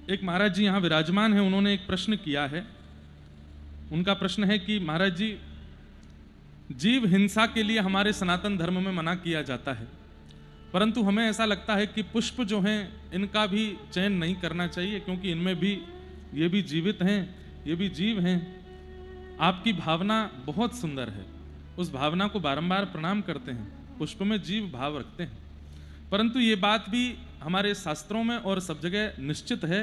एक महाराज जी यहाँ विराजमान हैं, उन्होंने एक प्रश्न किया है। उनका प्रश्न है कि महाराज जी, जीव हिंसा के लिए हमारे सनातन धर्म में मना किया जाता है, परंतु हमें ऐसा लगता है कि पुष्प जो हैं इनका भी चयन नहीं करना चाहिए, क्योंकि इनमें भी ये भी जीवित हैं, ये भी जीव हैं। आपकी भावना बहुत सुंदर है, उस भावना को बारंबार प्रणाम करते हैं, पुष्प में जीव भाव रखते हैं, परंतु ये बात भी हमारे शास्त्रों में और सब जगह निश्चित है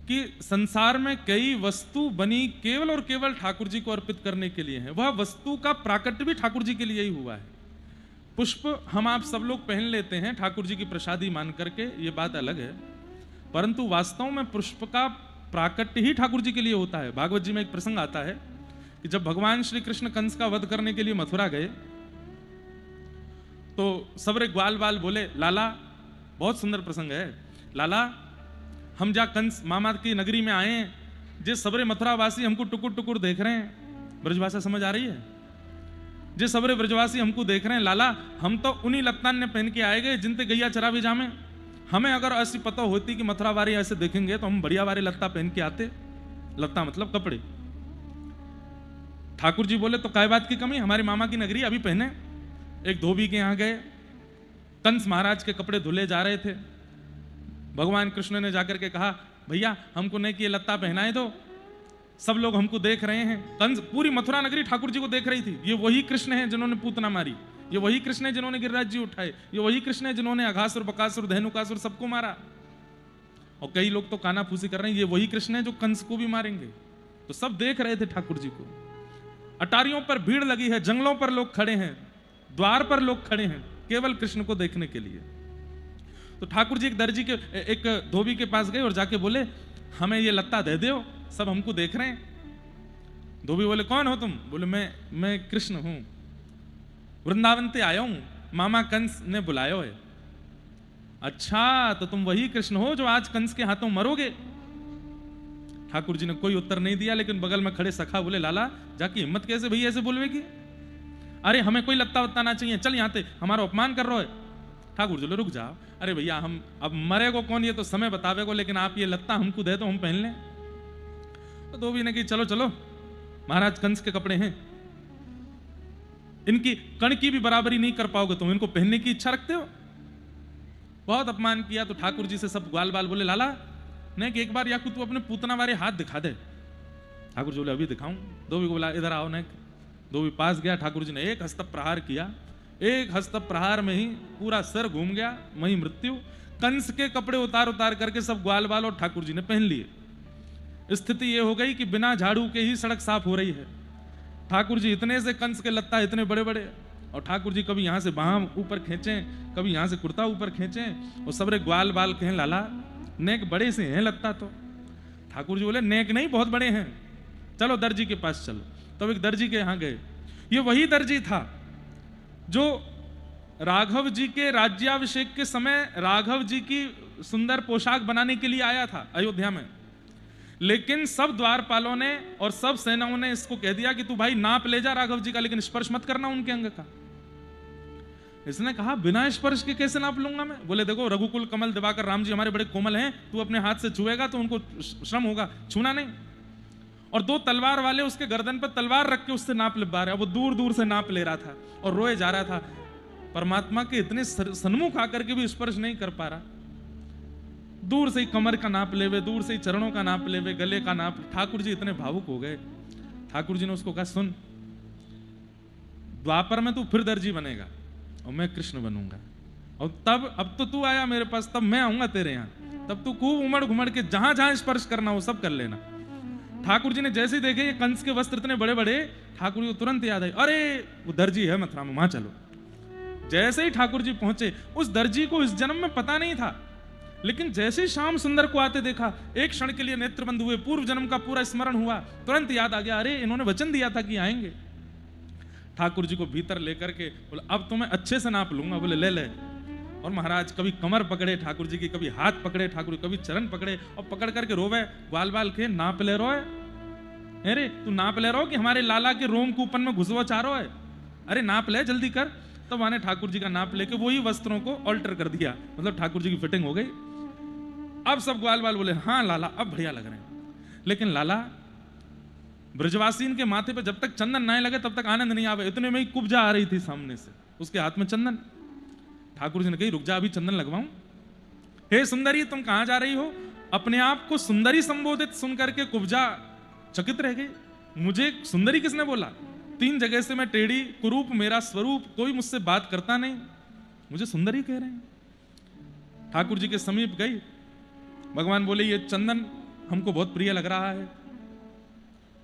कि संसार में कई वस्तु बनी केवल और केवल ठाकुर जी को अर्पित करने के लिए है। वह वस्तु का प्राकट्य भी ठाकुर जी के लिए ही हुआ है। पुष्प हम आप सब लोग पहन लेते हैं ठाकुर जी की प्रसादी मान करके, ये बात अलग है, परंतु वास्तव में पुष्प का प्राकट्य ही ठाकुर जी के लिए होता है। भागवत जी में एक प्रसंग आता है कि जब भगवान श्री कृष्ण कंस का वध करने के लिए मथुरा गए, तो सबरे ग्वाल बाल बोले, लाला, बहुत सुंदर प्रसंग है, लाला हम जा कंस मामा की नगरी में आए, जे सबरे मथुरावासी हमको टुकुर टुकुर देख रहे हैं। ब्रजभाषा समझ आ रही है? जे सबरे ब्रजवासी हमको देख रहे हैं, लाला हम तो उन्हीं लत्तान ने पहन के आए गए जिनते गैया चरा भी जामे। हमें अगर ऐसी पता होती कि मथुरा वारी ऐसे देखेंगे तो हम बढ़िया वारे लत्ता पहन के आते। लत्ता मतलब कपड़े। ठाकुर जी बोले, तो काय बात की कमी, हमारे मामा की नगरी अभी पहने। एक धोबी के यहां गए, कंस महाराज के कपड़े धुले जा रहे थे। भगवान कृष्ण ने जाकर के कहा, भैया हमको नहीं कि ये लत्ता पहनाए दो, सब लोग हमको देख रहे हैं। कंस, पूरी मथुरा नगरी ठाकुर जी को देख रही थी। ये वही कृष्ण हैं जिन्होंने पूतना मारी, ये वही कृष्ण है जिन्होंने गिरिराज जी उठाए, ये वही कृष्ण है जिन्होंने अघासुर बकासुर धेनुकासुर सबको मारा। और कई लोग तो कानाफूसी कर रहे हैं, ये वही कृष्ण है जो कंस को भी मारेंगे। तो सब देख रहे थे ठाकुर जी को। अटारियों पर भीड़ लगी है, जंगलों पर लोग खड़े हैं, द्वार पर लोग खड़े हैं केवल कृष्ण को देखने के लिए। तो ठाकुर जी एक धोबी के पास गए और जाके बोले, हमें ये लत्ता दे दो, सब हमको देख रहे हैं। धोबी बोले, कौन हो तुम? बोले, मैं कृष्ण हूं, वृंदावन से आया हूं, मामा कंस ने बुलायो है। अच्छा, तो तुम वही कृष्ण हो जो आज कंस के हाथों मरोगे? ठाकुर जी ने कोई उत्तर नहीं दिया, लेकिन बगल में खड़े सखा बोले, लाला जाकी हिम्मत कैसे भैया ऐसे बोलवेगी? अरे हमें कोई लत्ता वत्ता ना चाहिए, चल यहाँ से, हमारा अपमान कर रहे हो। ठाकुर जी बोले, रुक जाओ, अरे भैया हम अब मरेगो कौन, ये तो समय बतावेगो, लेकिन आप ये लत्ता हमको दे दो, हम पहन लें। तो धोबी ने कही, चलो चलो, महाराज कंस के कपड़े हैं, इनकी कण की भी बराबरी नहीं कर पाओगे तुम, इनको पहनने की इच्छा रखते हो? बहुत अपमान किया। तो ठाकुर जी से सब ग्वाल बाल बोले, लाला नहीं कि एक बार या तू अपने पूतना वाले हाथ दिखा दे। ठाकुर जी बोले, अभी दिखाऊं? धोबी को बोला, इधर आओ। नहीं, धोबी पास गया, ठाकुर जी ने एक हस्त प्रहार किया, एक हस्त प्रहार में ही पूरा सर घूम गया, वही मृत्यु। कंस के कपड़े उतार उतार करके सब ग्वाल बाल और ठाकुर जी ने पहन लिए। स्थिति ये हो गई कि बिना झाड़ू के ही सड़क साफ हो रही है। ठाकुर जी इतने से कंस के लत्ता इतने बड़े बड़े, और ठाकुर जी कभी यहां से बाह ऊपर खींचे, कभी यहां से कुर्ता ऊपर खींचे, और सबरे ग्वाल बाल कहें, लाला नेक बड़े से हैं लत्ता तो। ठाकुर जी बोले, नेक नहीं, बहुत बड़े हैं, चलो दर्जी के पास चलो। तब एक दर्जी के यहां गए। ये वही दर्जी था जो राघव जी के राज्याभिषेक के समय राघव जी की सुंदर पोशाक बनाने के लिए आया था अयोध्या में, लेकिन सब द्वारपालों ने और सब सेनाओं ने इसको कह दिया कि तू भाई नाप ले जा राघव जी का, लेकिन स्पर्श मत करना उनके अंग का। इसने कहा, बिना स्पर्श के कैसे नाप लूंगा मैं? बोले, देखो रघुकुल कमल दिवाकर राम जी हमारे बड़े कोमल हैं, तू अपने हाथ से छुएगा तो उनको श्रम होगा, छूना नहीं। और दो तलवार वाले उसके गर्दन पर तलवार रख के उससे नाप लिबा रहे, वो दूर दूर से नाप ले रहा था और रोए जा रहा था। परमात्मा के इतने सन्मुख आकर के भी स्पर्श नहीं कर पा रहा, दूर से ही कमर का नाप लेवे, दूर से ही चरणों का नाप लेवे, गले का नाप। ठाकुर जी इतने भावुक हो गए। ठाकुर जी ने उसको कहा, सुन, द्वापर में तू फिर दर्जी बनेगा और मैं कृष्ण बनूंगा, और तब अब तो तू आया मेरे पास, तब मैं आऊंगा तेरे यहाँ, तब तू खूब उमड़ घुमड़ के जहां जहां स्पर्श करना वो सब कर लेना। ठाकुर जी ने जैसे ही देखे ये कंस के वस्त्र इतने बड़े बड़े, ठाकुर जी को तुरंत याद आई, अरे वो दर्जी है मथुरा में, वहां चलो। जैसे ही ठाकुर जी पहुंचे, उस दर्जी को इस जन्म में पता नहीं था, लेकिन जैसे ही श्याम सुंदर को आते देखा, एक क्षण के लिए नेत्र बंद हुए, पूर्व जन्म का पूरा स्मरण हुआ, तुरंत याद आ गया, अरे इन्होंने वचन दिया था कि आएंगे। ठाकुर जी को भीतर लेकर के बोले, अब तो मैं अच्छे से नाप लूंगा। बोले, ले ले। और महाराज कभी कमर पकड़े ठाकुर जी की, कभी हाथ पकड़े ठाकुर जी, कभी चरण पकड़े, और पकड़ करके रोवे, ग्वाल बाल के नाप ले रोए। अरे तू नाप ले रहा हो कि हमारे लाला के रोम कूपन में घुसवा चाह रहा है? अरे नाप ले, जल्दी कर। तो मैंने ठाकुर जी का नाप लेके वही वस्त्रों को ऑल्टर कर दिया, मतलब ठाकुर जी की फिटिंग हो गई। अब सब ग्वाल बाल बोले हाँ लाला अब बढ़िया लग रहे हैं। लेकिन लाला ब्रजवासीन के माथे पे जब तक चंदन ना लगे तब तक आनंद नहीं आवे। इतने में ही कुब्जा आ रही थी सामने से, उसके हाथ में चंदन। ठाकुर जी ने कही रुक जा, अभी चंदन लगवाऊं। हे सुंदरी तुम कहां जा रही हो? अपने आप को सुंदरी संबोधित सुन करके कुब्जा चकित रह गई। मुझे सुंदरी किसने बोला? 3 जगह से मैं टेढ़ी, कुरूप मेरा स्वरूप, कोई मुझसे बात करता नहीं, मुझे सुंदरी कह रहे हैं। ठाकुर जी के समीप गई, भगवान बोले ये चंदन हमको बहुत प्रिय लग रहा है।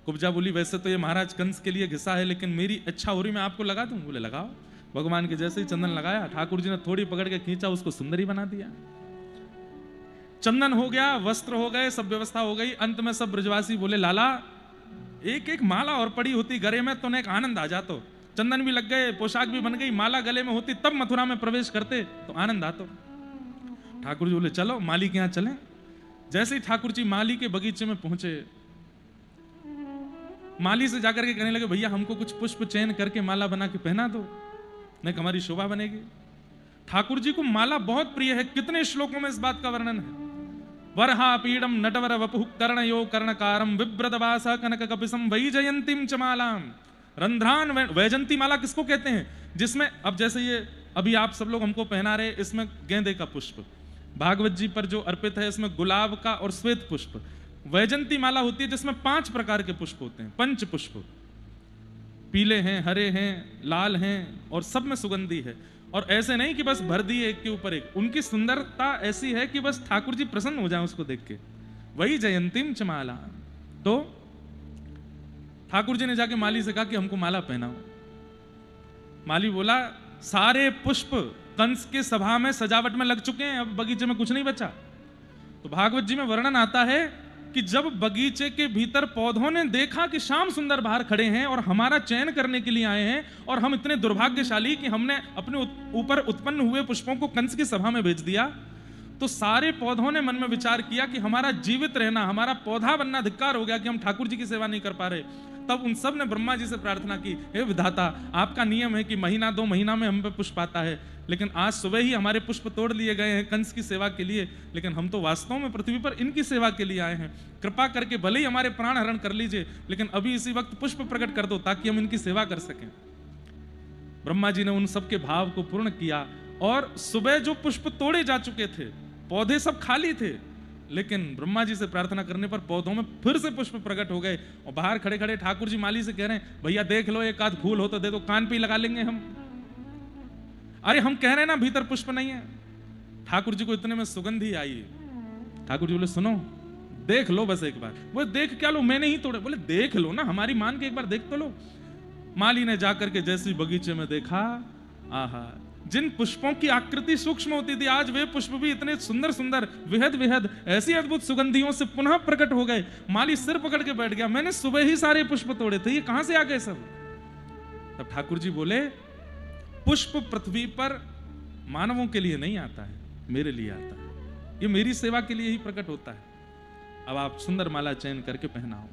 कुब्जा बोली वैसे तो ये महाराज कंस के लिए घिसा है, लेकिन मेरी इच्छा हो रही मैं आपको लगा दूं। बोले लगाओ। भगवान के जैसे ही चंदन लगाया, ठाकुर जी ने थोड़ी पकड़ के खींचा, उसको सुंदरी बना दिया। चंदन हो गया, वस्त्र हो गए, सब व्यवस्था हो गई। अंत में सब ब्रजवासी बोले लाला एक एक माला और पड़ी होती गले में तो एक आनंद आ जाता। चंदन भी लग गए, पोशाक भी बन गई, माला गले में होती, तब मथुरा में प्रवेश करते तो आनंद आता। ठाकुर जी बोले चलो माली के यहां चलें। जैसे ही ठाकुर जी माली के बगीचे में पहुंचे, माली से जाकर के कहने लगे भैया हमको कुछ पुष्प चयन करके माला बना के पहना दो, नहीं हमारी शोभा बनेगी। ठाकुर जी को माला बहुत प्रिय है। कितने श्लोकों में इस बात का वर्णन है। वरहा पीडम नटवर वपुः कर्णयो कर्णकारम विव्रतवास कनक कपिसम वैजयंतीम च मालाम। रंध्रान वैजंती माला किसको कहते हैं? जिसमें अब जैसे ये अभी आप सब लोग हमको पहना रहे, इसमें गेंदे का पुष्प, भागवत जी पर जो अर्पित है इसमें गुलाब का और श्वेत पुष्प। वैजंती माला होती है जिसमें 5 प्रकार के पुष्प होते हैं, 5 पुष्प, पीले हैं, हरे हैं, लाल हैं और सब में सुगंधी है। और ऐसे नहीं कि बस भर दिए एक के ऊपर एक, उनकी सुंदरता ऐसी है कि बस ठाकुर जी प्रसन्न हो जाए उसको देख के। वही जयंतीम च माला। तो ठाकुर जी ने जाके माली से कहा कि हमको माला पहनाओ। माली बोला सारे पुष्प कंस के सभा में सजावट में लग चुके हैं, अब बगीचे में कुछ नहीं बचा। तो भागवत जी में वर्णन आता है कि जब बगीचे के भीतर पौधों ने देखा कि श्याम सुंदर बाहर खड़े हैं और हमारा चयन करने के लिए आए हैं, और हम इतने दुर्भाग्यशाली कि हमने अपने ऊपर उत्पन्न हुए पुष्पों को कंस की सभा में भेज दिया, तो सारे पौधों ने मन में विचार किया कि हमारा जीवित रहना, हमारा पौधा बनना धिक्कार हो गया कि हम ठाकुर जी की सेवा नहीं कर पा रहे। तब उन सब ने ब्रह्मा जी से प्रार्थना की, हे विधाता आपका नियम है कि महीना 2 महीना में हम पे पुष्प आता है, लेकिन आज सुबह ही हमारे पुष्प तोड़ लिए गए हैं कंस की सेवा के लिए, लेकिन हम तो वास्तव में पृथ्वी पर इनकी सेवा के लिए आए हैं। कृपा करके भले ही हमारे प्राण हरण कर लीजिए, लेकिन अभी इसी वक्त पुष्प प्रकट कर दो ताकि हम इनकी सेवा कर सकें। ब्रह्मा जी ने उन सबके भाव को पूर्ण किया, और सुबह जो पुष्प तोड़े जा चुके थे, पौधे सब खाली थे, लेकिन ब्रह्मा जी से प्रार्थना करने पर पौधों में फिर से पुष्प प्रकट हो गए। और बाहर खड़े खड़े ठाकुर जी माली से कह रहे हैं भैया देख लो एक आध फूल हो तो दे दो, कान पे लगा लेंगे हम। अरे हम कह रहे हैं ना भीतर पुष्प नहीं है। ठाकुर जी को इतने में सुगंधी आई। ठाकुर जी बोले सुनो देख लो बस एक बार। वो देख क्या लो, मैंने ही तोड़े। बोले देख लो ना, हमारी मान के एक बार देख तो लो। माली ने जाकर के जैसे बगीचे में देखा, आहा, जिन पुष्पों की आकृति सूक्ष्म होती थी आज वे पुष्प भी इतने सुंदर सुंदर विहद विहद ऐसी अद्भुत सुगंधियों से पुनः प्रकट हो गए। माली सिर पकड़ के बैठ गया, मैंने सुबह ही सारे पुष्प तोड़े थे, ये कहां से आ गए सब? तब ठाकुर जी बोले पुष्प पृथ्वी पर मानवों के लिए नहीं आता है, मेरे लिए आता है, ये मेरी सेवा के लिए ही प्रकट होता है। अब आप सुंदर माला चयन करके पहनाओ।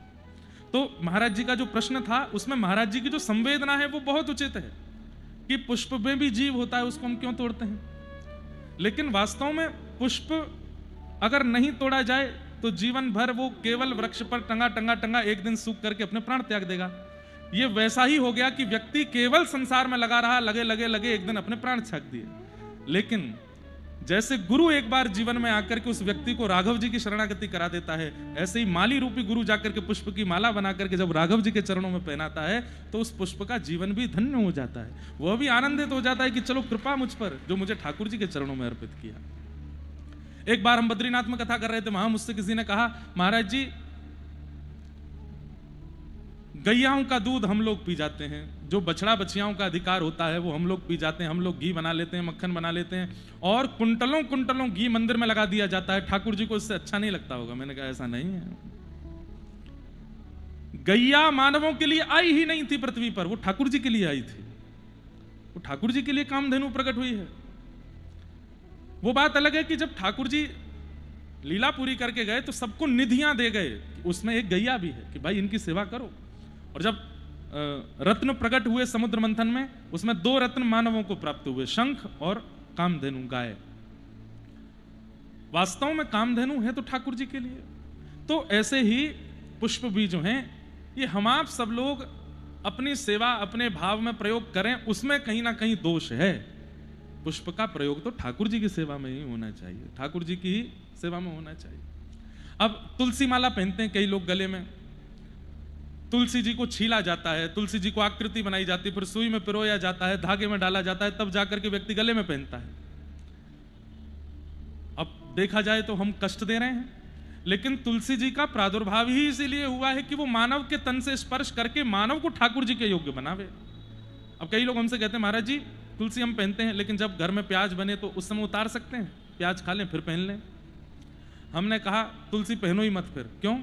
तो महाराज जी का जो प्रश्न था उसमें महाराज जी की जो संवेदना है वो बहुत उचित है कि पुष्प में भी जीव होता है, उसको हम क्यों तोड़ते हैं। लेकिन वास्तव में पुष्प अगर नहीं तोड़ा जाए तो जीवन भर वो केवल वृक्ष पर टंगा टंगा टंगा एक दिन सूख करके अपने प्राण त्याग देगा। ये वैसा ही हो गया कि व्यक्ति केवल संसार में लगा रहा, लगे लगे लगे एक दिन अपने प्राण त्याग दिए। लेकिन जैसे गुरु एक बार जीवन में आकर के उस व्यक्ति को राघव जी की शरणागति करा देता है, ऐसे ही माली रूपी गुरु जाकर के पुष्प की माला बना करके जब राघव जी के चरणों में पहनाता है तो उस पुष्प का जीवन भी धन्य हो जाता है। वह भी आनंदित हो जाता है कि चलो कृपा मुझ पर जो मुझे ठाकुर जी के चरणों में अर्पित किया। एक बार हम बद्रीनाथ में कथा कर रहे थे, वहां मुझसे किसी ने कहा महाराज जी गैयाओं का दूध हम लोग पी जाते हैं, जो बछड़ा बछियाओं का अधिकार होता है वो हम लोग पी जाते हैं, हम लोग घी बना लेते हैं, मक्खन बना लेते हैं, और कुंटलों कुंटलों घी मंदिर में लगा दिया जाता है, ठाकुर जी को इससे अच्छा नहीं लगता होगा। मैंने कहा ऐसा नहीं है। गैया मानवों के लिए आई ही नहीं थी पृथ्वी पर, वो ठाकुर जी के लिए आई थी, वो ठाकुर जी के लिए कामधेनु प्रकट हुई है। वो बात अलग है कि जब ठाकुर जी लीला पूरी करके गए तो सबको निधियां दे गए, उसमें एक गैया भी है कि भाई इनकी सेवा करो। और जब रत्न प्रकट हुए समुद्र मंथन में, उसमें 2 रत्न मानवों को प्राप्त हुए, शंख और कामधेनु गाय। वास्तव में कामधेनु है तो ठाकुर जी के लिए। तो ऐसे ही पुष्प भी जो हैं, ये हम आप सब लोग अपनी सेवा अपने भाव में प्रयोग करें, उसमें कहीं ना कहीं दोष है। पुष्प का प्रयोग तो ठाकुर जी की सेवा में ही होना चाहिए, ठाकुर जी की ही सेवा में होना चाहिए। अब तुलसी माला पहनते हैं कई लोग गले में, तुलसी जी को छीला जाता है, तुलसी जी को आकृति बनाई जाती है, फिर सुई में पिरोया जाता है, धागे में डाला जाता है, तब जाकर के व्यक्ति गले में पहनता है। अब देखा जाए तो हम कष्ट दे रहे हैं, लेकिन तुलसी जी का प्रादुर्भाव ही इसीलिए हुआ है कि वो मानव के तन से स्पर्श करके मानव को ठाकुर जी के योग्य बनावे। अब कई लोग हमसे कहते हैं महाराज जी तुलसी हम पहनते हैं, लेकिन जब घर में प्याज बने तो उस समय उतार सकते हैं, प्याज खा लें फिर पहन लें। हमने कहा तुलसी पहनो ही मत। फिर क्यों?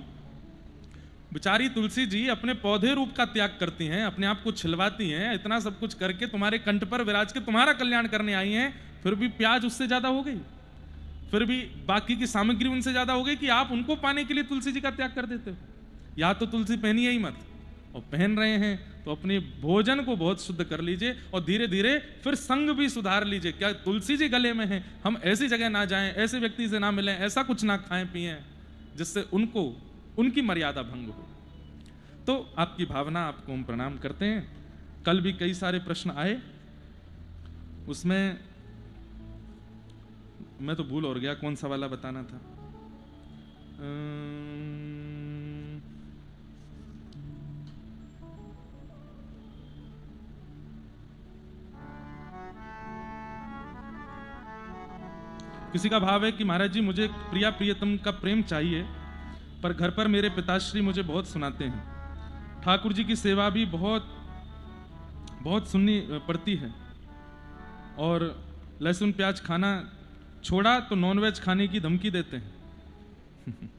बेचारी तुलसी जी अपने पौधे रूप का त्याग करती हैं, अपने आप को छिलवाती हैं, इतना सब कुछ करके तुम्हारे कंठ पर विराज के तुम्हारा कल्याण करने आई हैं, फिर भी प्याज उससे ज्यादा हो गई, फिर भी बाकी की सामग्री उनसे ज्यादा हो गई कि आप उनको पाने के लिए तुलसी जी का त्याग कर देते हो। या तो तुलसी पहनिए ही मत, और पहन रहे हैं तो अपने भोजन को बहुत शुद्ध कर लीजिए और धीरे धीरे फिर संग भी सुधार लीजिए। क्या तुलसी जी गले में है, हम ऐसी जगह ना जाएं, ऐसे व्यक्ति से ना मिलें, ऐसा कुछ ना खाएं पिएं जिससे उनको उनकी मर्यादा भंग हो। तो आपकी भावना, आपको हम प्रणाम करते हैं। कल भी कई सारे प्रश्न आए, उसमें मैं तो भूल और गया कौन सा वाला बताना था। किसी का भाव है कि महाराज जी मुझे प्रिया प्रियतम का प्रेम चाहिए, पर घर पर मेरे पिताश्री मुझे बहुत सुनाते हैं, ठाकुर जी की सेवा भी बहुत बहुत सुननी पड़ती है, और लहसुन प्याज खाना छोड़ा तो नॉनवेज खाने की धमकी देते हैं।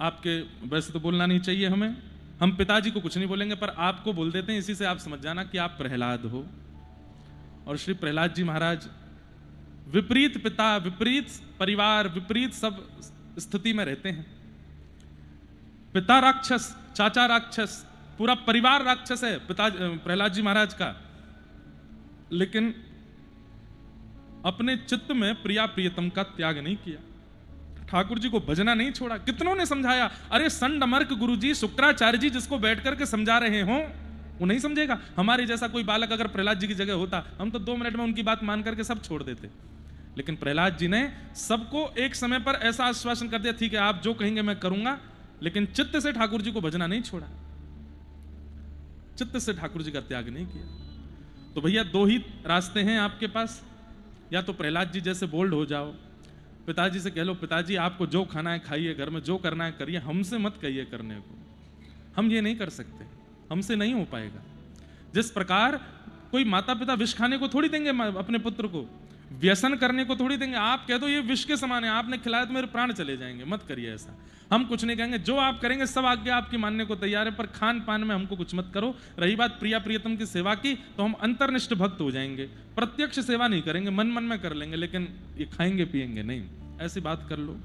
आपके वैसे तो बोलना नहीं चाहिए हमें, हम पिताजी को कुछ नहीं बोलेंगे, पर आपको बोल देते हैं, इसी से आप समझ जाना कि आप प्रहलाद हो। और श्री प्रहलाद जी महाराज विपरीत पिता, विपरीत परिवार, विपरीत सब स्थिति में रहते हैं। पिता राक्षस, चाचा राक्षस, पूरा परिवार राक्षस है पिता प्रहलाद जी महाराज का, लेकिन अपने चित्त में प्रिया प्रियतम का त्याग नहीं किया, ठाकुर जी को भजना नहीं छोड़ा। कितनों ने समझाया, अरे संड अमर्क गुरु जी, शुक्राचार्य जी जिसको बैठ करके समझा रहे हो वो नहीं समझेगा। हमारे जैसा कोई बालक अगर प्रहलाद जी की जगह होता, हम तो 2 मिनट में उनकी बात मान करके सब छोड़ देते, लेकिन प्रहलाद जी ने सबको एक समय पर ऐसा आश्वासन कर दिया, ठीक है आप जो कहेंगे मैं करूंगा, लेकिन चित्त से ठाकुर जी को भजना नहीं छोड़ा, चित्त से ठाकुर जी का त्याग नहीं किया। तो भैया 2 ही रास्ते हैं आपके पास, या तो प्रहलाद जी जैसे बोल्ड हो जाओ, पिताजी से कह लो पिताजी आपको जो खाना है खाइए, घर में जो करना है करिए, हमसे मत कहिए करने को, हम ये नहीं कर सकते, हमसे नहीं हो पाएगा। जिस प्रकार कोई माता पिता विष खाने को थोड़ी देंगे अपने पुत्र को, व्यसन करने को थोड़ी देंगे। आप कह दो ये विष के समान है, आपने खिलाया तो मेरे प्राण चले जाएंगे, मत करिए ऐसा। हम कुछ नहीं कहेंगे, जो आप करेंगे सब आज्ञा आपकी मानने को तैयार है, पर खान पान में हमको कुछ मत करो। रही बात प्रिया प्रियतम की सेवा की, तो हम अंतर्निष्ठ भक्त हो जाएंगे, प्रत्यक्ष सेवा नहीं करेंगे, मन मन में कर लेंगे, लेकिन ये खाएंगे पिएंगे नहीं, ऐसी बात कर लो।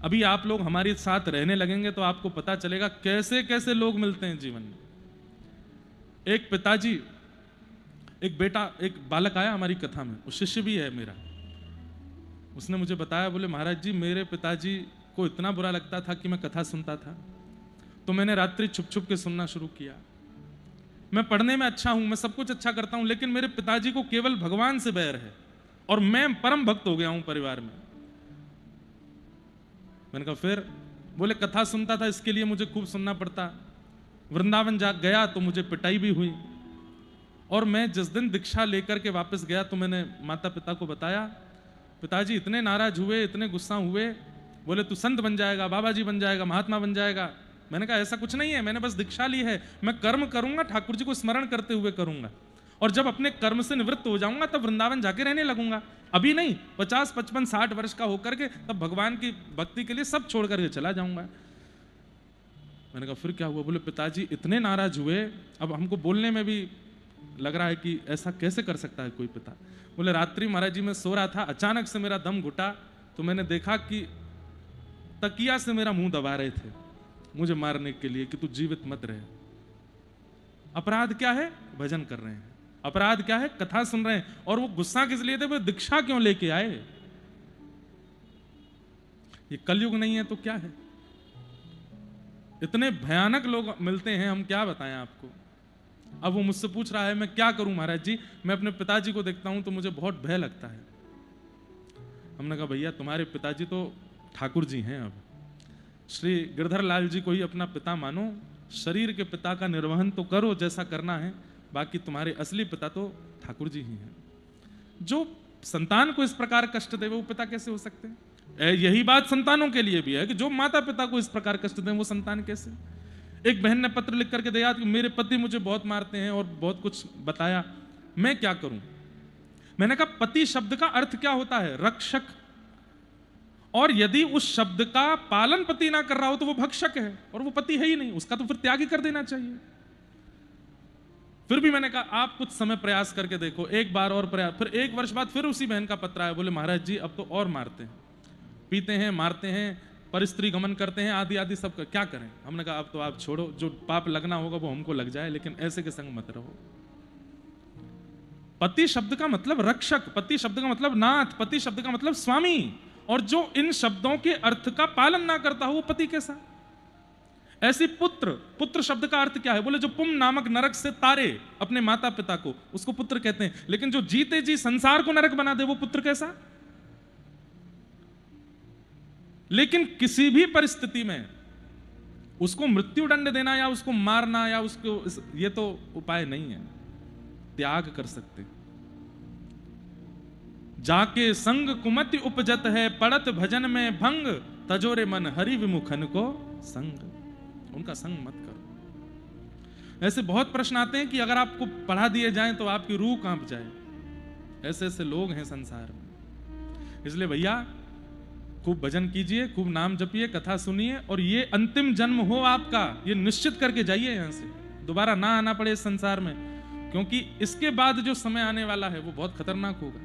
अभी आप लोग हमारे साथ रहने लगेंगे तो आपको पता चलेगा कैसे कैसे लोग मिलते हैं जीवन में। एक पिताजी, एक बेटा, एक बालक आया हमारी कथा में, वो शिष्य भी है मेरा, उसने मुझे बताया, बोले महाराज जी मेरे पिताजी को इतना बुरा लगता था कि मैं कथा सुनता था, तो मैंने रात्रि छुप छुप के सुनना शुरू किया। मैं पढ़ने में अच्छा हूं, मैं सब कुछ अच्छा करता हूं, लेकिन मेरे पिताजी को केवल भगवान से बैर है, और मैं परम भक्त हो गया हूं परिवार में। मैंने कहा फिर? बोले कथा सुनता था इसके लिए मुझे खूब सुनना पड़ता, वृंदावन जा गया तो मुझे पिटाई भी हुई, और मैं जिस दिन दीक्षा लेकर के वापस गया तो मैंने माता पिता को बताया, पिताजी इतने नाराज हुए, इतने गुस्सा हुए, बोले तू संत बन जाएगा, बाबा जी बन जाएगा, महात्मा बन जाएगा। मैंने कहा ऐसा कुछ नहीं है, मैंने बस दीक्षा ली है, मैं कर्म करूंगा, ठाकुर जी को स्मरण करते हुए करूंगा, और जब अपने कर्म से निवृत्त हो जाऊंगा तब वृंदावन जाके रहने लगूंगा, अभी नहीं, 50, 55, 60 वर्ष का होकर के तब भगवान की भक्ति के लिए सब छोड़ करके चला जाऊंगा। मैंने कहा फिर क्या हुआ? बोले पिताजी इतने नाराज हुए, अब हमको बोलने में भी लग रहा है कि ऐसा कैसे कर सकता है कोई पिता। बोले रात्रि महाराज जी मैं सो रहा था, अचानक से मेरा दम घुटा, तो मैंने देखा कि तकिया से मेरा मुंह दबा रहे थे मुझे मारने के लिए कि तू जीवित मत रहे। अपराध क्या है? भजन कर रहे हैं। अपराध क्या है? कथा सुन रहे हैं। और वो गुस्सा किस लिए थे? वो दीक्षा क्यों लेके आए? ये कलयुग नहीं है तो क्या है? इतने भयानक लोग मिलते हैं, हम क्या बताएं आपको। अब वो मुझसे पूछ रहा है मैं क्या करूं महाराज जी, मैं अपने पिताजी को देखता हूं तो मुझे बहुत भय लगता है। हमने कहा भैया तुम्हारे पिताजी तो ठाकुर जी हैं, अब श्री गिरधर लाल जी को ही अपना पिता मानो, शरीर के पिता का निर्वहन तो करो जैसा करना है, बाकी तुम्हारे असली पिता तो ठाकुर जी ही हैं। जो संतान को इस प्रकार कष्ट दे वो पिता कैसे हो सकते हैं? यही बात संतानों के लिए भी है कि जो माता पिता को इस प्रकार कष्ट दें वो संतान कैसे? एक बहन ने पत्र लिख करके दिया कि मेरे पति मुझे बहुत मारते हैं और बहुत कुछ बताया, मैं क्या करूं? मैंने कहा पति शब्द का अर्थ क्या होता है? रक्षक। और यदि उस शब्द का पालन पति ना कर रहा हो तो वो भक्षक है, और वो पति है ही नहीं, उसका तो फिर त्याग ही कर देना चाहिए। फिर भी मैंने कहा आप कुछ समय प्रयास करके देखो, एक बार और प्रयास। फिर 1 वर्ष बाद फिर उसी बहन का पत्र आया, बोले महाराज जी अब तो और मारते हैं, पीते हैं, मारते हैं, परिस्त्री गमन करते हैं, आदि आदि सब क्या करें? हमने कहा अब तो आप छोड़ो, जो पाप लगना होगा वो हमको लग जाए, लेकिन ऐसे के संग मत रहो। पति शब्द का मतलब रक्षक, पति शब्द का मतलब नाथ, पति शब्द का मतलब स्वामी, और जो इन शब्दों के अर्थ का पालन ना करता हो वो पति कैसा? ऐसी पुत्र, पुत्र शब्द का अर्थ क्या है? बोले जो पुम नामक नरक से तारे अपने माता पिता को, उसको पुत्र कहते हैं। लेकिन जो जीते जी संसार को नरक बना दे वो पुत्र कैसा? लेकिन किसी भी परिस्थिति में उसको मृत्यु दंड देना या उसको मारना या उसको, ये तो उपाय नहीं है। त्याग कर सकते। जाके संग कुमति उपजत है, पड़त भजन में भंग, तजोरे मन हरि विमुखन को संग। उनका संग मत करो। ऐसे बहुत प्रश्न आते हैं कि अगर आपको पढ़ा दिए जाएं तो आपकी रूह कांप जाए। ऐसे ऐसे लोग हैं संसार में। इसलिए भैया खूब भजन कीजिए, खूब नाम जपिए, कथा सुनिए, और ये अंतिम जन्म हो आपका, ये निश्चित करके जाइए यहां से, दोबारा ना आना पड़े इस संसार में। क्योंकि इसके बाद जो समय आने वाला है वो बहुत खतरनाक होगा।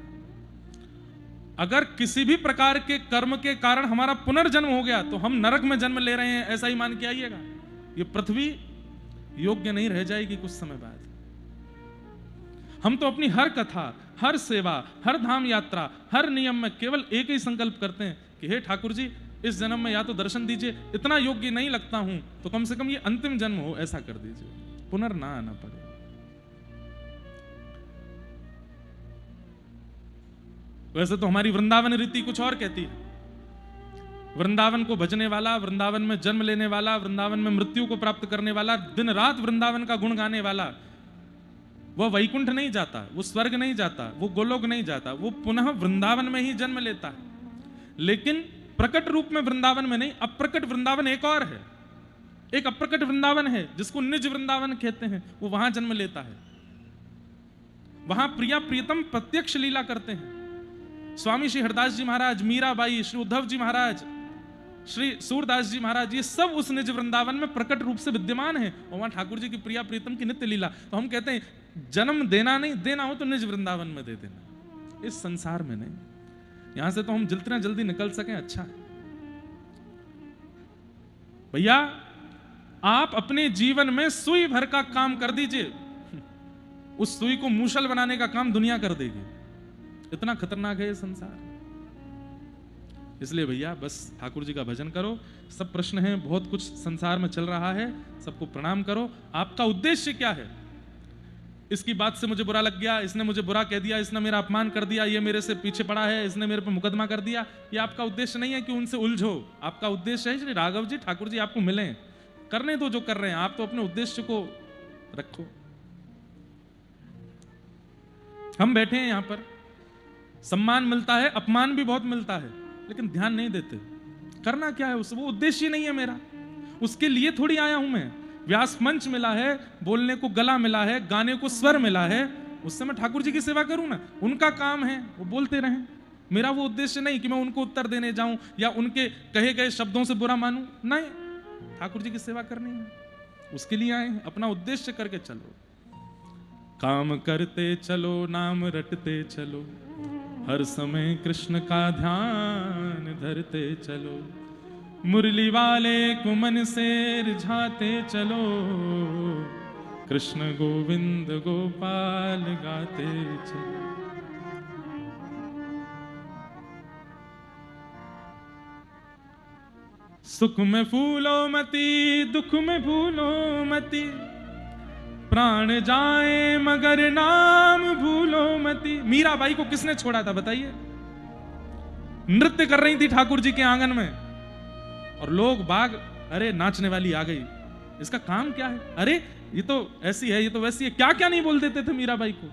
अगर किसी भी प्रकार के कर्म के कारण हमारा पुनर्जन्म हो गया तो हम नरक में जन्म ले रहे हैं ऐसा ही मान के आइएगा। ये पृथ्वी योग्य नहीं रह जाएगी कुछ समय बाद। हम तो अपनी हर कथा, हर सेवा, हर धाम यात्रा, हर नियम में केवल एक ही संकल्प करते हैं कि हे ठाकुर जी इस जन्म में या तो दर्शन दीजिए, इतना योग्य नहीं लगता हूं तो कम से कम ये अंतिम जन्म हो ऐसा कर दीजिए, पुनर्ना आना पड़े। वैसे तो हमारी वृंदावन रीति कुछ और कहती है। वृंदावन को भजने वाला, वृंदावन में जन्म लेने वाला, वृंदावन में मृत्यु को प्राप्त करने वाला, दिन रात वृंदावन का गुण गाने वाला, वह वैकुंठ नहीं जाता, वो स्वर्ग नहीं जाता, वो गोलोक नहीं जाता, वो पुनः वृंदावन में ही जन्म लेता है। लेकिन प्रकट रूप में वृंदावन में नहीं, अप्रकट वृंदावन एक और है। एक अप्रकट वृंदावन है जिसको निज वृंदावन कहते हैं, वो वहां जन्म लेता है। वहां प्रिया प्रियतम प्रत्यक्ष लीला करते हैं। स्वामी श्री हरदास जी महाराज, मीराबाई, श्री उद्धव जी महाराज, श्री सूरदास जी महाराज, ये सब उस निज वृंदावन में प्रकट रूप से विद्यमान है। और वहां ठाकुर जी की प्रिया प्रीतम की नित्य लीला। तो हम कहते हैं जन्म देना नहीं, देना हो तो निज वृंदावन में दे देना, इस संसार में नहीं। यहां से तो हम जितना जल्दी निकल सकें अच्छा है। भैया आप अपने जीवन में सुई भर का काम कर दीजिए, उस सुई को मूसल बनाने का काम दुनिया कर देगी। इतना खतरनाक है ये संसार। इसलिए भैया बस ठाकुर जी का भजन करो। सब प्रश्न हैं, बहुत कुछ संसार में चल रहा है, सबको प्रणाम करो। आपका उद्देश्य क्या है? इसकी बात से मुझे बुरा लग गया, इसने मुझे बुरा कह दिया, इसने मेरा अपमान कर दिया, ये मेरे से पीछे पड़ा है, इसने मेरे पे मुकदमा कर दिया, ये आपका उद्देश्य नहीं है कि उनसे उलझो। आपका उद्देश्य है श्री राघव जी ठाकुर जी आपको मिलें, करने दो जो कर रहे हैं, आप तो अपने उद्देश्य को रखो। हम बैठे हैं यहां पर, सम्मान मिलता है, अपमान भी बहुत मिलता है, लेकिन ध्यान नहीं देते। करना क्या है उस, वो उद्देश्य ही नहीं है मेरा, उसके लिए थोड़ी आया हूं मैं। व्यास मंच मिला है, बोलने को गला मिला है, गाने को स्वर मिला है, उससे मैं ठाकुर जी की सेवा करूं ना। उनका काम है वो बोलते रहें, मेरा वो उद्देश्य नहीं कि मैं उनको उत्तर देने जाऊं या उनके कहे गए शब्दों से बुरा मानूं। नहीं, ठाकुर जी की सेवा करनी है, उसके लिए आए हैं। अपना उद्देश्य करके चलो, काम करते चलो, नाम रटते चलो, हर समय कृष्ण का ध्यान धरते चलो, मुरली वाले को मन से रिझाते चलो, कृष्ण गोविंद गोपाल गाते चलो। सुख में फूलो मती दुख में भूलो मती, प्राण जाए मगर नाम भूलो मती। मीराबाई को किसने छोड़ा था बताइए? नृत्य कर रही थी ठाकुर जी के आंगन में, और लोग बाग अरे नाचने वाली आ गई, इसका काम क्या है, अरे ये तो ऐसी है, ये तो वैसी है, क्या क्या नहीं बोल देते थे मीराबाई को।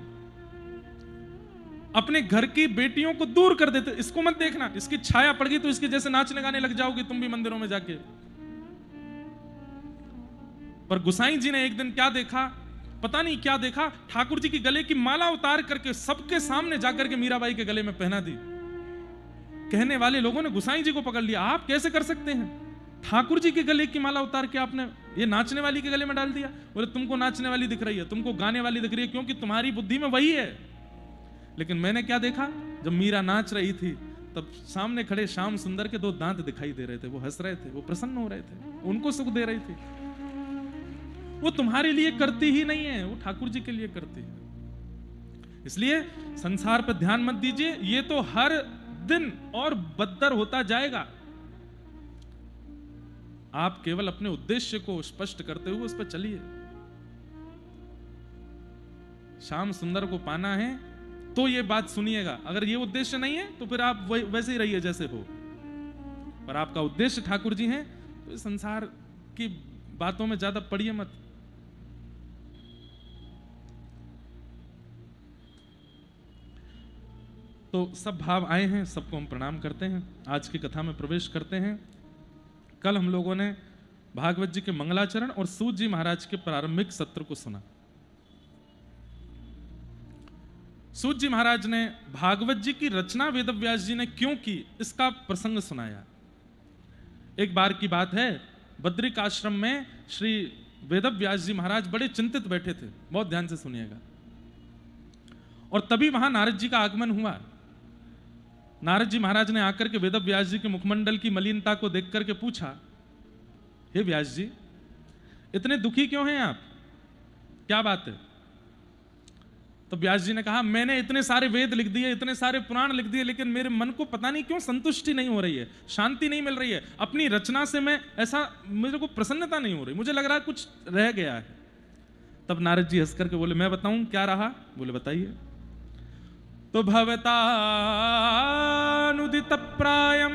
अपने घर की बेटियों को दूर कर देते, इसको मत देखना, इसकी छाया पड़ गई तो इसके जैसे नाचने गाने लग जाओगे तुम भी मंदिरों में जाके। पर गुसाई जी ने एक दिन क्या देखा, पता नहीं क्या देखा, ठाकुर जी की गले की माला उतार करके सबके सामने जाकर के मीराबाई के गले में पहना दी। कहने वाले लोगों ने गुसाई जी को पकड़ लिया, आप कैसे कर सकते हैं, ठाकुर जी के गले की माला उतार के आपने ये नाचने वाली के गले में डाल दिया। बोले तुमको नाचने वाली दिख रही है, तुमको गाने वाली दिख रही है, क्योंकि तुम्हारी बुद्धि में वही है। लेकिन मैंने क्या देखा, जब मीरा नाच रही थी तब सामने खड़े श्याम सुंदर के दो दांत दिखाई दे रहे थे, वो हंस रहे थे, वो प्रसन्न हो रहे थे, उनको सुख दे रही थी। वो तुम्हारे लिए करती ही नहीं है, वो ठाकुर जी के लिए करती है। इसलिए संसार पर ध्यान मत दीजिए, ये तो हर दिन और बदतर होता जाएगा। आप केवल अपने उद्देश्य को स्पष्ट करते हुए उस पर चलिए। श्याम सुंदर को पाना है तो ये बात सुनिएगा, अगर ये उद्देश्य नहीं है तो फिर आप वैसे ही रहिए जैसे हो। पर आपका उद्देश्य ठाकुर जी हैं तो इस संसार की बातों में ज्यादा पड़िए मत। तो सब भाव आए हैं, सबको हम प्रणाम करते हैं। आज की कथा में प्रवेश करते हैं। कल हम लोगों ने भागवत जी के मंगलाचरण और सूत जी महाराज के प्रारंभिक सत्र को सुना। सूत जी महाराज ने भागवत जी की रचना वेदव्यास जी ने क्यों की, इसका प्रसंग सुनाया। एक बार की बात है, बद्रिक आश्रम में श्री वेदव्यास जी महाराज बड़े चिंतित बैठे थे, बहुत ध्यान से सुनिएगा। और तभी वहां नारद जी का आगमन हुआ। नारद जी महाराज ने आकर के वेदव्यास जी के मुखमंडल की मलिनता को देख करके पूछा, हे व्यास जी इतने दुखी क्यों हैं आप, क्या बात है? तो व्यास जी ने कहा, मैंने इतने सारे वेद लिख दिए, इतने सारे पुराण लिख दिए, लेकिन मेरे मन को पता नहीं क्यों संतुष्टि नहीं हो रही है, शांति नहीं मिल रही है। अपनी रचना से मैं ऐसा, मेरे को प्रसन्नता नहीं हो रही, मुझे लग रहा है कुछ रह गया है। तब नारद जी हंस करके बोले, मैं बताऊं क्या रहा? बोले बताइए। तो भवतानुदित प्रायम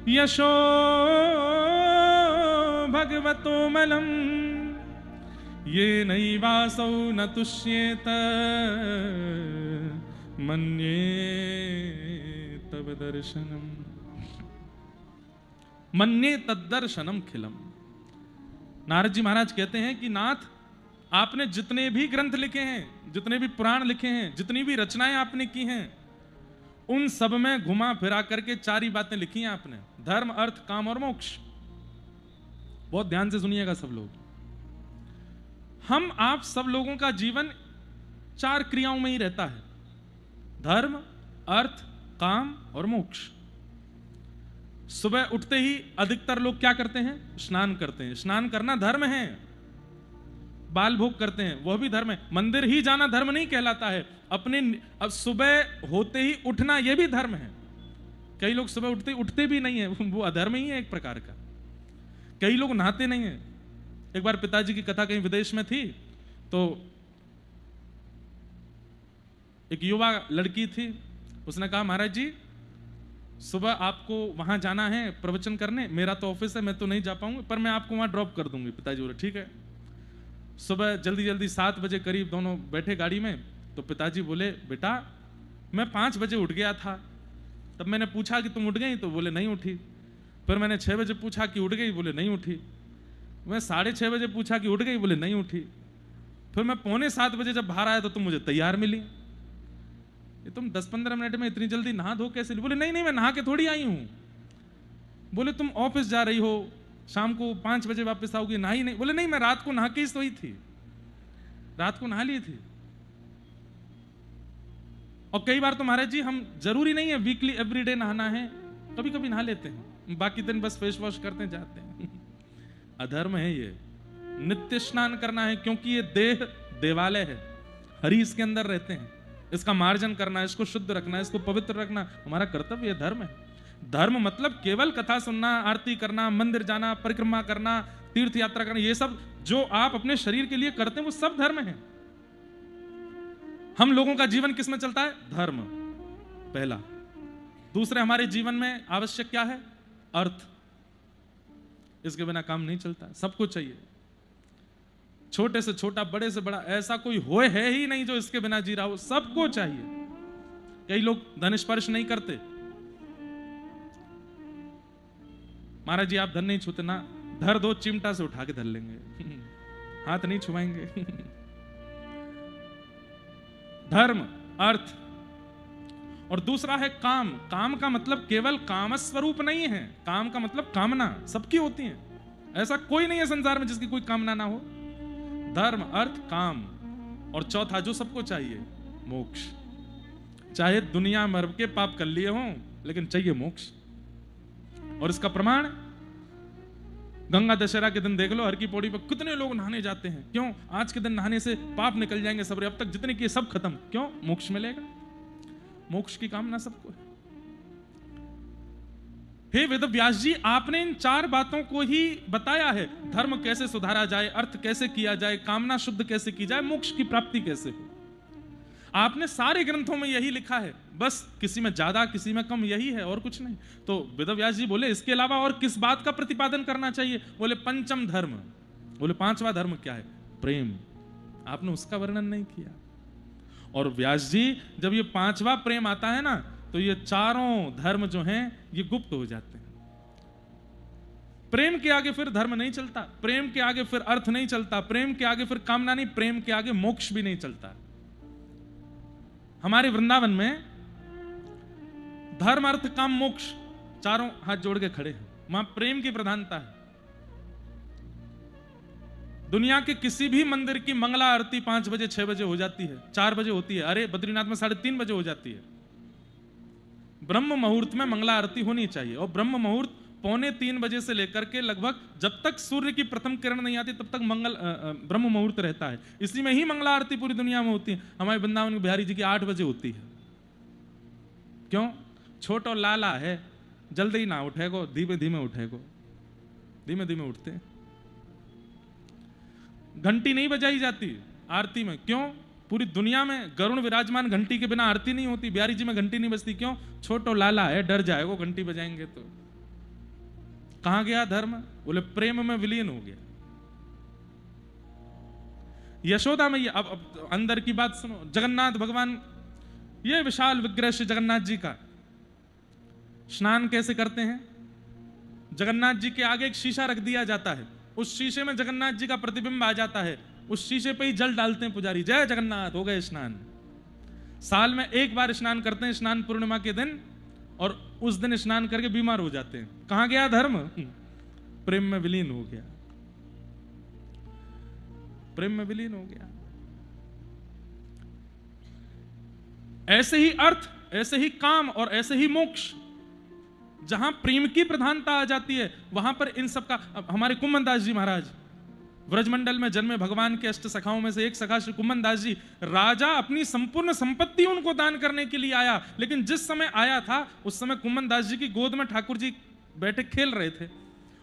यशो भगवतो मलम ये नैवासौ न तुष्येत मन्ये तव दर्शनम मन्ये तद्दर्शनम खिलम। नारद जी महाराज कहते हैं कि नाथ, आपने जितने भी ग्रंथ लिखे हैं, जितने भी पुराण लिखे हैं, जितनी भी रचनाएं आपने की हैं, उन सब में घुमा फिरा करके चार ही बातें लिखी हैं आपने, धर्म, अर्थ, काम और मोक्ष। बहुत ध्यान से सुनिएगा सब लोग। हम आप सब लोगों का जीवन चार क्रियाओं में ही रहता है, धर्म, अर्थ, काम और मोक्ष। सुबह उठते ही अधिकतर लोग क्या करते हैं? स्नान करते हैं। स्नान करना धर्म है। बाल भोग करते हैं, वह भी धर्म है। मंदिर ही जाना धर्म नहीं कहलाता है। अपने अब सुबह होते ही उठना, यह भी धर्म है। कई लोग सुबह उठते भी नहीं है, वो अधर्म ही है एक प्रकार का। कई लोग नहाते नहीं है। एक बार पिताजी की कथा कहीं विदेश में थी, तो एक युवा लड़की थी, उसने कहा, महाराज जी सुबह आपको वहां जाना है प्रवचन करने, मेरा तो ऑफिस है, मैं तो नहीं जा पाऊंगी, पर मैं आपको वहां ड्रॉप कर दूंगी। पिताजी बोले ठीक है। सुबह जल्दी जल्दी 7 बजे करीब दोनों बैठे गाड़ी में, तो पिताजी बोले, बेटा मैं 5 बजे उठ गया था। तब मैंने पूछा कि तुम उठ गई? तो बोले नहीं उठी। फिर मैंने 6 बजे पूछा कि उठ गई? बोले नहीं उठी। मैं 6:30 बजे पूछा कि उठ गई? बोले नहीं उठी। फिर मैं 6:45 बजे जब बाहर आया तो तुम मुझे तैयार मिली। ये तुम 10-15 मिनट में इतनी जल्दी नहा धो कैसे? बोले नहीं नहीं, मैं नहा के थोड़ी आई हूं। बोले तुम ऑफिस जा रही हो, शाम को 5 बजे वापस आओगी, नहाई नहीं? बोले नहीं, मैं रात को नहा के ही सोई थी, रात को नहा ली थी। और कई बार तो महाराज जी हम जरूरी नहीं है वीकली एवरीडे नहाना है, कभी कभी नहा लेते हैं, बाकी दिन बस फेस वॉश करते जाते हैं। अधर्म है ये। नित्य स्नान करना है, क्योंकि ये देह देवालय है, हरि इसके अंदर रहते हैं। इसका मार्जन करना, इसको शुद्ध रखना, इसको पवित्र रखना हमारा कर्तव्य है, धर्म है। धर्म मतलब केवल कथा सुनना, आरती करना, मंदिर जाना, परिक्रमा करना, तीर्थ यात्रा करना, ये सब जो आप अपने शरीर के लिए करते हैं वो सब धर्म है। हम लोगों का जीवन किस में चलता है? धर्म पहला। दूसरे हमारे जीवन में आवश्यक क्या है? अर्थ। इसके बिना काम नहीं चलता, सबको चाहिए। छोटे से छोटा, बड़े से बड़ा, ऐसा कोई होए है ही नहीं जो इसके बिना जी रहा हो, सबको चाहिए। कई लोग धन स्पर्श नहीं करते। महाराज जी आप धन नहीं छूते ना, धर दो चिमटा से उठा के धर लेंगे, हाथ नहीं छुआएंगे। धर्म, अर्थ। और दूसरा है काम। काम का मतलब केवल काम स्वरूप नहीं है, काम का मतलब कामना सबकी होती है, ऐसा कोई नहीं है संसार में जिसकी कोई कामना ना हो। धर्म, अर्थ, काम। और चौथा जो सबको चाहिए, मोक्ष। चाहे दुनिया मर के पाप कर लिए हों, लेकिन चाहिए मोक्ष। और इसका प्रमाण गंगा दशहरा के दिन देख लो, हर की पौड़ी पर कितने लोग नहाने जाते हैं। क्यों? आज के दिन नहाने से पाप निकल जाएंगे सबरे, अब तक जितने किए सब खत्म। क्यों? मोक्ष मिलेगा। मोक्ष की कामना सबको है। हे वेद व्यास जी, आपने इन चार बातों को ही बताया है। धर्म कैसे सुधारा जाए, अर्थ कैसे किया जाए, कामना शुद्ध कैसे की जाए, मोक्ष की प्राप्ति कैसे हो। आपने सारे ग्रंथों में यही लिखा है, बस किसी में ज्यादा किसी में कम, यही है और कुछ नहीं। तो वेद व्यास जी बोले इसके अलावा और किस बात का प्रतिपादन करना चाहिए? बोले पंचम धर्म। बोले पांचवा धर्म क्या है? प्रेम। आपने उसका वर्णन नहीं किया। और व्यास जी जब ये पांचवा प्रेम आता है ना, तो ये चारों धर्म जो हैं ये गुप्त हो जाते हैं। प्रेम के आगे फिर धर्म नहीं चलता, प्रेम के आगे फिर अर्थ नहीं चलता, प्रेम के आगे फिर कामना नहीं, प्रेम के आगे मोक्ष भी नहीं चलता। हमारे वृंदावन में धर्म, अर्थ, काम, मोक्ष चारों हाथ जोड़ के खड़े हैं। वहां प्रेम की प्रधानता है। दुनिया के किसी भी मंदिर की मंगला आरती 5 बजे 6 बजे हो जाती है, 4 बजे होती है। अरे बद्रीनाथ में 3:30 बजे हो जाती है। ब्रह्म मुहूर्त में मंगला आरती होनी चाहिए। और ब्रह्म मुहूर्त 2:45 बजे से लेकर के लगभग जब तक सूर्य की प्रथम किरण नहीं आती तब तक ब्रह्म मुहूर्त रहता है। इसी में ही मंगला आरती पूरी दुनिया में होती है। हमारे वृंदावन बिहारी जी की 8 बजे होती है। क्यों? छोटो लाला है, जल्दी ना उठेगो, धीमे धीमे उठेगो। धीमे धीमे उठते हैं। घंटी नहीं बजाई जाती आरती में। क्यों? पूरी दुनिया में गरुण विराजमान, घंटी के बिना आरती नहीं होती। बिहारी जी में घंटी नहीं बजती। क्यों? छोटो लाला है, डर जाएगो घंटी बजाएंगे तो। कहां गया धर्म? बोले प्रेम में विलीन हो गया। यशोदा में अब अंदर की बात सुनो। जगन्नाथ भगवान, ये विशाल विग्रह श्री जगन्नाथ जी का स्नान कैसे करते हैं? जगन्नाथ जी के आगे एक शीशा रख दिया जाता है, उस शीशे में जगन्नाथ जी का प्रतिबिंब आ जाता है, उस शीशे पे ही जल डालते हैं पुजारी, जय जगन्नाथ, हो गए स्नान। साल में एक बार स्नान करते हैं, स्नान पूर्णिमा के दिन, और उस दिन स्नान करके बीमार हो जाते हैं। कहां गया धर्म? प्रेम में विलीन हो गया। प्रेम में विलीन हो गया। ऐसे ही अर्थ, ऐसे ही काम और ऐसे ही मोक्ष। जहां प्रेम की प्रधानता आ जाती है वहां पर इन सब का। हमारे कुम्मन दास जी महाराज ब्रजमंडल में जन्मे भगवान के 8 सखाओं में से एक सखा श्री कुम्मन दास जी, राजा अपनी संपूर्ण संपत्ति उनको दान करने के लिए आया, लेकिन जिस समय आया था उस समय कुम्मन दास जी की गोद में ठाकुर जी बैठे खेल रहे थे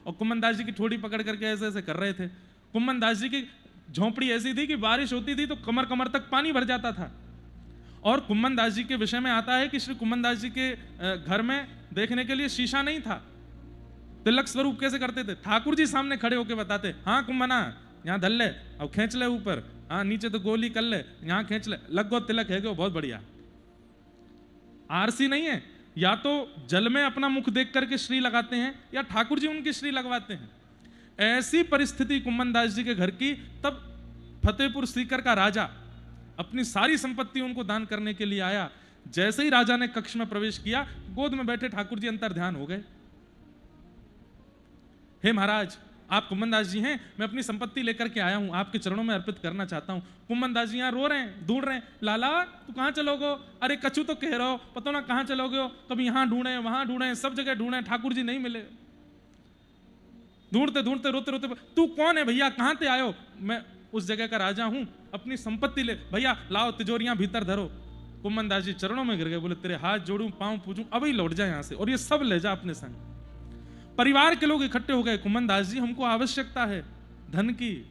और कुम्मन दास जी की ठोड़ी पकड़ करके ऐसे ऐसे कर रहे थे। कुम्मन दास जी की झोंपड़ी ऐसी थी कि बारिश होती थी तो कमर कमर तक पानी भर जाता था। और कुम्मन दास जी के विषय में आता है कि श्री कुम्मन दास जी के घर में देखने के लिए शीशा नहीं था। तिलक स्वरूप कैसे करते थे? ठाकुर जी सामने खड़े होकर बताते, हाँ कुम्मना यहाँ धल ले, अब खींच ले ऊपर, हाँ नीचे तो गोली कर ले, यहाँ खींच ले, लग गो तिलक है, बहुत बढ़िया। आरसी नहीं है, या तो जल में अपना मुख देख करके श्री लगाते हैं या ठाकुर जी उनकी श्री लगवाते हैं। ऐसी परिस्थिति कुम्मन दास जी के घर की। तब फतेहपुर सीकर का राजा अपनी सारी संपत्ति उनको दान करने के लिए आया। जैसे ही राजा ने कक्ष में प्रवेश किया, गोद में बैठे ठाकुर जी अंतर ध्यान हो गए। हे महाराज, आप कुम्मन दास जी हैं, मैं अपनी संपत्ति लेकर के आया हूं, आपके चरणों में अर्पित करना चाहता हूं। कुम्मन दास जी यहाँ रो रहे हैं, ढूंढ रहे हैं, लाला तू कहां चलोगे? अरे कछु तो कह रहे हो, पता ना कहां चलोगे हो। कभी यहां ढूंढे, वहां ढूंढे, सब जगह ढूंढे, ठाकुर जी नहीं मिले। ढूंढते ढूंढते रोते रोते, तू कौन है भैया, कहां से आयो? मैं उस जगह का राजा हूं, अपनी संपत्ति ले। भैया लाओ तिजोरियां भीतर धरो। कुम्मन दास जी चरणों में गिर गए, बोले तेरे हाथ जोड़ूं, पांव पूजूं, अभी लौट जा यहां से, और ये सब ले जा अपने संग। परिवार के लोग इकट्ठे हो गए, कुम्मन दास जी हमको आवश्यकता है धन की,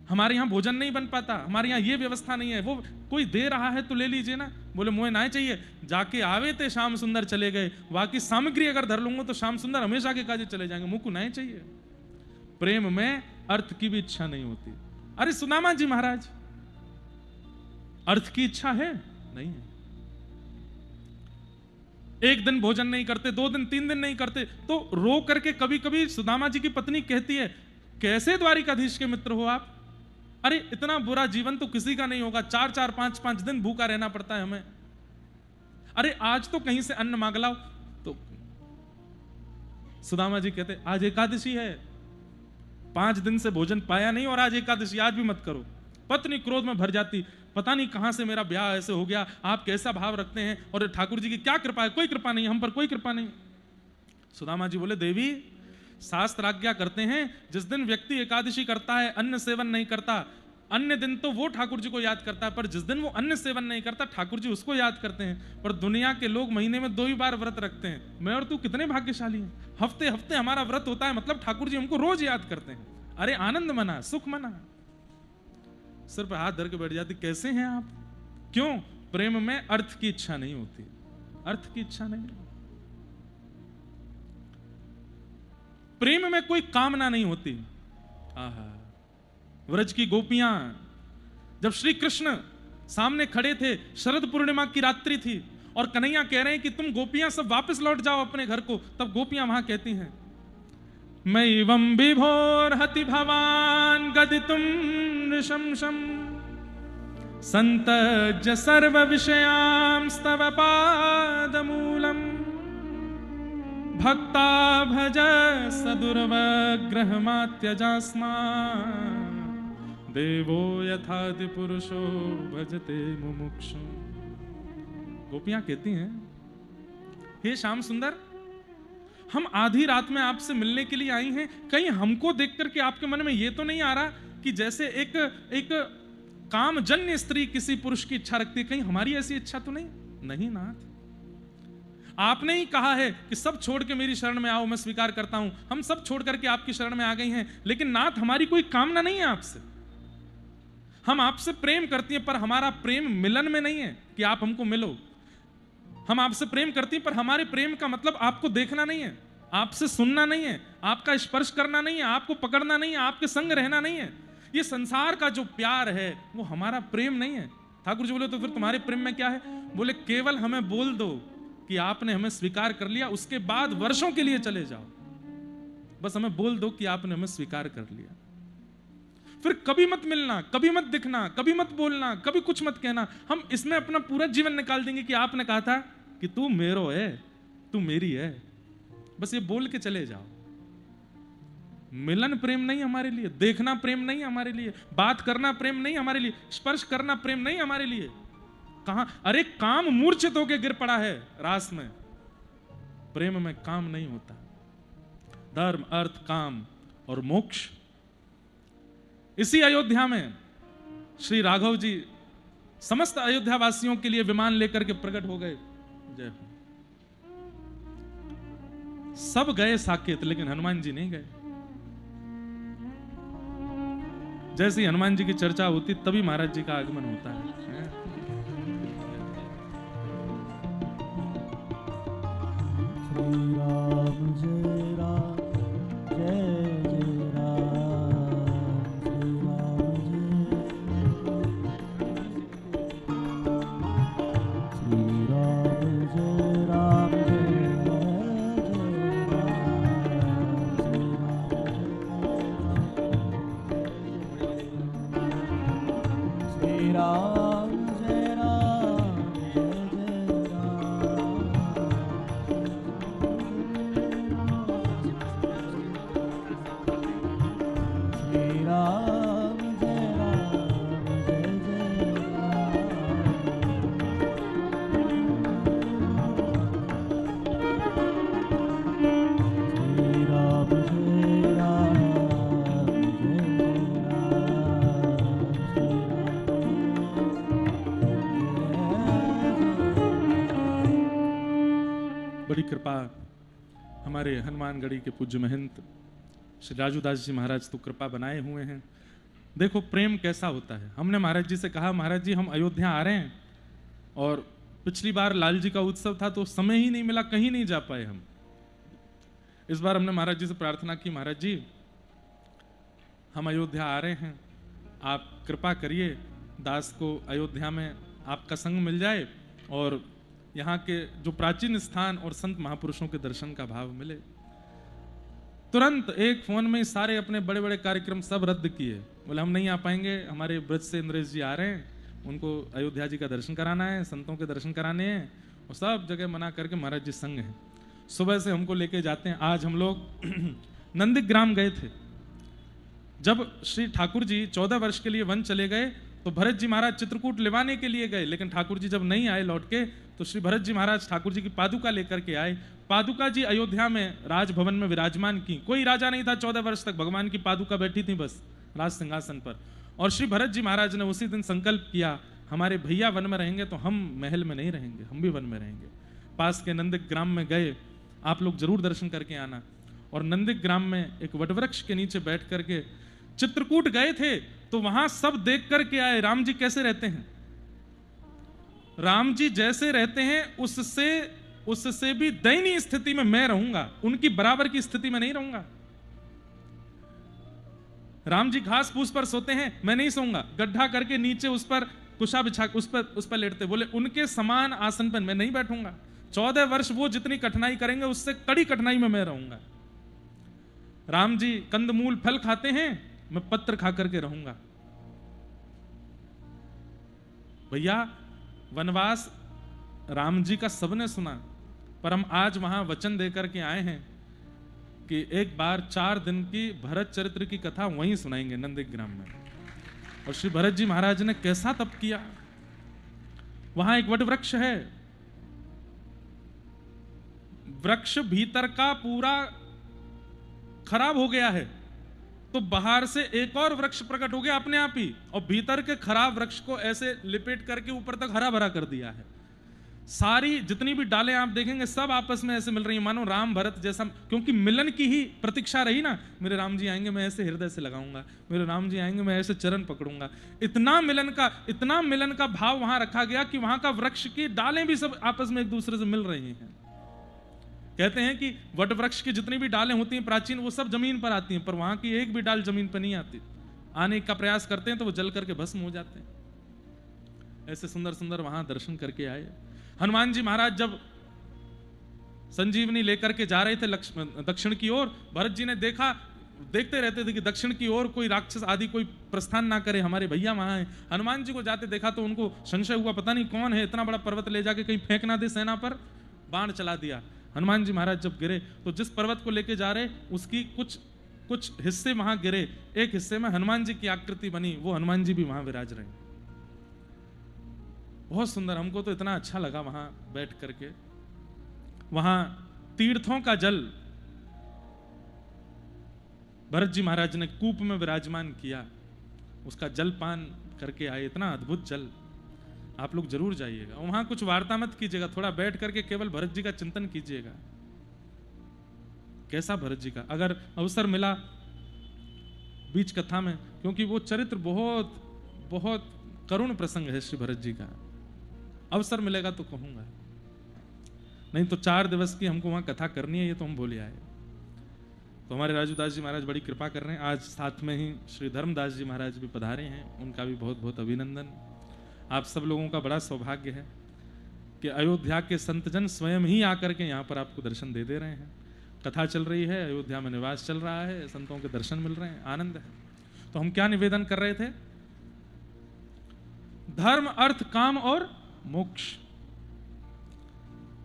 हमारे यहाँ भोजन नहीं बन पाता, हमारे यहाँ ये व्यवस्था नहीं है, वो कोई दे रहा है तो ले लीजिए ना। बोले मुझे ना चाहिए, जाके आवे थे श्याम सुंदर चले गए, बाकी सामग्री अगर धर लूंगा तो श्याम सुंदर हमेशा के काजे चले जाएंगे, मुझको नहीं चाहिए। प्रेम में अर्थ की भी इच्छा नहीं होती। अरे सुदामा जी महाराज, अर्थ की इच्छा है नहीं है, एक दिन भोजन नहीं करते, 2 दिन 3 दिन नहीं करते, तो रो करके कभी कभी सुदामा जी की पत्नी कहती है, कैसे द्वारिकाधीश के मित्र हो आप? अरे इतना बुरा जीवन तो किसी का नहीं होगा, 4-4 5-5 दिन भूखा रहना पड़ता है हमें। अरे आज तो कहीं से अन्न मांग लाओ। तो सुदामा जी कहते, आज एकादशी है, 5 दिन से भोजन पाया नहीं और आज एकादशी, आज भी मत करो। पत्नी क्रोध में भर जाती, पता नहीं कहां से मेरा ब्याह ऐसे हो गया, आप कैसा भाव रखते हैं, और ठाकुर जी की क्या कृपा है? कोई कृपा नहीं, हम पर कोई कृपा नहीं। सुदामा जी बोले, देवी शास्त्र आज्ञा करते हैं, जिस दिन व्यक्ति एकादशी करता है, अन्न सेवन नहीं करता, अन्य दिन तो वो ठाकुर जी को याद करता है, पर जिस दिन वो अन्न सेवन नहीं करता, ठाकुर जी उसको याद करते हैं। पर दुनिया के लोग महीने में 2 ही बार व्रत रखते हैं, मैं और तू कितने भाग्यशाली हैं, हफ्ते हफ्ते हमारा व्रत होता है, मतलब ठाकुर जी हमको रोज याद करते हैं। अरे आनंद मना, सुख मना। सिर पर हाथ धर के बैठ जाती, कैसे हैं आप? क्यों? प्रेम में अर्थ की इच्छा नहीं होती, अर्थ की इच्छा नहीं। प्रेम में कोई कामना नहीं होती। आहा, व्रज की गोपियां, जब श्री कृष्ण सामने खड़े थे, शरद पूर्णिमा की रात्रि थी, और कन्हैया कह रहे हैं कि तुम गोपियां सब वापस लौट जाओ अपने घर को, तब गोपियां वहां कहती हैं, मैवं विभोर हति भवान गदितुम नृशंसम संतज्य सर्व विषयां स्तव पादमूलम भक्ता भज सदुर्वग्रहमात्यजास्मा देवो यथादि पुरुषो भजते मुमुक्षु। गोपियां कहती हैं, हे श्याम सुंदर, हम आधी रात में आपसे मिलने के लिए आई हैं, कहीं हमको देख करके आपके मन में ये तो नहीं आ रहा कि जैसे एक कामजन्य स्त्री किसी पुरुष की इच्छा रखती है, कहीं हमारी ऐसी इच्छा तो नहीं? नहीं नाथ, आपने ही कहा है कि सब छोड़ के मेरी शरण में आओ, मैं स्वीकार करता हूं। हम सब छोड़ करके आपकी शरण में आ गई हैं, लेकिन नाथ हमारी कोई कामना नहीं है आपसे। हम आपसे प्रेम करती हैं, पर हमारा प्रेम मिलन में नहीं है कि आप हमको मिलो। हम आपसे प्रेम करती हैं, पर हमारे प्रेम का मतलब आपको देखना नहीं है, आपसे सुनना नहीं है, आपका स्पर्श करना नहीं है, आपको पकड़ना नहीं है, आपके संग रहना नहीं है। ये संसार का जो प्यार है वो हमारा प्रेम नहीं है। ठाकुर जी बोले, तो फिर तुम्हारे प्रेम में क्या है? बोले, केवल हमें बोल दो कि आपने हमें स्वीकार कर लिया, उसके बाद वर्षों के लिए चले जाओ, बस हमें बोल दो कि आपने हमें स्वीकार कर लिया। फिर कभी मत मिलना, कभी मत दिखना, कभी मत बोलना, कभी कुछ मत कहना। हम इसमें अपना पूरा जीवन निकाल देंगे कि आपने कहा था कि तू मेरो है, तू मेरी है, बस ये बोल के चले जाओ। मिलन प्रेम नहीं हमारे लिए, देखना प्रेम नहीं हमारे लिए, बात करना प्रेम नहीं हमारे लिए, स्पर्श करना प्रेम नहीं हमारे लिए। कहां? अरे काम मूर्छित होके गिर पड़ा है रास में, प्रेम में काम नहीं होता। धर्म, अर्थ, काम और मोक्ष। इसी अयोध्या में श्री राघव जी समस्त अयोध्या वासियों के लिए विमान लेकर के प्रकट हो गए। जय हो। सब गए साकेत, लेकिन हनुमान जी नहीं गए। जैसे ही हनुमान जी की चर्चा होती तभी महाराज जी का आगमन होता है। श्री राम जय राम जय जय राम, श्री राम जय राम जय श्री राम जय राम जय राम। हमारे हनुमानगढ़ी के पूज्य महंत श्री राजूदास जी महाराज तो कृपा बनाए हुए हैं। देखो प्रेम कैसा होता है। हमने महाराज जी से कहा, महाराज जी हम अयोध्या आ रहे हैं, और पिछली बार लाल जी का उत्सव था तो समय ही नहीं मिला, कहीं नहीं जा पाए हम। इस बार हमने महाराज जी से प्रार्थना की, महाराज जी हम अयोध्या आ रहे हैं, आप कृपा करिए दास को अयोध्या में आपका संग मिल जाए और यहाँ के जो प्राचीन स्थान और संत महापुरुषों के दर्शन का भाव मिले। तुरंत एक फोन में सारे अपने बड़े बड़े कार्यक्रम सब रद्द किए। बोले हम नहीं आ पाएंगे, हमारे ब्रज से इंद्रेश जी आ रहे हैं, उनको अयोध्या जी का दर्शन कराना है, संतों के दर्शन कराने हैं, और सब जगह मना करके महाराज जी संग हैं। सुबह से हमको लेके जाते हैं। आज हम लोग नंदीग्राम गए थे। जब श्री ठाकुर जी 14 वर्ष के लिए वन चले गए तो भरत जी महाराज चित्रकूट लेवाने के लिए गए, लेकिन ठाकुर जी जब नहीं आए लौट के, तो श्री भरत जी महाराज ठाकुर जी की पादुका लेकर के आए। पादुका जी अयोध्या में राजभवन में विराजमान की। कोई राजा नहीं था 14 वर्ष तक, भगवान की पादुका बैठी थी बस राज सिंहासन पर। और श्री भरत जी महाराज ने उसी दिन संकल्प किया, हमारे भैया वन में रहेंगे तो हम महल में नहीं रहेंगे, हम भी वन में रहेंगे। पास के नंदीग्राम में गए, आप लोग जरूर दर्शन करके आना। और नंदीग्राम में एक वटवृक्ष के नीचे बैठ करके चित्रकूट गए थे तो वहां सब देख करके आए राम जी कैसे रहते हैं। राम जी जैसे रहते हैं उससे भी दयनीय स्थिति में मैं रहूंगा, उनकी बराबर की स्थिति में नहीं रहूंगा। राम जी घास फूस पर सोते हैं, मैं नहीं सोऊंगा, गड्ढा करके नीचे उस पर कुशा बिछा उस पर लेटते। बोले उनके समान आसन पर मैं नहीं बैठूंगा। 14 वर्ष वो जितनी कठिनाई करेंगे उससे कड़ी कठिनाई में मैं रहूंगा। राम जी कंदमूल फल खाते हैं, मैं पत्र खा करके रहूंगा। भैया वनवास राम जी का सबने सुना, पर हम आज वहां वचन देकर के आए हैं कि एक बार 4 दिन की भरत चरित्र की कथा वहीं सुनाएंगे नंदीग्राम में। और श्री भरत जी महाराज ने कैसा तप किया। वहां एक वट वृक्ष है, वृक्ष भीतर का पूरा खराब हो गया है, तो बाहर से एक और वृक्ष प्रकट हो गया अपने आप ही, और भीतर के खराब वृक्ष को ऐसे लिपेट करके ऊपर तक हरा भरा कर दिया है। सारी जितनी भी डालें आप देखेंगे सब आपस में ऐसे मिल रही है, मानो राम भरत जैसा, क्योंकि मिलन की ही प्रतीक्षा रही ना। मेरे राम जी आएंगे मैं ऐसे हृदय से लगाऊंगा, मेरे राम जी आएंगे मैं ऐसे चरण पकड़ूंगा। इतना मिलन का भाव वहां रखा गया कि वहां का वृक्ष की डालें भी सब आपस में एक दूसरे से मिल रही हैं। कहते हैं कि वट वृक्ष की जितनी भी डालें होती हैं प्राचीन, वो सब जमीन पर आती हैं, पर वहां की एक भी डाल जमीन पर नहीं आती। आने का प्रयास करते हैं तो वो जल करके भस्म हो जाते हैं। ऐसे सुंदर सुंदर वहां दर्शन करके आए। हनुमान जी महाराज जब संजीवनी लेकर के जा रहे थे दक्षिण की ओर, भरत जी ने देखा, देखते रहते थे कि दक्षिण की ओर कोई राक्षस आदि कोई प्रस्थान ना करे, हमारे भैया वहां हैं। हनुमान जी को जाते देखा तो उनको संशय हुआ, पता नहीं कौन है, इतना बड़ा पर्वत ले जाके कहीं फेंक ना दे सेना पर। बाण चला दिया। हनुमान जी महाराज जब गिरे तो जिस पर्वत को लेके जा रहे उसकी कुछ हिस्से वहां गिरे, एक हिस्से में हनुमान जी की आकृति बनी, वो हनुमान जी भी वहां विराज रहे। बहुत सुंदर, हमको तो इतना अच्छा लगा वहां बैठ करके। वहां तीर्थों का जल भरत जी महाराज ने कूप में विराजमान किया, उसका जल पान करके आए। इतना अद्भुत जल, आप लोग जरूर जाइएगा। वहां कुछ वार्ता मत कीजिएगा, थोड़ा बैठ करके केवल भरत जी का चिंतन कीजिएगा। कैसा भरत जी का, अगर अवसर मिला बीच कथा में, क्योंकि वो चरित्र बहुत बहुत करुण प्रसंग है श्री भरत जी का। अवसर मिलेगा तो कहूंगा, नहीं तो 4 दिवस की हमको वहां कथा करनी है, ये तो हम बोले आए। तो हमारे राजूदास जी महाराज बड़ी कृपा कर रहे हैं। आज साथ में ही श्री धर्मदास जी महाराज भी पधारे हैं, उनका भी बहुत बहुत अभिनंदन। आप सब लोगों का बड़ा सौभाग्य है कि अयोध्या के संतजन स्वयं ही आकर के यहाँ पर आपको दर्शन दे रहे हैं। कथा चल रही है, अयोध्या में निवास चल रहा है, संतों के दर्शन मिल रहे हैं, आनंद है। तो हम क्या निवेदन कर रहे थे? धर्म, अर्थ, काम और मोक्ष।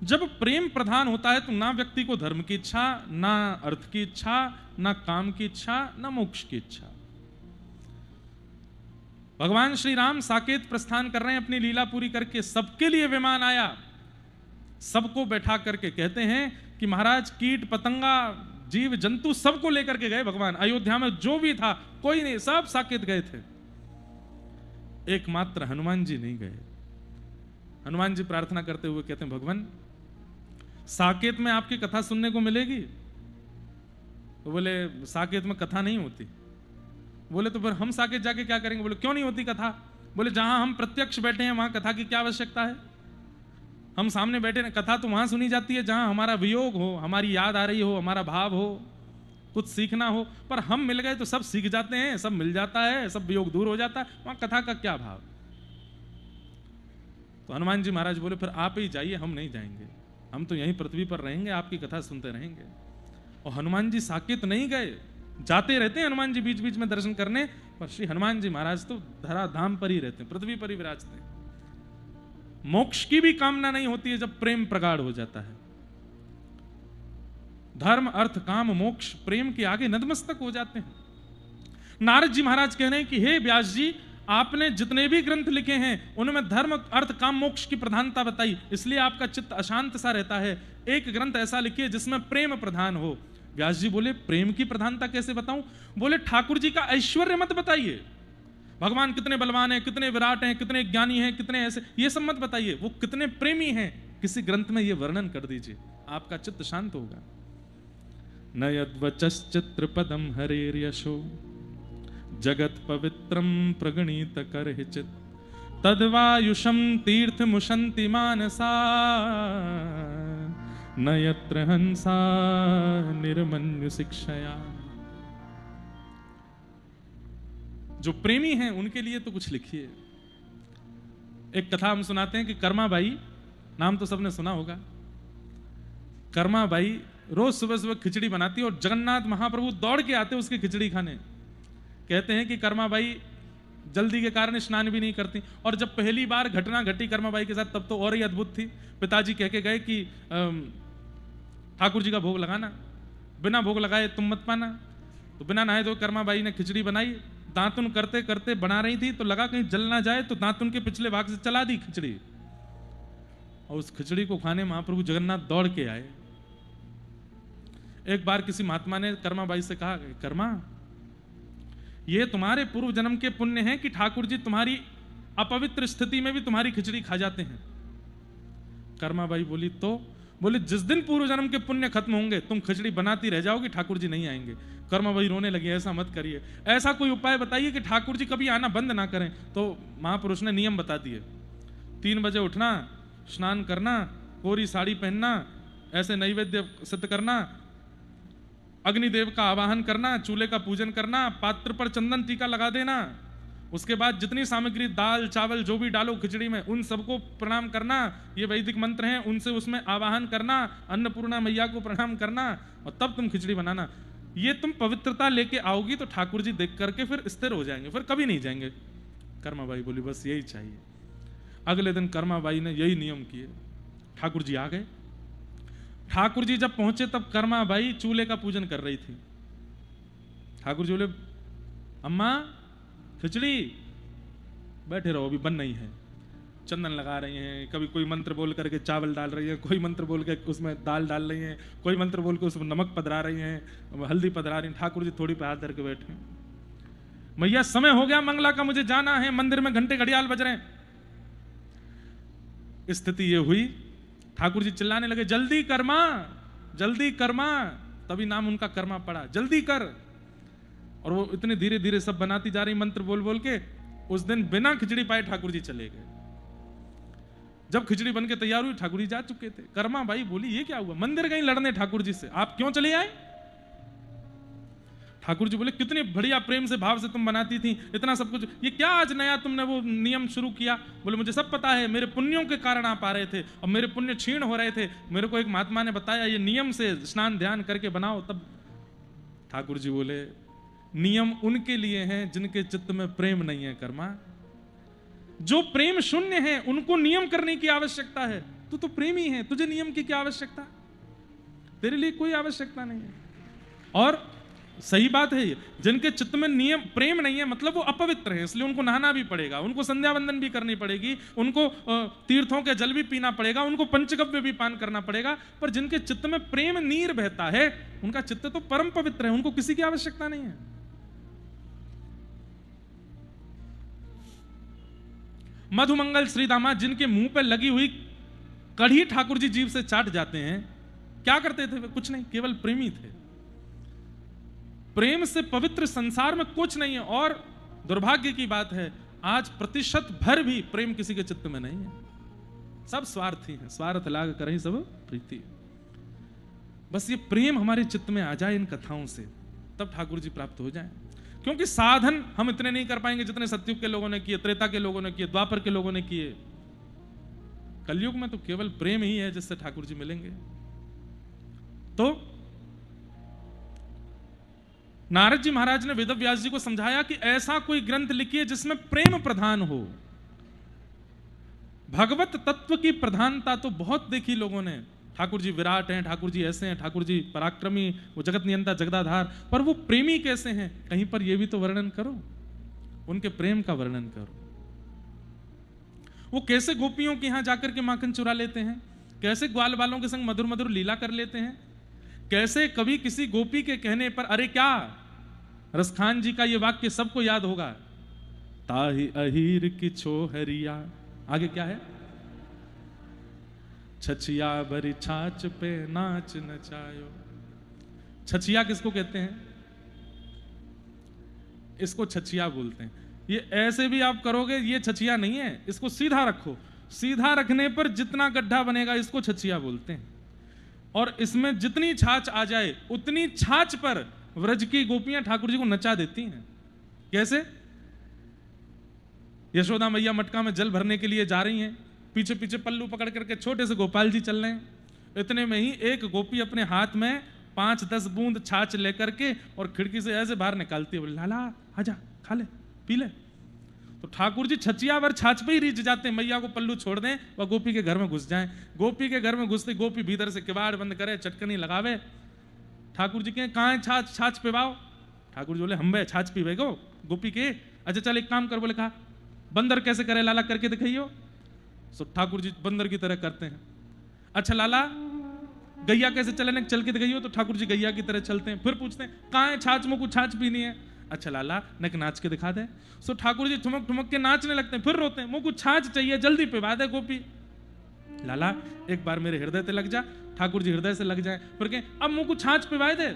जब प्रेम प्रधान होता है तो ना व्यक्ति को धर्म की इच्छा, ना अर्थ की इच्छा, ना काम की इच्छा, ना मोक्ष की इच्छा। भगवान श्री राम साकेत प्रस्थान कर रहे हैं अपनी लीला पूरी करके, सबके लिए विमान आया, सबको बैठा करके। कहते हैं कि महाराज कीट पतंगा जीव जंतु सबको लेकर के गए भगवान। अयोध्या में जो भी था कोई नहीं, सब साकेत गए थे, एकमात्र हनुमान जी नहीं गए। हनुमान जी प्रार्थना करते हुए कहते हैं, भगवान साकेत में आपकी कथा सुनने को मिलेगी, तो बोले साकेत में कथा नहीं होती। बोले तो फिर हम साकेत जाके क्या करेंगे? बोले क्यों नहीं होती कथा? बोले जहां हम प्रत्यक्ष बैठे हैं वहां कथा की क्या आवश्यकता है? हम सामने बैठे हैं, कथा तो वहां सुनी जाती है जहां हमारा वियोग हो, हमारी याद आ रही हो, हमारा भाव हो, कुछ सीखना हो। पर हम मिल गए तो सब सीख जाते हैं, सब मिल जाता है, सब वियोग दूर हो जाता है, वहां कथा का क्या भाव? तो हनुमान जी महाराज बोले फिर आप ही जाइए, हम नहीं जाएंगे, हम तो यहीं पृथ्वी पर रहेंगे, आपकी कथा सुनते रहेंगे। और हनुमान जी साकेत नहीं गए, जाते रहते हैं हनुमान जी बीच बीच में दर्शन करने, पर श्री हनुमान जी महाराज तो धराधाम पर ही रहते हैं, पृथ्वी पर ही विराजते हैं। मोक्ष की भी कामना नहीं होती है जब प्रेम प्रगाढ़ हो जाता है। धर्म अर्थ काम मोक्ष प्रेम के आगे नतमस्तक हो जाते हैं। नारद जी महाराज कह रहे हैं कि हे व्यास जी, आपने जितने भी ग्रंथ लिखे हैं उनमें धर्म अर्थ काम मोक्ष की प्रधानता बताई, इसलिए आपका चित्त अशांत सा रहता है। एक ग्रंथ ऐसा लिखिए जिसमें प्रेम प्रधान हो। व्यास जी बोले प्रेम की प्रधानता कैसे बताऊं? बोले ठाकुर जी का ऐश्वर्य मत बताइए, भगवान कितने बलवान हैं, कितने विराट हैं, कितने ज्ञानी हैं, कितने ऐसे, ये सब मत बताइए, वो कितने प्रेमी हैं किसी ग्रंथ में ये वर्णन कर दीजिए, आपका चित्त शांत होगा। न यद्वचश्चित्र पदम हरेर्यशो जगत पवित्रम प्रगणित करहिचित तद्वायुषम तीर्थ मुशंति मानसा न यत्र हंसा निर्मन्यु शिक्षया। जो प्रेमी हैं उनके लिए तो कुछ लिखिए। एक कथा हम सुनाते हैं कि कर्माबाई, नाम तो सबने सुना होगा, कर्माबाई रोज सुबह सुबह खिचड़ी बनाती और जगन्नाथ महाप्रभु दौड़ के आते उसकी खिचड़ी खाने। कहते हैं कि कर्माबाई जल्दी के कारण स्नान भी नहीं करती, और जब पहली बार घटना घटी कर्माबाई के साथ तब तो और ही अद्भुत थी। पिताजी कह के गए कि ठाकुर जी का भोग लगाना, बिना भोग लगाए तुम मत पाना। तो बिना नहाए धोए कर्माबाई ने खिचड़ी बनाई, दांतुन करते करते बना रही थी तो लगा कहीं जल ना जाए, तो दांतुन के पिछले भाग से चला दी खिचड़ी, और उस खिचड़ी को खाने महाप्रभु जगन्नाथ दौड़ के आए। एक बार किसी महात्मा ने कर्माबाई से कहा, कर्मा ये तुम्हारे पूर्व जन्म के पुण्य हैं कि ठाकुर जी तुम्हारी अपवित्र स्थिति में भी तुम्हारी खिचड़ी खा जाते हैं। कर्माबाई बोली तो? बोले जिस दिन पूर्व जन्म के पुण्य खत्म होंगे तुम खिचड़ी बनाती रह जाओगी, ठाकुर जी नहीं आएंगे। कर्माबाई रोने लगी, ऐसा मत करिए, ऐसा कोई उपाय बताइए कि ठाकुर जी कभी आना बंद ना करें। तो महापुरुष ने नियम बता दिए, 3 बजे उठना, स्नान करना, कोरी साड़ी पहनना, ऐसे नैवेद्य सिद्ध करना, अग्निदेव का आवाहन करना, चूल्हे का पूजन करना, पात्र पर चंदन टीका लगा देना, उसके बाद जितनी सामग्री दाल चावल जो भी डालो खिचड़ी में उन सबको प्रणाम करना, ये वैदिक मंत्र हैं उनसे उसमें आवाहन करना, अन्नपूर्णा मैया को प्रणाम करना, और तब तुम खिचड़ी बनाना। ये तुम पवित्रता लेके आओगी तो ठाकुर जी देख करके फिर स्थिर हो जाएंगे, फिर कभी नहीं जाएंगे। कर्माबाई बोली बस यही चाहिए। अगले दिन कर्माबाई ने यही नियम किए, ठाकुर जी आ गए। ठाकुर जी जब पहुंचे तब कर्माबाई चूल्हे का पूजन कर रही थी। ठाकुर जी बोले अम्मा खिचड़ी, बैठे रहो अभी बन नहीं है। चंदन लगा रही हैं, कभी कोई मंत्र बोल करके चावल डाल रही है, कोई मंत्र बोल के उसमें दाल डाल रही हैं, कोई मंत्र बोल के उसमें नमक पधरा रही हैं, हल्दी पधरा रही हैं। ठाकुर जी थोड़ी पे हाथ धर के बैठे, मैया समय हो गया मंगला का, मुझे जाना है, मंदिर में घंटे घड़ियाल बज रहे हैं। स्थिति ये हुई, ठाकुर जी चिल्लाने लगे जल्दी कर्मा, जल्दी कर्मा, तभी नाम उनका कर्मा पड़ा, जल्दी कर। और वो इतने धीरे धीरे सब बनाती जा रही मंत्र बोल बोल के। उस दिन बिना खिचड़ी पाए ठाकुर जी चले गए। जब खिचड़ी बन के तैयार हुई ठाकुर जी जा चुके थे। कर्मा बाई बोली ये क्या हुआ, मंदिर गई लड़ने ठाकुर जी से, आप क्यों चले आए? ठाकुर जी बोले कितने बढ़िया प्रेम से भाव से तुम बनाती थी, इतना सब कुछ, ये क्या आज नया तुमने वो नियम शुरू किया? बोले मुझे सब पता है, मेरे पुण्यों के कारण आप आ रहे थे और मेरे पुण्य क्षीण हो रहे थे, मेरे को एक महात्मा ने बताया ये नियम से स्नान ध्यान करके बनाओ तब। ठाकुर जी बोले नियम उनके लिए हैं जिनके चित्त में प्रेम नहीं है कर्मा। जो प्रेम शून्य है उनको नियम करने की आवश्यकता है। तू तो प्रेमी है, तुझे नियम की क्या आवश्यकता? तेरे लिए कोई आवश्यकता नहीं है। और सही बात है, जिनके चित्त में नियम प्रेम नहीं है मतलब वो अपवित्र है, इसलिए उनको नहाना भी पड़ेगा, उनको संध्या वंदन भी करनी पड़ेगी, उनको तीर्थों के जल भी पीना पड़ेगा, उनको पंचगव्य भी पान करना पड़ेगा। पर जिनके चित्त में प्रेम नीर बहता है उनका चित्त तो परम पवित्र है, उनको किसी की आवश्यकता नहीं है। मधुमंगल श्रीदामा जिनके मुंह पर लगी हुई कढ़ी ठाकुर जी जीभ से चाट जाते हैं, क्या करते थे वे? कुछ नहीं, केवल प्रेमी थे। प्रेम से पवित्र संसार में कुछ नहीं है। और दुर्भाग्य की बात है, आज प्रतिशत भर भी प्रेम किसी के चित्त में नहीं है। सब स्वार्थी हैं, स्वार्थ लाग कर ही सब प्रीति। बस ये प्रेम हमारे चित्त में आ जाए इन कथाओं से, तब ठाकुर जी प्राप्त हो जाए। क्योंकि साधन हम इतने नहीं कर पाएंगे जितने सतयुग के लोगों ने किए, त्रेता के लोगों ने किए, द्वापर के लोगों ने किए। कलयुग में तो केवल प्रेम ही है जिससे ठाकुर जी मिलेंगे। तो नारद जी महाराज ने वेद व्यास जी को समझाया कि ऐसा कोई ग्रंथ लिखिए जिसमें प्रेम प्रधान हो। भगवत तत्व की प्रधानता तो बहुत देखी लोगों ने, ठाकुर जी विराट हैं, ठाकुर जी ऐसे हैं, ठाकुर जी पराक्रमी, वो जगत नियंता जगदाधार, पर वो प्रेमी कैसे हैं, कहीं पर ये भी तो वर्णन करो, उनके प्रेम का वर्णन करो। वो कैसे गोपियों के यहां जाकर के माखन चुरा लेते हैं, कैसे ग्वाल बालों के संग मधुर मधुर लीला कर लेते हैं, कैसे कभी किसी गोपी के कहने पर, अरे क्या रसखान जी का ये वाक्य सबको याद होगा, ताहि अहीर की छोहरिया, आगे क्या है, छछिया भरी छाछ पे नाच नचायो। छछिया किसको कहते हैं, इसको छछिया बोलते हैं। ये ऐसे भी आप करोगे, ये छछिया नहीं है, इसको सीधा रखो, सीधा रखने पर जितना गड्ढा बनेगा इसको छछिया बोलते हैं। और इसमें जितनी छाछ आ जाए उतनी छाछ पर व्रज की गोपियां ठाकुर जी को नचा देती हैं। कैसे, यशोदा मैया मटका में जल भरने के लिए जा रही हैं, पीछे पीछे पल्लू पकड़ करके छोटे से गोपाल जी चल रहे हैं, इतने में ही एक गोपी अपने हाथ में 5-10 बूंद छाछ लेकर के और खिड़की से ऐसे बाहर निकालती है, बोले लाला आजा खा ले पी ले। तो ठाकुर जी छचिया भर छाछ पे ही रीझ जाते हैं, मैया को पल्लू छोड़ दें वह गोपी के घर में घुस जाएं। गोपी के घर में घुसते गोपी भीतर से किवाड़ बंद करे, चटकनी लगावे। ठाकुर जी कहें कहाँ है छाछ, छाछ पिवाओ। ठाकुर जी बोले हम बे छाछ पीवे गो गोपी के। अच्छा चल एक काम कर, बोले कहा बंदर कैसे करे लाला, करके दिखाइयो। सो ठाकुर जी बंदर की तरह करते हैं। अच्छा लाला गैया कैसे चले, चल के दिखाइयो। तो ठाकुर जी गैया की तरह चलते हैं। फिर पूछते हैं कहाँ है छाछ, मुझको छाछ पीनी है। अच्छा लाला नक नाच के दिखा दे। सो ठाकुर जी ठुमक ठुमक के नाचने लगते हैं, फिर रोते हैं, मुझको छाछ चाहिए जल्दी पिवा दे गोपी। लाला एक बार मेरे हृदय से लग जा। ठाकुर जी हृदय से लग जाए, फिर कहें अब मुझको छाछ पिवाए दे।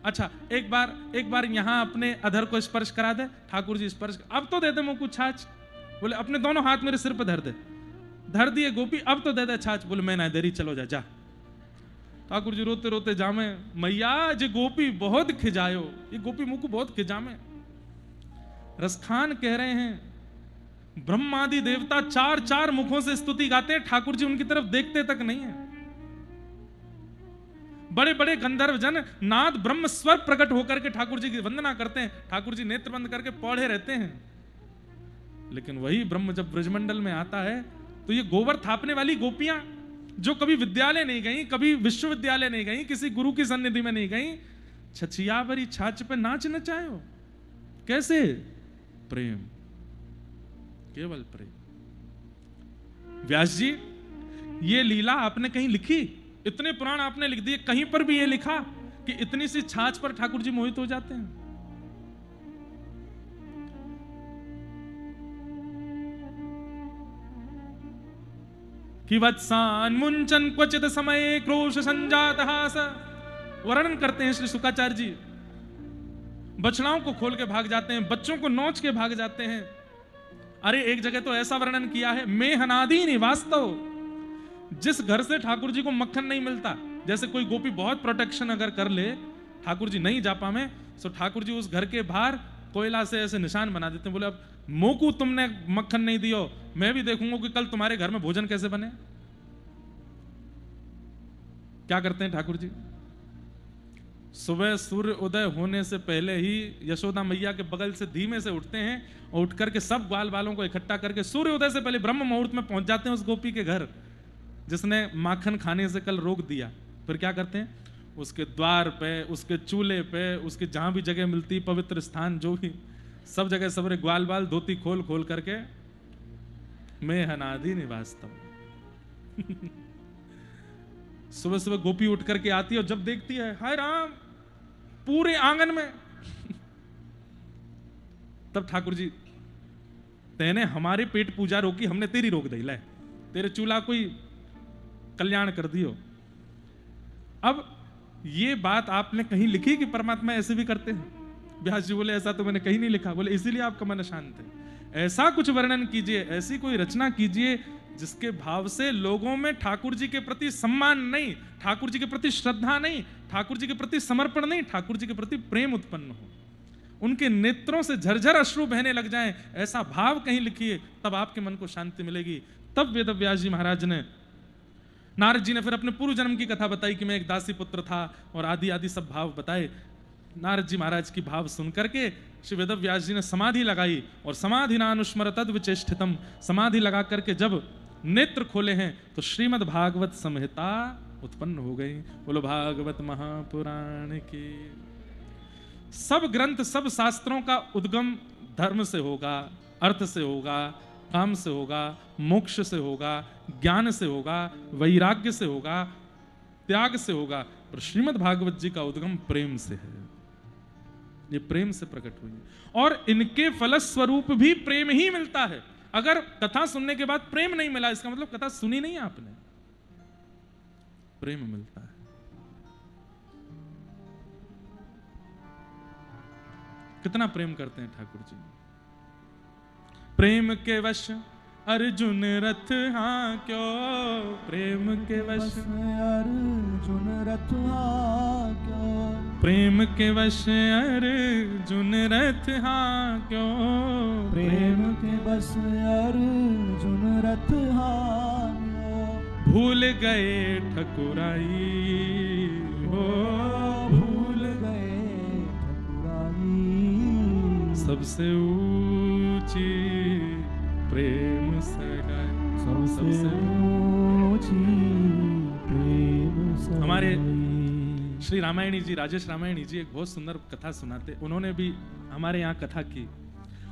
अच्छा एक बार यहां अपने अधर को स्पर्श करा दे। ठाकुर जी स्पर्श, अब तो दे दे मुझको छाछ। बोले अपने दोनों हाथ मेरे सिर पर धर दे। धर दिए गोपी, अब तो दे दे छाछ। बोले मैं ना देरी, चलो जा जा। ठाकुर जी रोते रोते जामे, मैया जे गोपी बहुत खिजायो, ये गोपी मुझको बहुत खिजामे। रसखान कह रहे हैं ब्रह्मादि देवता 4 मुखों से स्तुति गाते हैं, ठाकुर जी उनकी तरफ देखते तक नहीं है। बड़े बड़े गंधर्व जन नाद ब्रह्म स्वर प्रकट होकर के ठाकुर जी की वंदना करते हैं, ठाकुर जी नेत्र बंद करके पौड़े रहते हैं। लेकिन वही ब्रह्म जब ब्रजमंडल में आता है तो ये गोबर थापने वाली गोपियां जो कभी विद्यालय नहीं गई, कभी विश्वविद्यालय नहीं गई, किसी गुरु की सन्निधि में नहीं गई, छछिया भरी छाछ पे नाच नचायो। कैसे, प्रेम, केवल प्रेम। व्यास जी ये लीला आपने कहीं लिखी, इतने पुराण आपने लिख दिए, कहीं पर भी ये लिखा कि इतनी सी छाछ पर ठाकुर जी मोहित हो जाते हैं? कि वत्सान मुंचन क्वचित समय क्रोश संजात हास। वर्णन करते हैं श्री शुकाचार्य जी, बछड़ाओं को खोल के भाग जाते हैं, बच्चों को नोच के भाग जाते हैं। अरे एक जगह तो ऐसा वर्णन किया है, मेहनादी निवास्तव, जिस घर से ठाकुर जी को मक्खन नहीं मिलता, जैसे कोई गोपी बहुत प्रोटेक्शन अगर कर ले, ठाकुर जी नहीं जा पावे, तो ठाकुर जी उस घर के बाहर कोयला से ऐसे निशान बना देते हैं। बोले अब मोकू तुमने मक्खन नहीं दियो, मैं भी देखूंगा कि कल तुम्हारे घर में भोजन कैसे बने। क्या करते हैं ठाकुर जी, सुबह सूर्य उदय होने से पहले ही यशोदा मैया के बगल से धीमे से उठते हैं और उठ करके सब ग्वाल बालों को इकट्ठा करके सूर्य उदय से पहले ब्रह्म मुहूर्त में पहुंच जाते हैं उस गोपी के घर जिसने माखन खाने से कल रोक दिया। फिर क्या करते हैं, उसके द्वार पे, उसके चूल्हे पे, उसके जहां भी जगह मिलती पवित्र स्थान जो भी, सब जगह सबरे ग्वाल बाल धोती खोल खोल करके मैं हनादि निवास्तव। सुबह सुबह गोपी उठ करके आती है और जब देखती है हाय राम पूरे आंगन में, तब ठाकुर जी, तेने हमारे पेट पूजा रोकी, हमने तेरी रोक दी, ले तेरे चूल्हा कोई कल्याण कर दियो। अब ये बात आपने कहीं लिखी कि परमात्मा ऐसे भी करते हैं? व्यास जी बोले ऐसा तो मैंने कहीं नहीं लिखा। बोले इसीलिए आपका मन अशांत है। ऐसा कुछ वर्णन कीजिए, ऐसी कोई रचना कीजिए जिसके भाव से लोगों में ठाकुर जी के प्रति सम्मान नहीं, ठाकुर जी के प्रति श्रद्धा नहीं, ठाकुर जी के प्रति समर्पण नहीं, ठाकुर जी के प्रति प्रेम उत्पन्न हो, उनके नेत्रों से झरझर अश्रु बहने लग जाएं। ऐसा भाव कहीं लिखिए, तब आपके मन को शांति मिलेगी। तब वेद व्यास जी महाराज ने, नारद जी ने फिर अपने पूर्व जन्म की कथा बताई कि मैं एक दासी पुत्र था, और आदि आदि सब भाव बताए। नारद जी महाराज की भाव सुन करके श्री वेद व्यास जी ने समाधि लगाई, और समाधि नानुस्मर तद विचेष्टितम, समाधि लगा करके जब नेत्र खोले हैं तो श्रीमद् भागवत संहिता उत्पन्न हो गई। बोलो भागवत महापुराण की। सब ग्रंथ, सब शास्त्रों का उद्गम धर्म से होगा, अर्थ से होगा, काम से होगा, मोक्ष से होगा, ज्ञान से होगा, वैराग्य से होगा, त्याग से होगा, पर श्रीमद् भागवत जी का उद्गम प्रेम से है। ये प्रेम से प्रकट हुई, और इनके फलस्वरूप भी प्रेम ही मिलता है। अगर कथा सुनने के बाद प्रेम नहीं मिला, इसका मतलब कथा सुनी नहीं आपने। प्रेम मिलता है। कितना प्रेम करते हैं ठाकुर जी। प्रेम के वश अर्जुन रथ हाँ क्यों, प्रेम के वश अर्जुन रथ हाँ क्यों, प्रेम के वश अर्जुन रथ हाँ क्यों, प्रेम के बस अर्जुन रथ हाँ क्यों, भूल गए ठकुराई हो, भूल गए ठकुराई, सबसे ऊंची प्रेम सगाई, सबसे ऊंची प्रेम सगाई। हमारे श्री रामायणी जी, राजेश रामायणी जी एक बहुत सुंदर कथा सुनाते। उन्होंने भी हमारे यहाँ कथा की।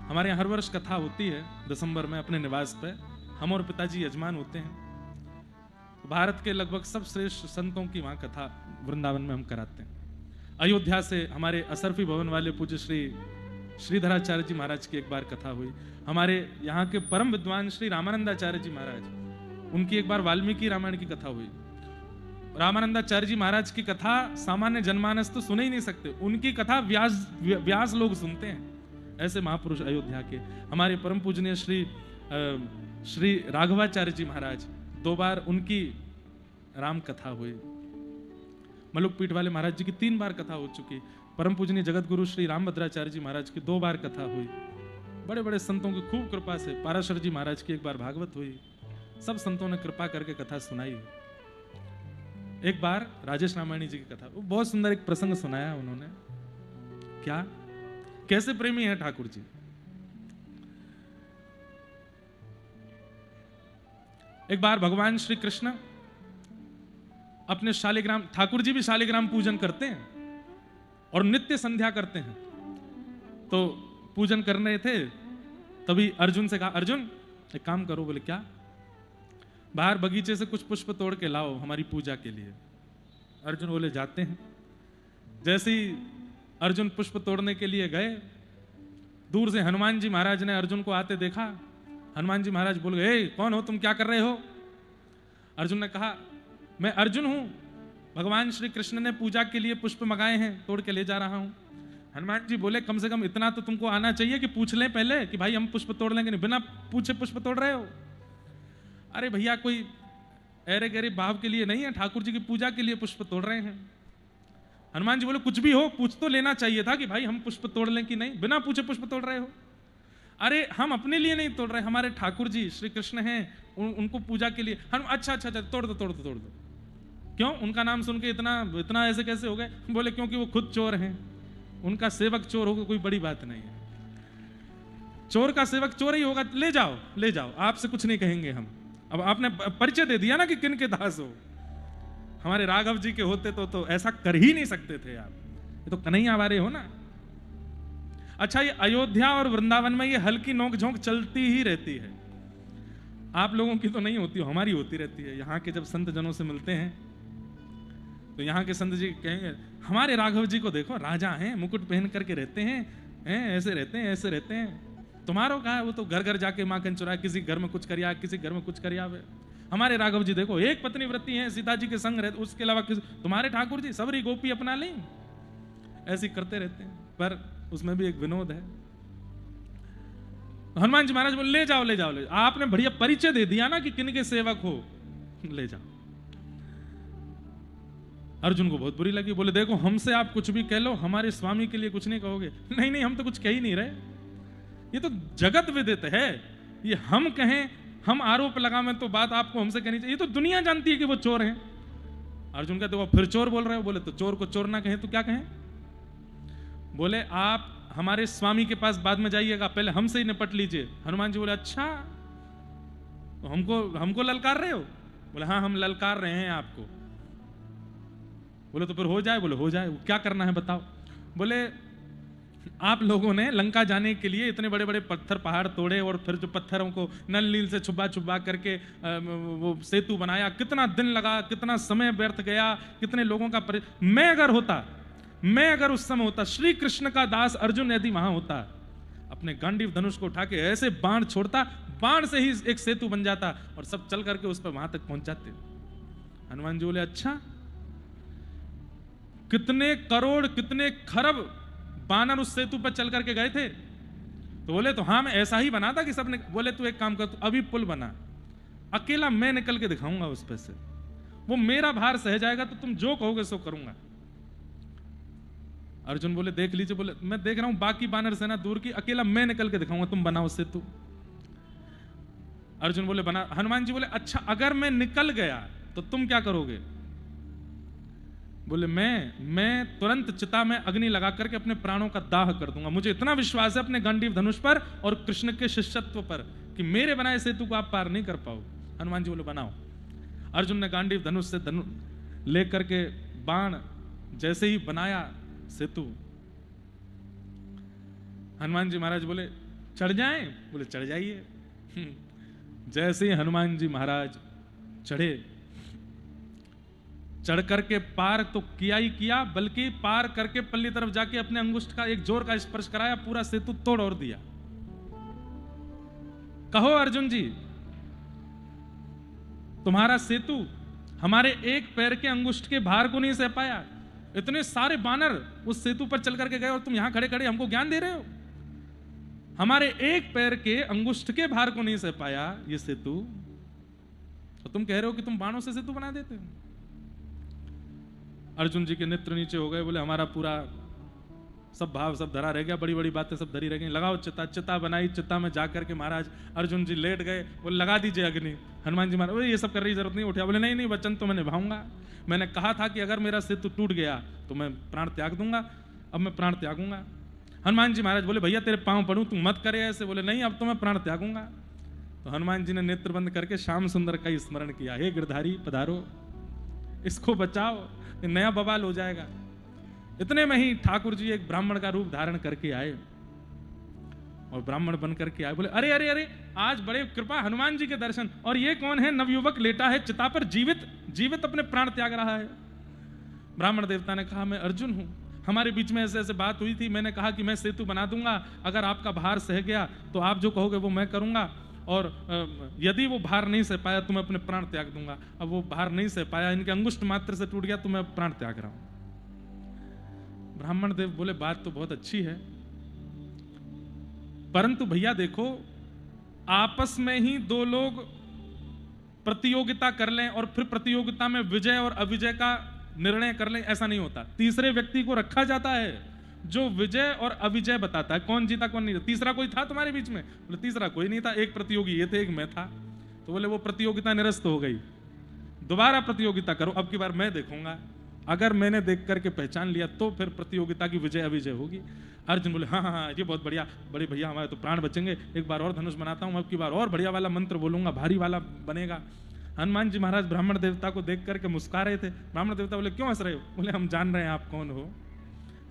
हमारे यहाँ हर वर्ष कथा होती है दिसंबर में अपने निवास पे। हम और पिताजी यजमान होते हैं। भारत के लगभग सब श्रेष्ठ संतों की वहाँ कथा वृंदावन में हम कराते हैं। अयोध्या से हमारे असरफी भवन वाले पूज्य श्री श्रीधराचार्य जी महाराज की एक बार कथा हुई। हमारे यहाँ के परम विद्वान श्री रामानंदाचार्य जी महाराज, उनकी एक बार वाल्मीकि रामायण की कथा हुई। रामानंदाचार्य जी महाराज की कथा सामान्य जनमानस तो सुन ही नहीं सकते, उनकी कथा व्यास लोग सुनते हैं। ऐसे महापुरुष अयोध्या के। हमारे परम पूजनीय श्री राघवाचार्य जी महाराज, 2 बार उनकी राम कथा हुई। मलुक पीठ वाले महाराज जी की 3 बार कथा हो चुकी। परम पूजनीय जगत गुरु श्री रामभद्राचार्य जी महाराज की 2 बार कथा हुई। बड़े बड़े संतों की खूब कृपा से पाराशर जी महाराज की 1 बार भागवत हुई। सब संतों ने कृपा करके कथा सुनाई। एक बार राजेश रामायणी जी की कथा, वो बहुत सुंदर एक प्रसंग सुनाया उन्होंने। क्या, कैसे प्रेमी है ठाकुर जी। एक बार भगवान श्री कृष्ण अपने शालिग्राम, ठाकुर जी भी शालिग्राम पूजन करते हैं और नित्य संध्या करते हैं। तो पूजन कर रहे थे, तभी अर्जुन से कहा, अर्जुन एक काम करो। बोले क्या? बाहर बगीचे से कुछ पुष्प तोड़ के लाओ हमारी पूजा के लिए। अर्जुन बोले जाते हैं। जैसे ही अर्जुन पुष्प तोड़ने के लिए गए, दूर से हनुमान जी महाराज ने अर्जुन को आते देखा। हनुमान जी महाराज बोल गए, कौन हो तुम, क्या कर रहे हो? अर्जुन ने कहा, मैं अर्जुन हूं, भगवान श्री कृष्ण ने पूजा के लिए पुष्प मंगाए हैं, तोड़ के ले जा रहा हूं। हनुमान जी बोले, कम से कम इतना तो तुमको आना चाहिए कि पूछ लें पहले कि भाई हम पुष्प तोड़ लेंगे, नहीं बिना पूछे पुष्प तोड़ रहे हो। अरे भैया कोई ऐरे गहरे भाव के लिए नहीं है, ठाकुर जी की पूजा के लिए पुष्प तोड़ रहे हैं। हनुमान जी बोले, कुछ भी हो पूछ तो लेना चाहिए था कि भाई हम पुष्प तोड़ लें कि नहीं, बिना पूछे पुष्प तोड़ रहे हो। अरे हम अपने लिए नहीं तोड़ रहे, हमारे ठाकुर जी श्री कृष्ण हैं, उनको पूजा के लिए। हम अच्छा अच्छा अच्छा तोड़ दो तोड़ दो तोड़ दो। क्यों? उनका नाम सुन के इतना ऐसे कैसे हो गए? बोले क्योंकि वो खुद चोर हैं, उनका सेवक चोर होगा कोई बड़ी बात नहीं है। चोर का सेवक चोर ही होगा, ले जाओ ले जाओ, आपसे कुछ नहीं कहेंगे हम। अब आपने परिचय दे दिया ना कि किन के दास हो। हमारे राघव जी के होते तो ऐसा कर ही नहीं सकते थे आप। ये तो कन्हैया वाले हो ना। अच्छा, ये अयोध्या और वृंदावन में ये हल्की नोक झोंक चलती ही रहती है। आप लोगों की तो नहीं होती, हमारी होती रहती है। यहाँ के जब संत जनों से मिलते हैं तो यहाँ के संत जी कहेंगे, हमारे राघव जी को देखो, राजा हैं, मुकुट पहन करके रहते हैं, ऐसे रहते हैं ऐसे रहते हैं। तुम्हारो कहा है, वो तो घर घर जाके माखन चुराए, किसी घर में कुछ करिया, किसी घर में कुछ करिया। हमारे राघव जी देखो, एक पत्नी व्रती हैं, सीता जी के संग रहते, उसके अलावा तुम्हारे ठाकुर जी सबरी गोपी अपना लें, ऐसे ही करते रहते हैं। पर उसमें भी एक विनोद है। हनुमान जी महाराज बोले ले जाओ ले जाओ ले जाओ। आपने बढ़िया परिचय दे दिया ना कि किनके सेवक हो, ले जाओ। अर्जुन को बहुत बुरी लगी, बोले देखो हमसे आप कुछ भी कह लो, हमारे स्वामी के लिए कुछ नहीं कहोगे। नहीं नहीं, हम तो कुछ कह ही नहीं रहे, ये तो जगत विदित है, ये हम कहें, हम आरोप लगावें तो बात आपको हमसे कहनी चाहिए, ये तो दुनिया जानती है कि वो चोर हैं। अर्जुन कहते हो फिर चोर बोल रहे हो। बोले तो चोर को चोर ना कहें तो क्या कहें? बोले आप हमारे स्वामी के पास बाद में जाइएगा, पहले हमसे ही निपट लीजिए। हनुमान जी बोले अच्छा, तो हमको ललकार रहे हो? बोले हाँ हम ललकार रहे हैं आपको। बोले तो फिर हो जाए? बोले हो जाए। क्या करना है बताओ? बोले आप लोगों ने लंका जाने के लिए इतने बड़े बड़े पत्थर पहाड़ तोड़े, और फिर जो पत्थरों को नल नील से छुपा छुपा करके वो सेतु बनाया, कितना दिन लगा, कितना समय व्यर्थ गया, कितने लोगों का मैं अगर उस समय होता, श्री कृष्ण का दास अर्जुन यदि वहां होता, अपने गांडीव धनुष को उठा के ऐसे बाण छोड़ता, बाण से ही एक सेतु बन जाता और सब चल करके उस पर वहां तक पहुंच जाते। हनुमान जी बोले अच्छा, कितने करोड़ कितने खरब बानर उस सेतु पर चल करके गए थे? तो बोले तो हाँ मैं ऐसा ही बना था कि सबने। बोले तू एक काम कर, तू अभी पुल बना, अकेला मैं निकल के दिखाऊंगा उस पे से, वो मेरा भार सह जाएगा, तो तुम जो कहोगे सो करूंगा। अर्जुन बोले देख लीजिए, बोले मैं देख रहा हूं बाकी बानर सेना दूर की, अकेला मैं निकल के दिखाऊंगा, तुम बनाओ सेतु। अर्जुन बोले बना। हनुमान जी बोले अच्छा अगर मैं निकल गया तो तुम क्या करोगे? बोले मैं तुरंत चिता में अग्नि लगा करके अपने प्राणों का दाह कर दूंगा। मुझे इतना विश्वास है अपने गांडीव धनुष पर और कृष्ण के शिष्यत्व पर कि मेरे बनाए सेतु को आप पार नहीं कर पाओ। हनुमान जी बोले बनाओ। अर्जुन ने गांडीव धनुष से लेकर के बाण जैसे ही बनाया सेतु, हनुमान जी महाराज बोले चढ़ जाएं? बोले चढ़ जाइए। जैसे ही हनुमान जी महाराज चढ़े, चढ़ करके पार तो किया ही किया, बल्कि पार करके पल्ली तरफ जाके अपने अंगुष्ठ का एक जोर का स्पर्श कराया, पूरा सेतु तोड़ और दिया। कहो अर्जुन जी, तुम्हारा सेतु हमारे एक पैर के अंगुष्ठ के भार को नहीं सह पाया। इतने सारे बानर उस सेतु पर चल करके गए और तुम यहां खड़े खड़े हमको ज्ञान दे रहे हो? हमारे एक पैर के अंगुष्ठ के भार को नहीं सह पाया ये सेतु, तो तुम कह रहे हो कि तुम बाणों से सेतु बना देते हो। अर्जुन जी के नेत्र नीचे हो गए, बोले हमारा पूरा सब भाव सब धरा रह गया, बड़ी बड़ी बातें सब धरी रह गई। लगाओ चिता। चिता बनाई, चिता में जाकर के महाराज अर्जुन जी लेट गए। बोले लगा दीजिए अग्नि। हनुमान जी महाराज ये सब करने की जरूरत नहीं, उठा। बोले नहीं नहीं, वचन तो मैं निभाऊंगा। मैंने कहा था कि अगर मेरा सेतु टूट गया तो मैं प्राण त्याग दूंगा, अब मैं प्राण त्यागूंगा। हनुमान जी महाराज बोले भैया तेरे पांव पड़ूं, तू मत करे ऐसे। बोले नहीं अब तो मैं प्राण त्यागूंगा। तो हनुमान जी ने नेत्र बंद करके श्याम सुंदर का ही स्मरण किया, हे गिरधारी पधारो, इसको बचाओ, नया बवाल हो जाएगा। इतने में ही ठाकुर जी एक ब्राह्मण का रूप धारण करके आए और ब्राह्मण बन करके आए। बोले अरे अरे अरे, आज बड़े कृपा हनुमान जी के दर्शन। और ये कौन है? नवयुवक लेटा है चिता पर, जीवित जीवित अपने प्राण त्याग रहा है। ब्राह्मण देवता ने कहा मैं अर्जुन हूं, हमारे बीच में ऐसे ऐसे बात हुई थी, मैंने कहा कि मैं सेतु बना दूंगा, अगर आपका भार सह गया तो आप जो कहोगे वो मैं करूंगा, और यदि वो भार नहीं सह पाया तो मैं अपने प्राण त्याग दूंगा। अब वो भार नहीं सह पाया, इनके अंगुष्ठ मात्र से टूट गया तो मैं प्राण त्याग रहा हूं। ब्राह्मण देव बोले बात तो बहुत अच्छी है, परंतु भैया देखो आपस में ही दो लोग प्रतियोगिता कर लें और फिर प्रतियोगिता में विजय और अविजय का निर्णय कर लें, ऐसा नहीं होता। तीसरे व्यक्ति को रखा जाता है जो विजय और अविजय बताता है, कौन जीता कौन नहीं। तीसरा कोई था तुम्हारे बीच में? बोले तीसरा कोई नहीं था, एक प्रतियोगी ये थे, एक मैं था। तो बोले वो प्रतियोगिता निरस्त हो गई, दोबारा प्रतियोगिता करो, अब की बार मैं देखूंगा, अगर मैंने देख करके पहचान लिया तो फिर प्रतियोगिता की विजय अविजय होगी। अर्जुन बोले हाँ हाँ हाँ ये बहुत बढ़िया, बड़े भैया हमारे तो प्राण बचेंगे, एक बार और धनुष बनाता हूँ, अब की बार और बढ़िया वाला मंत्र बोलूंगा, भारी वाला बनेगा। हनुमान जी महाराज ब्राह्मण देवता को देख करके मुस्कुरा रहे थे। ब्राह्मण देवता बोले क्यों हंस रहे हो? बोले हम जान रहे हैं आप कौन हो,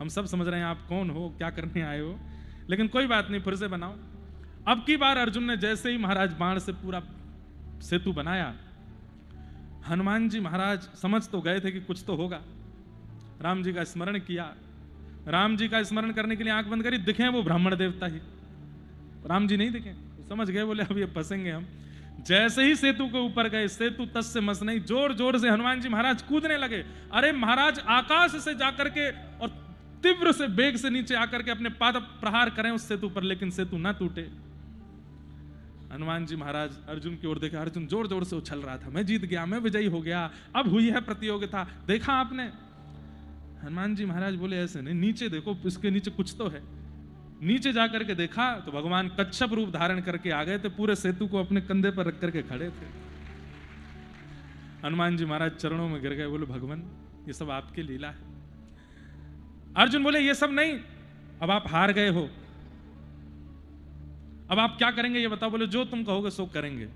हम सब समझ रहे हैं आप कौन हो, क्या करने आए हो, लेकिन कोई बात नहीं, फिर से बनाओ। अब की बार अर्जुन ने जैसे ही महाराज बाण से पूरा सेतु बनाया, हनुमान जी महाराज समझ तो गए थे कि कुछ तो होगा। राम जी का स्मरण किया, राम जी का स्मरण करने के लिए आंख बंद करी, दिखे वो ब्राह्मण देवता ही, राम जी नहीं दिखे, समझ गए, बोले अब ये फंसेंगे हम। जैसे ही सेतु के ऊपर गए, सेतु तस से मस नहीं, जोर जोर से हनुमान जी महाराज कूदने लगे। अरे महाराज आकाश से जाकर के और तीव्र से वेग से नीचे आकर के अपने पाद प्रहार करें उस सेतु पर, लेकिन सेतु ना टूटे। हनुमान जी महाराज अर्जुन की ओर देखा, अर्जुन जोर जोर से उछल रहा था, मैं जीत गया, मैं विजयी हो गया, अब हुई है प्रतियोगिता, देखा आपने। हनुमान जी महाराज बोले ऐसे नहीं, नीचे देखो, इसके नीचे कुछ तो है। नीचे जाकर के देखा तो भगवान कच्छप रूप धारण करके आ गए थे, पूरे सेतु को अपने कंधे पर रख करके खड़े थे। हनुमान जी महाराज चरणों में गिर गए, बोले भगवान ये सब आपकी लीला है। अर्जुन बोले ये सब नहीं, अब आप हार गए हो, अब आप क्या करेंगे ये बताओ। बोले जो तुम कहोगे सो करेंगे।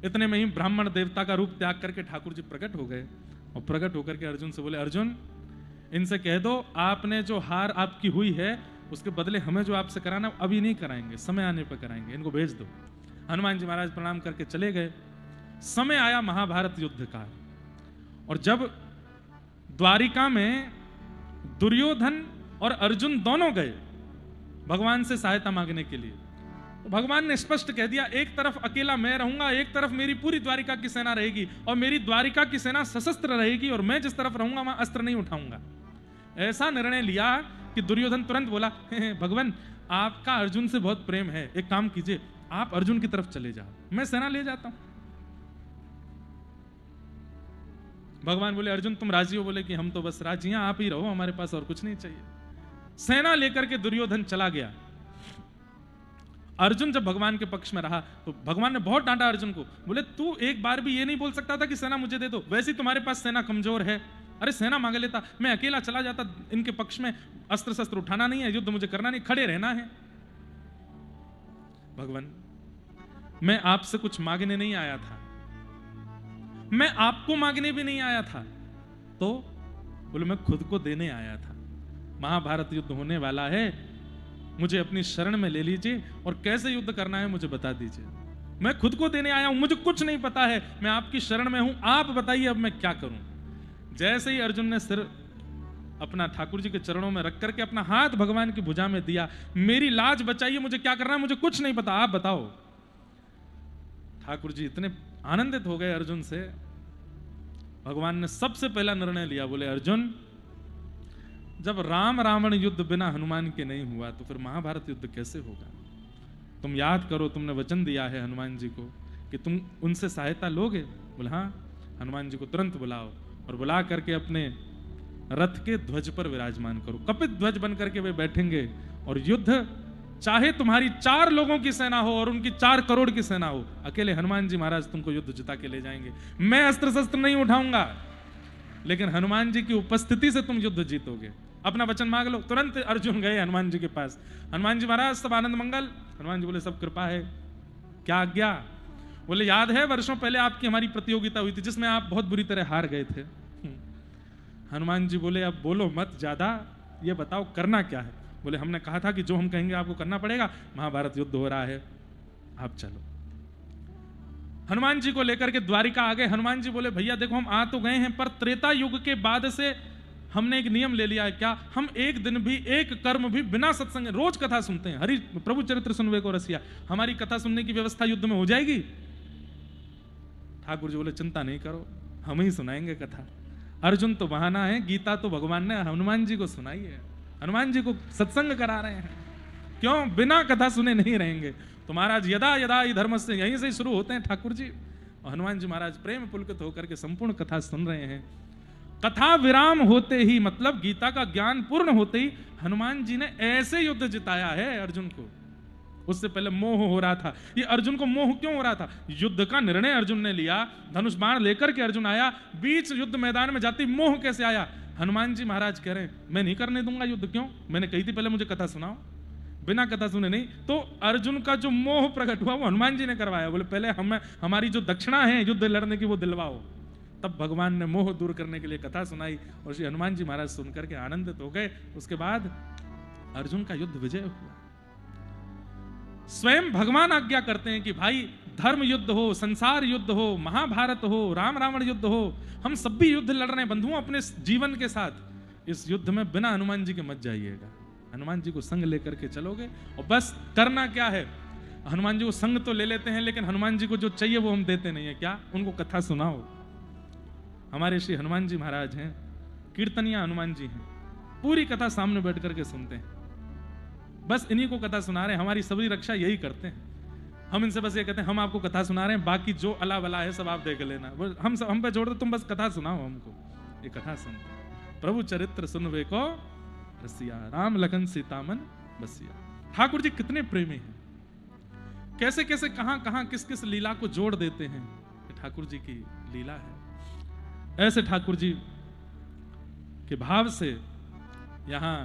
इतने में ही ब्राह्मण देवता का रूप त्याग करके ठाकुर जी प्रकट हो गए और प्रकट होकर के अर्जुन से बोले, अर्जुन इनसे कह दो आपने जो हार आपकी हुई है उसके बदले हमें जो आपसे कराना अभी नहीं कराएंगे, समय आने पर कराएंगे, इनको भेज दो। हनुमान जी महाराज प्रणाम करके चले गए। समय आया महाभारत युद्ध का, और जब द्वारिका में दुर्योधन और अर्जुन दोनों गए भगवान से सहायता मांगने के लिए, तो भगवान ने स्पष्ट कह दिया, एक तरफ अकेला मैं रहूंगा, एक तरफ मेरी पूरी द्वारिका की सेना रहेगी, और मेरी द्वारिका की सेना सशस्त्र रहेगी, और मैं जिस तरफ रहूंगा वहां अस्त्र नहीं उठाऊंगा। ऐसा निर्णय लिया कि दुर्योधन तुरंत बोला, भगवान आपका अर्जुन से बहुत प्रेम है, एक काम कीजिए आप अर्जुन की तरफ चले जाओ, मैं सेना ले जाता हूं। भगवान बोले, अर्जुन तुम राजी हो? बोले कि हम तो बस राजी हैं, आप ही रहो, हमारे पास और कुछ नहीं चाहिए। सेना लेकर के दुर्योधन चला गया। अर्जुन जब भगवान के पक्ष में रहा तो भगवान ने बहुत डांटा अर्जुन को, बोले तू एक बार भी ये नहीं बोल सकता था कि सेना मुझे दे दो, वैसे तुम्हारे पास सेना कमजोर है, अरे सेना मांग लेता, मैं अकेला चला जाता इनके पक्ष में, अस्त्र शस्त्र उठाना नहीं है, युद्ध मुझे करना नहीं, खड़े रहना है। भगवान मैं आपसे कुछ मांगने नहीं आया था, मैं आपको मांगने भी नहीं आया था, तो बोले मैं खुद को देने आया था। महाभारत युद्ध होने वाला है, मुझे अपनी शरण में ले लीजिए और कैसे युद्ध करना है मुझे बता दीजिए, मैं खुद को देने आया हूं, मुझे कुछ नहीं पता है, मैं आपकी शरण में हूं, आप बताइए अब मैं क्या करूं। जैसे ही अर्जुन ने सिर अपना ठाकुर जी के चरणों में रख करके अपना हाथ भगवान की भुजा में दिया, मेरी लाज बचाइए, मुझे क्या करना है, मुझे कुछ नहीं पता, आप बताओ। ठाकुर जी इतने आनंदित हो गए अर्जुन से, भगवान ने सबसे पहला निर्णय लिया, बोले अर्जुन जब राम रावण युद्ध बिना हनुमान के नहीं हुआ तो फिर महाभारत युद्ध कैसे होगा। तुम याद करो, तुमने वचन दिया है हनुमान जी को कि तुम उनसे सहायता लोगे। बोले हाँ। हनुमान जी को तुरंत बुलाओ और बुला करके अपने रथ के ध्वज पर विराजमान करो, कपित ध्वज बन करके वे बैठेंगे और युद्ध चाहे तुम्हारी 4 लोगों की सेना हो और उनकी 4 करोड़ की सेना हो, अकेले हनुमान जी महाराज तुमको युद्ध जिता के ले जाएंगे। मैं अस्त्र शस्त्र नहीं उठाऊंगा, लेकिन हनुमान जी की उपस्थिति से तुम युद्ध जीतोगे। अपना वचन मांग लो। तुरंत अर्जुन गए हनुमान जी के पास, हनुमान जी महाराज सब आनंद मंगल। हनुमान जी बोले सब कृपा है, क्या आज्ञा। बोले याद है वर्षों पहले आपकी हमारी प्रतियोगिता हुई थी जिसमें आप बहुत बुरी तरह हार गए थे। हनुमान जी बोले अब बोलो मत ज्यादा, ये बताओ करना क्या है। बोले हमने कहा था कि जो हम कहेंगे आपको करना पड़ेगा, महाभारत युद्ध हो रहा है, आप चलो। हनुमान जी को लेकर के द्वारिका आ गए। हनुमान जी बोले भैया देखो हम आ तो गए हैं, पर त्रेता युग के बाद से हमने एक नियम ले लिया है, क्या हम एक दिन भी एक कर्म भी बिना सत्संग, रोज कथा सुनते हैं, हरि प्रभु चरित्र सुनवे को रसिया, हमारी कथा सुनने की व्यवस्था युद्ध में हो जाएगी। ठाकुर जी बोले चिंता नहीं करो, हम ही सुनाएंगे कथा। अर्जुन तो बहाना है, गीता तो भगवान ने हनुमान जी को सुनाई है, हनुमान जी को सत्संग करा रहे हैं, क्यों बिना कथा सुने नहीं रहेंगे। तो महाराज यदा यदा ही धर्म से यहीं से शुरू होते हैं ठाकुर जी, और हनुमान जी महाराज प्रेम पुलकित होकर के संपूर्ण कथा सुन रहे हैं। कथा विराम होते ही, मतलब गीता का ज्ञान पूर्ण होते ही हनुमान जी ने ऐसे युद्ध जिताया है अर्जुन को। उससे पहले मोह हो रहा था। ये अर्जुन को मोह क्यों हो रहा था? युद्ध का निर्णय अर्जुन ने लिया, धनुष बाण लेकर के अर्जुन आया, बीच युद्ध मैदान में जाती मोह कैसे आया? हनुमान जी महाराज कह रहे हैं मैं नहीं करने दूंगा युद्ध। क्यों? मैंने कही थी पहले मुझे कथा सुनाओ, बिना कथा सुने नहीं। तो अर्जुन का जो मोह प्रकट हुआ वो हनुमान जी ने करवाया। बोले पहले हमारी जो दक्षिणा है युद्ध लड़ने की वो दिलवाओ। तब भगवान ने मोह दूर करने के लिए कथा सुनाई और श्री हनुमान जी महाराज सुनकर के आनंदित हो गए। उसके बाद अर्जुन का युद्ध विजय हुआ। स्वयं भगवान आज्ञा करते हैं कि भाई धर्म युद्ध हो, संसार युद्ध हो, महाभारत हो, राम रावण युद्ध हो, हम सब भी युद्ध लड़ रहे हैं बंधुओं अपने जीवन के साथ। इस युद्ध में बिना हनुमान जी के मत जाइएगा, हनुमान जी को संग लेकर के चलोगे। और बस करना क्या है, हनुमान जी को संग तो ले लेते हैं, लेकिन हनुमान जी को जो चाहिए वो हम देते नहीं है। क्या? उनको कथा सुनाओ। हमारे श्री हनुमान जी महाराज हैं, कीर्तनिया हनुमान जी हैं, पूरी कथा सामने बैठ करके सुनते हैं। बस इन्हीं को कथा सुना रहे हैं, हमारी सबरी रक्षा यही करते हैं। हम इनसे बस ये कहते हैं हम आपको कथा सुना रहे हैं, बाकी जो अला वला है सब आप देख लेना। हम पे छोड़ दो, तुम बस कथा सुनाओ हमको। ये कथा सुनते, प्रभु चरित्र सुनवे को रसिया, राम लखन सीता मन बसिया। ठाकुर जी कितने प्रेमी हैं, कैसे कैसे कहां कहां किस किस लीला को जोड़ देते हैं। ठाकुर जी की लीला है। ऐसे ठाकुर जी के भाव से यहां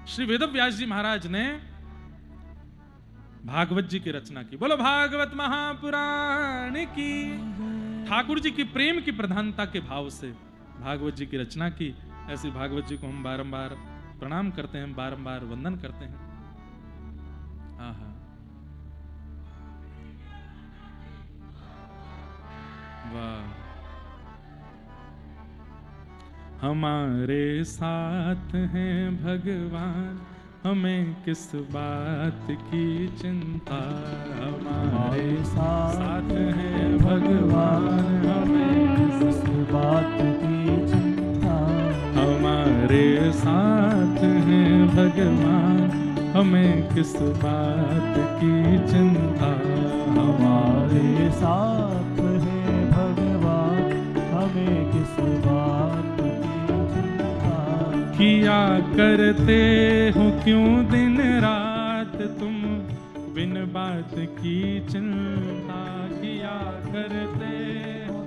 श्री वेदव्यास जी महाराज ने भागवत जी की रचना की। बोलो भागवत महापुराण की। ठाकुर जी की प्रेम की प्रधानता के भाव से भागवत जी की रचना की। ऐसी भागवत जी को हम बारंबार प्रणाम करते हैं, बारंबार वंदन करते हैं। आहा, वाह। हमारे साथ हैं भगवान, हमें किस बात की चिंता। हमारे साथ हैं भगवान, हमें किस बात की चिंता। हमारे साथ हैं भगवान, हमें किस बात की चिंता। हमारे साथ है भगवान, हमें किस बात की चिंता। किया करते हो क्यों दिन रात तुम बिन बात की चिंता। किया करते हो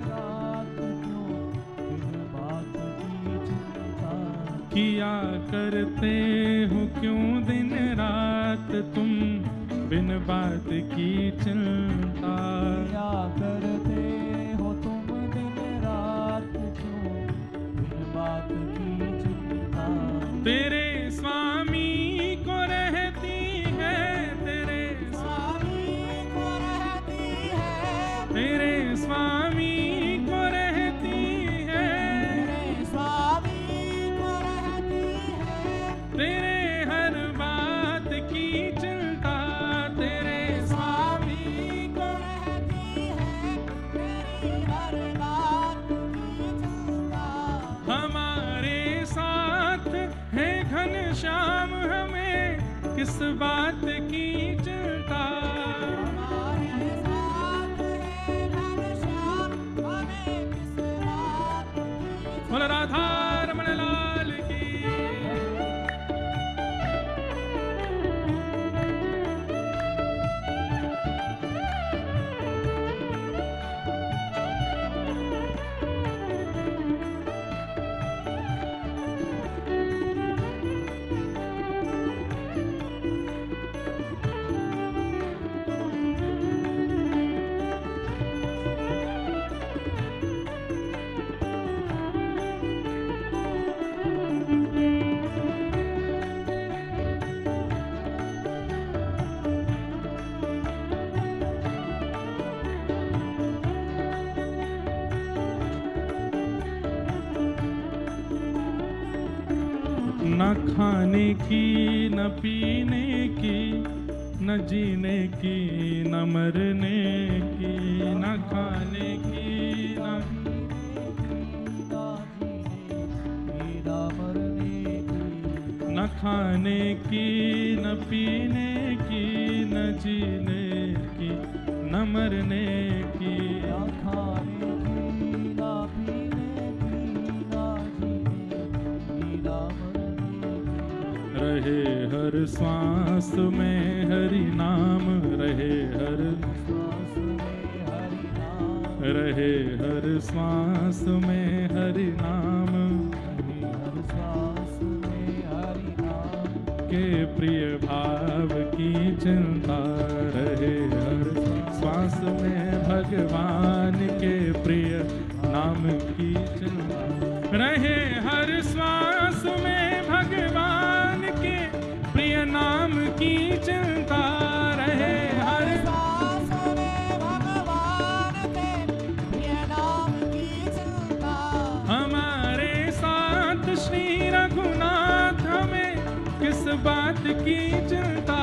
रात क्यों बिन बात की चिंता। किया करते हो क्यों दिन रात तुम बिन बात की चिंता। क्या करते हो तुम दिन रात क्यों बिन बात की चिंता। तेरे स्वामी को रहती है, तेरे स्वामी को रहती है। तेरे स्वामी को रहती है। तेरे स्वामी को रहती है। तेरे हर बात की चिंता। तेरे स्वामी को रहती है। तेरी हर बात की चिंता। हमारे साथ है घनश्याम, हमें किस बात की चिंता। हमारे साथ है घनश्याम, हमें किस बात की चिंता। बोल राधा रमण लाल की। न खाने की न पीने की, न जीने की न मरने की। न खाने की न न खाने की न पीने की, न जीने की न मरने की। रहे हर श्वास में हरि नाम, रहे हर रहे हर श्वास में हरि नाम। के प्रिय भाव की चिंता। रहे हर श्वास में भगवान के प्रिय नाम की चिंता। रहे हर श्वास में भगवान के प्रिय नाम की चिंता। रहे हर श्वास में भगवान के प्रिय नाम की चिंता। हमारे साथ श्री रघुनाथ, हमें किस बात की चिंता।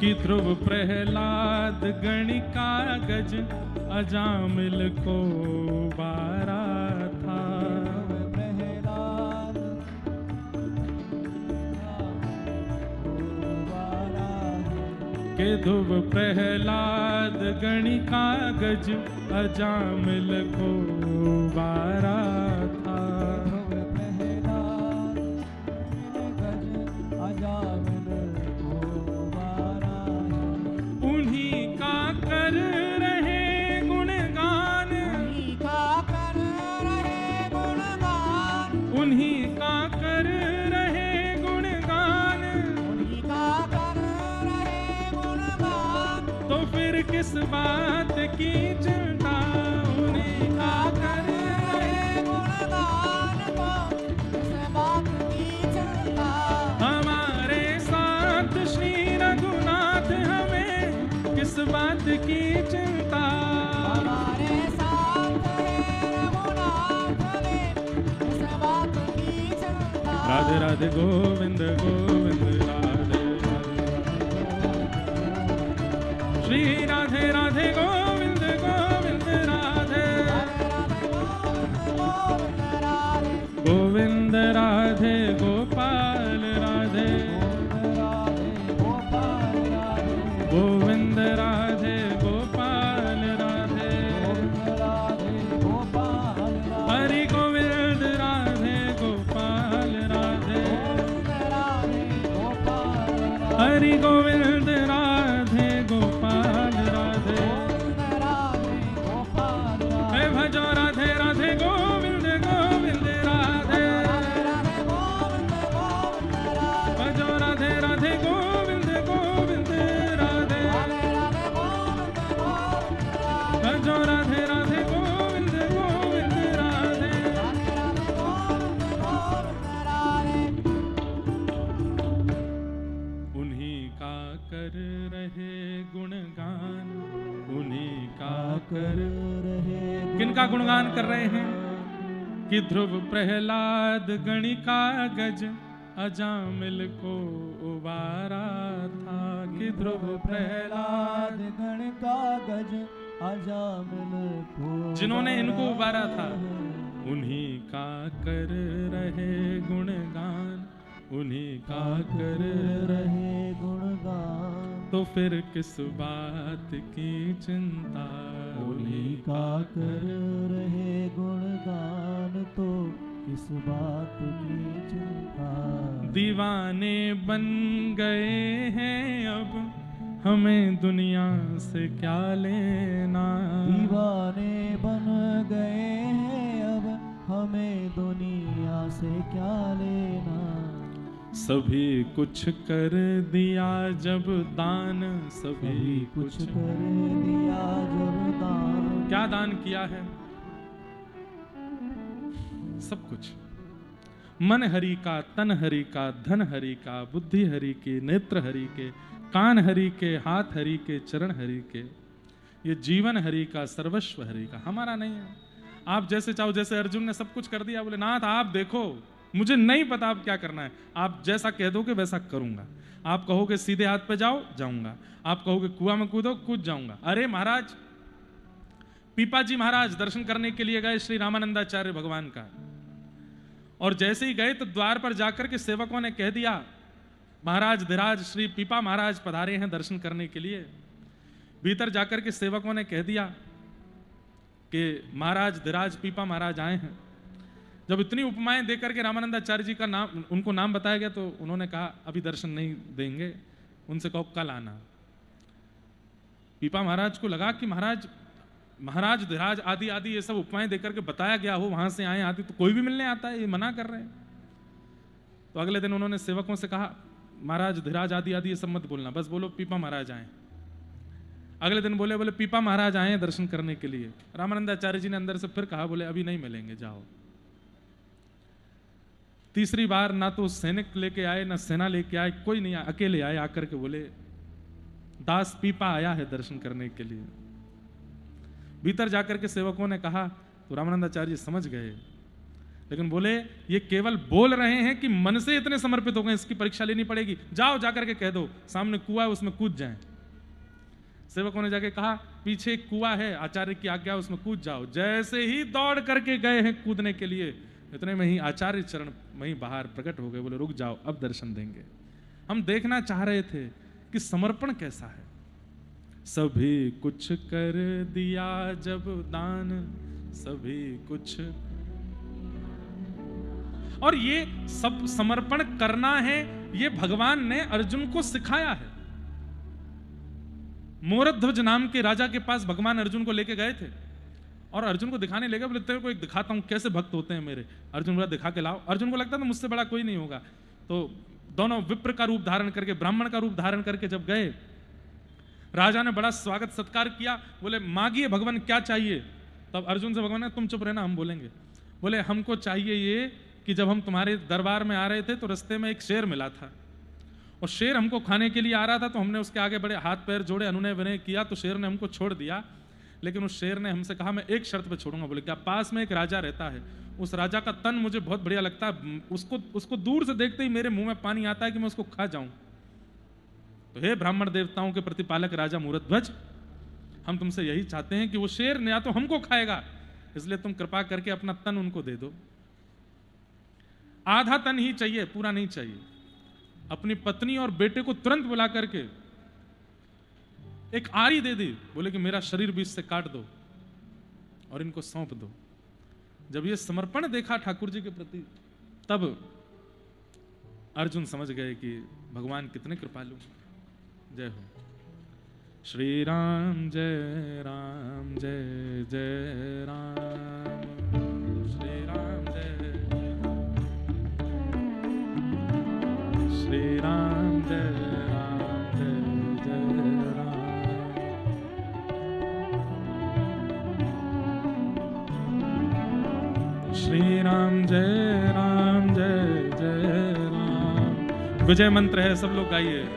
कि ध्रुव प्रहलाद गणिका गज अजामिल को बारा था। प्रहलाद के ध्रुव प्रहलाद गणिका गज अजामिल को बारा था। प्रहलाद गज अजामिल को बारा उन्हीं का कर रहे गुणगान, उन्हीं का कर रहे गुणगान, उन्हीं का कर रहे गुणगान, उन्हीं का कर रहे गुणगान, तो फिर किस बात की चिंता। उन्हीं का कर रहे गुणगान को किस बात की चिंता। हमारे साथ श्री रघुनाथ हमें किस बात की चिंता। हमारे साथ है रघुनाथ ने किस बात की चिंता। राधे राधे गोविंद गोविंद राधे श्री राधे राधे गोविंद गोविंद राधे गोविंद राधे गोपाल राधे गोविंद राधे गोपाल राधे हरि गोविंद राधे गोपाल राधे हरि गोविंद राधे गोपाल राधे हे भजो राधे राधे गोविंद गोविंद राधे भजो राधे राधे गोविंद गोविंद राधे भजो राधे राधे गोविंद गोविंद राधे। उन्हीं का कर रहे गुणगान, उन्हीं का कर किनका गुणगान कर रहे हैं कि ध्रुव प्रहलाद गणिका गज अजामिल को उबारा था। कि ध्रुव प्रहलाद गण का गज अजामिल को जिन्होंने इनको उबारा था, उन्हीं का कर रहे गुणगान, उन्हीं का कर रहे गुणगान, तो फिर किस बात की चिंता। उन्हीं का कर रहे गुणगान, तो किस बात की चिंता। दीवाने बन गए हैं अब हमें दुनिया से क्या लेना। दीवाने बन गए हैं अब हमें दुनिया से क्या लेना। सभी कुछ कर दिया जब दान, सभी कुछ कर दिया जब दान। क्या दान किया है? सब कुछ। मन हरि का, तन हरि का, धन हरि का, बुद्धि हरि की, नेत्र हरि के, कान हरि के, हाथ हरि के, चरण हरि के, ये जीवन हरि का, सर्वस्व हरि का, हमारा नहीं है। आप जैसे चाहो, जैसे अर्जुन ने सब कुछ कर दिया, बोले नाथ आप देखो मुझे नहीं पता आप क्या करना है, आप जैसा कह दोगे वैसा करूंगा। आप कहोगे सीधे हाथ पे जाओ, जाऊंगा। आप कहोगे कुआं में कूदो, कूद जाऊंगा। अरे महाराज, पीपाजी महाराज दर्शन करने के लिए गए श्री रामानंदाचार्य भगवान का, और जैसे ही गए तो द्वार पर जाकर के सेवकों ने कह दिया महाराज धीराज श्री पीपा महाराज पधारे हैं दर्शन करने के लिए। भीतर जाकर के सेवकों ने कह दिया कि महाराज धीराज पीपा महाराज आए हैं। जब इतनी उपमाएं देकर के रामानंदाचार्य जी का नाम, उनको नाम बताया गया, तो उन्होंने कहा अभी दर्शन नहीं देंगे, उनसे कहो कल आना। पीपा महाराज को लगा कि महाराज धीराज आदि आदि ये सब उपमाएं देकर के बताया गया हो, वहां से आए आदि तो कोई भी मिलने आता है, ये मना कर रहे हैं। तो अगले दिन उन्होंने सेवकों से कहा महाराज धीराज आदि आदि ये सब मत बोलना, बस बोलो पीपा महाराज आए। अगले दिन बोले पीपा महाराज आए दर्शन करने के लिए। रामानंदाचार्य जी ने अंदर से फिर कहा बोले अभी नहीं मिलेंगे, जाओ। तीसरी बार ना तो सैनिक लेके आए ना सेना लेके आए, कोई नहीं आया, अकेले आए। आकर के बोले दास पीपा आया है दर्शन करने के लिए। भीतर जाकर के सेवकों ने कहा तो रामानंदाचार्य जी समझ गए, लेकिन बोले ये केवल बोल रहे हैं कि मन से इतने समर्पित हो गए, इसकी परीक्षा लेनी पड़ेगी। जाओ जाकर के कह दो सामने कुआं है उसमें कूद जाएं। सेवकों ने जाके कहा पीछे एक कुआं है, आचार्य की आज्ञा, उसमें कूद जाओ। जैसे ही दौड़ करके गए हैं कूदने के लिए, इतने में ही आचार्य चरण वहीं बाहर प्रकट हो गए। बोले रुक जाओ, अब दर्शन देंगे। हम देखना चाह रहे थे कि समर्पण कैसा है। सभी कुछ कर दिया जब दान, सभी कुछ, और ये सब समर्पण करना है, ये भगवान ने अर्जुन को सिखाया है। मोरध्वज नाम के राजा के पास भगवान अर्जुन को लेके गए थे और अर्जुन को दिखाने ले गए। बोले तेरे को एक दिखाता हूं कैसे भक्त होते हैं मेरे। अर्जुन बोला दिखा के लाओ। अर्जुन को लगता था मुझसे बड़ा कोई नहीं होगा। तो दोनों विप्र का रूप धारण करके, ब्राह्मण का रूप धारण करके जब गए, राजा ने बड़ा स्वागत सत्कार किया। बोले मांगिए भगवान क्या चाहिए। तब अर्जुन से भगवान ने, तुम चुप रहना हम बोलेंगे। बोले हमको चाहिए ये कि जब हम तुम्हारे दरबार में आ रहे थे तो रास्ते में एक शेर मिला था और शेर हमको खाने के लिए आ रहा था, तो हमने उसके आगे बड़े हाथ पैर जोड़े, अनुनय विनय किया, तो शेर ने हमको छोड़ दिया। लेकिन उस शेर ने हमसे कहा मैं एक शर्त पे छोड़ूंगा। बोले क्या। पास में एक राजा रहता है, उस राजा का तन मुझे बहुत बढ़िया लगता है, उसको दूर से देखते ही मेरे मुंह में पानी आता है कि मैं उसको खा जाऊं। तो हे ब्राह्मण देवताओं के प्रतिपालक राजा मूरध्वज, हम तुमसे यही चाहते हैं कि वो शेर या तो हमको खाएगा, इसलिए तुम कृपा करके अपना तन उनको दे दो। आधा तन ही चाहिए, पूरा नहीं चाहिए। अपनी पत्नी और बेटे को तुरंत बुला करके एक आरी दे दी। बोले कि मेरा शरीर बीच से काट दो और इनको सौंप दो। जब ये समर्पण देखा ठाकुर जी के प्रति, तब अर्जुन समझ गए कि भगवान कितने कृपालु। जय हो। श्री राम जय राम जय जय राम, श्री राम जय, श्री राम जय राम जय जय राम। श्री राम जय राम जय जय राम। विजय मंत्र है, सब लोग गाइए।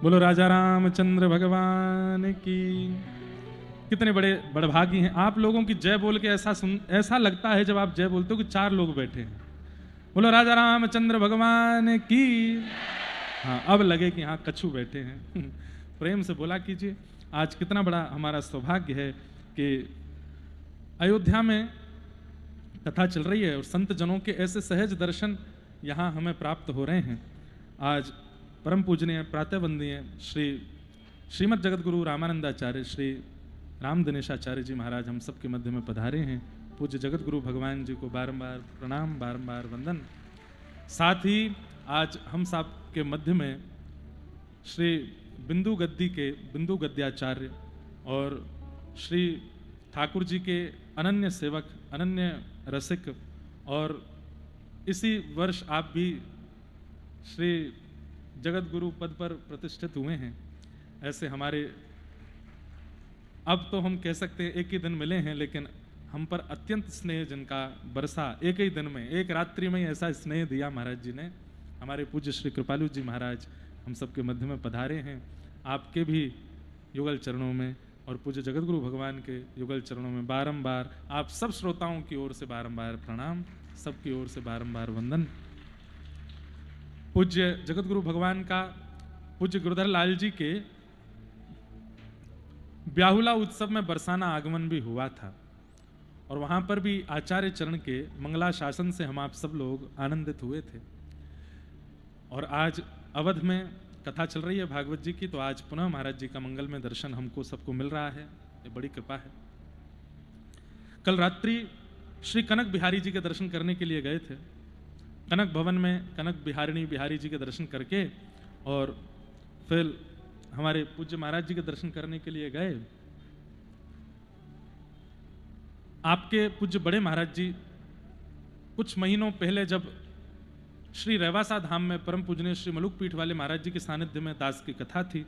बोलो राजा रामचंद्र भगवान की। कितने बड़े बड़भागी हैं आप लोगों की जय बोल के। ऐसा लगता है जब आप जय बोलते हो कि 4 लोग बैठे हैं। बोलो राजा रामचंद्र भगवान की। हाँ, अब लगे कि हाँ कछु बैठे हैं। प्रेम से बोला कीजिए। आज कितना बड़ा हमारा सौभाग्य है कि अयोध्या में कथा चल रही है और संत जनों के ऐसे सहज दर्शन यहाँ हमें प्राप्त हो रहे हैं। आज परम पूजनीय प्रातः वंदनीय श्रीमद जगत गुरु रामानंदाचार्य श्री राम दिनेशाचार्य जी महाराज हम सबके मध्य में पधारे हैं। पूज्य जगत गुरु भगवान जी को बारंबार प्रणाम, बारंबार वंदन। साथ ही आज हम सब के मध्य में श्री बिंदु गद्दी के बिंदु गद्याचार्य और श्री ठाकुर जी के अनन्य सेवक, अनन्य रसिक, और इसी वर्ष आप भी श्री जगत गुरु पद पर प्रतिष्ठित हुए हैं। ऐसे हमारे, अब तो हम कह सकते हैं एक ही दिन मिले हैं, लेकिन हम पर अत्यंत स्नेह जिनका बरसा एक ही दिन में, एक रात्रि में ही ऐसा स्नेह दिया महाराज जी ने। हमारे पूज्य श्री कृपालु जी महाराज हम सबके मध्य में पधारे हैं। आपके भी युगल चरणों में और पूज्य जगत गुरु भगवान के युगल चरणों में बारंबार आप सब श्रोताओं की ओर से बारंबार प्रणाम, सबकी ओर से बारंबार वंदन। पूज्य जगत गुरु भगवान का पूज्य गुरुधर लाल जी के ब्याहुला उत्सव में बरसाना आगमन भी हुआ था और वहाँ पर भी आचार्य चरण के मंगलाशासन से हम आप सब लोग आनंदित हुए थे। और आज अवध में कथा चल रही है भागवत जी की, तो आज पुनः महाराज जी का मंगल में दर्शन हमको सबको मिल रहा है, ये बड़ी कृपा है। कल रात्रि श्री कनक बिहारी जी के दर्शन करने के लिए गए थे। कनक भवन में कनक बिहारिणी बिहारी जी के दर्शन करके और फिर हमारे पूज्य महाराज जी के दर्शन करने के लिए गए। आपके पूज्य बड़े महाराज जी कुछ महीनों पहले जब श्री रेवासा धाम में परम पूजनीय श्री मलुक पीठ वाले महाराज जी के सानिध्य में दास की कथा थी,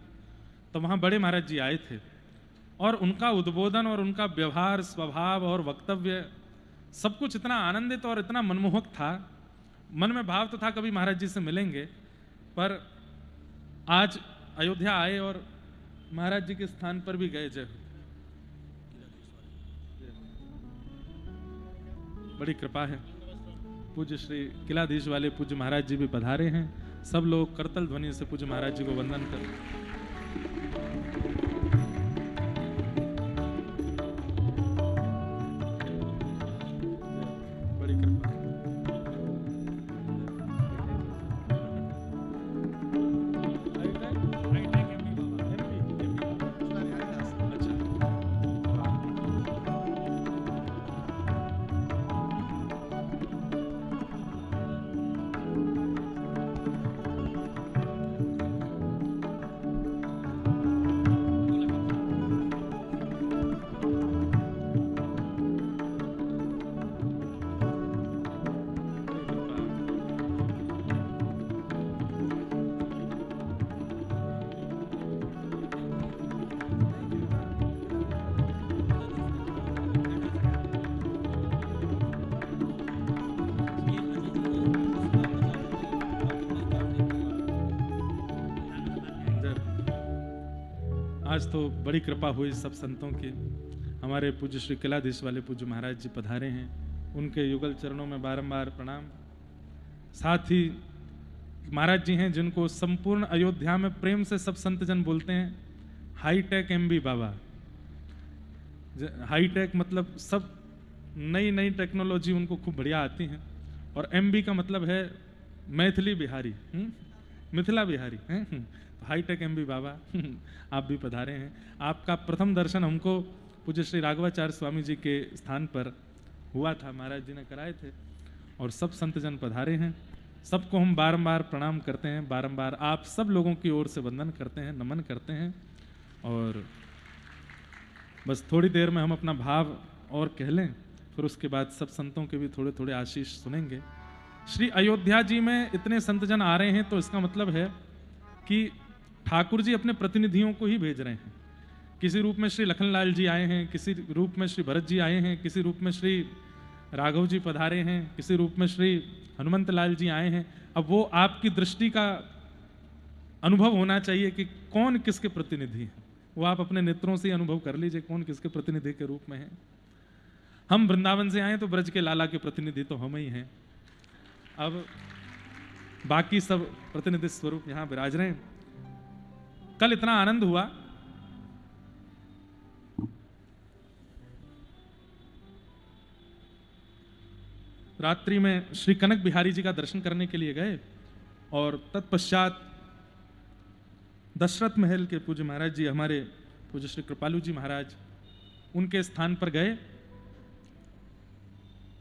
तो वहाँ बड़े महाराज जी आए थे और उनका उद्बोधन और उनका व्यवहार, स्वभाव और वक्तव्य सब कुछ इतना आनंदित और इतना मनमोहक था। मन में भाव तो था कभी महाराज जी से मिलेंगे, पर आज अयोध्या आए और महाराज जी के स्थान पर भी गए। जय बड़ी कृपा है। पूज्य श्री किलाधीश वाले पूज्य महाराज जी भी पधारे हैं। सब लोग करतल ध्वनि से पूज्य महाराज जी को वंदन करें। बड़ी कृपा। आज तो बड़ी कृपा हुई सब संतों की। हमारे पूज्य श्री किलाधीश वाले पूज्य महाराज जी पधारे हैं, उनके युगल चरणों में बारंबार प्रणाम। साथ ही महाराज जी हैं जिनको संपूर्ण अयोध्या में प्रेम से सब संतजन बोलते हैं हाईटेक एमबी बाबा। हाईटेक मतलब सब नई नई टेक्नोलॉजी उनको खूब बढ़िया आती हैं, और एमबी का मतलब है मैथिली बिहारी, मिथिला बिहारी हैं। हाईटेक एमबी बाबा आप भी पधारे हैं। आपका प्रथम दर्शन हमको पूज्य श्री राघवाचार्य स्वामी जी के स्थान पर हुआ था, महाराज जी ने कराए थे, और सब संतजन पधारे हैं। सबको हम बारंबार प्रणाम करते हैं, बारंबार आप सब लोगों की ओर से वंदन करते हैं, नमन करते हैं। और बस थोड़ी देर में हम अपना भाव और कह लें, फिर उसके बाद सब संतों के भी थोड़े थोड़े आशीष सुनेंगे। श्री अयोध्या जी में इतने संतजन आ रहे हैं तो इसका मतलब है कि ठाकुर जी अपने प्रतिनिधियों को ही भेज रहे हैं। किसी रूप में श्री लखनलाल जी आए हैं, किसी रूप में श्री भरत जी आए हैं, किसी रूप में श्री राघव जी पधारे हैं, किसी रूप में श्री हनुमंत लाल जी आए हैं। अब वो आपकी दृष्टि का अनुभव होना चाहिए कि कौन किसके प्रतिनिधि हैं, वो आप अपने नेत्रों से अनुभव कर लीजिए कौन किसके प्रतिनिधि के रूप में है। हम वृंदावन से आए तो ब्रज के लाला के प्रतिनिधि तो हम ही हैं। अब बाकी सब प्रतिनिधि स्वरूप यहां विराज रहे हैं। कल इतना आनंद हुआ, रात्रि में श्री कनक बिहारी जी का दर्शन करने के लिए गए और तत्पश्चात दशरथ महल के पूज्य महाराज जी, हमारे पूज्य श्री कृपालु जी महाराज, उनके स्थान पर गए।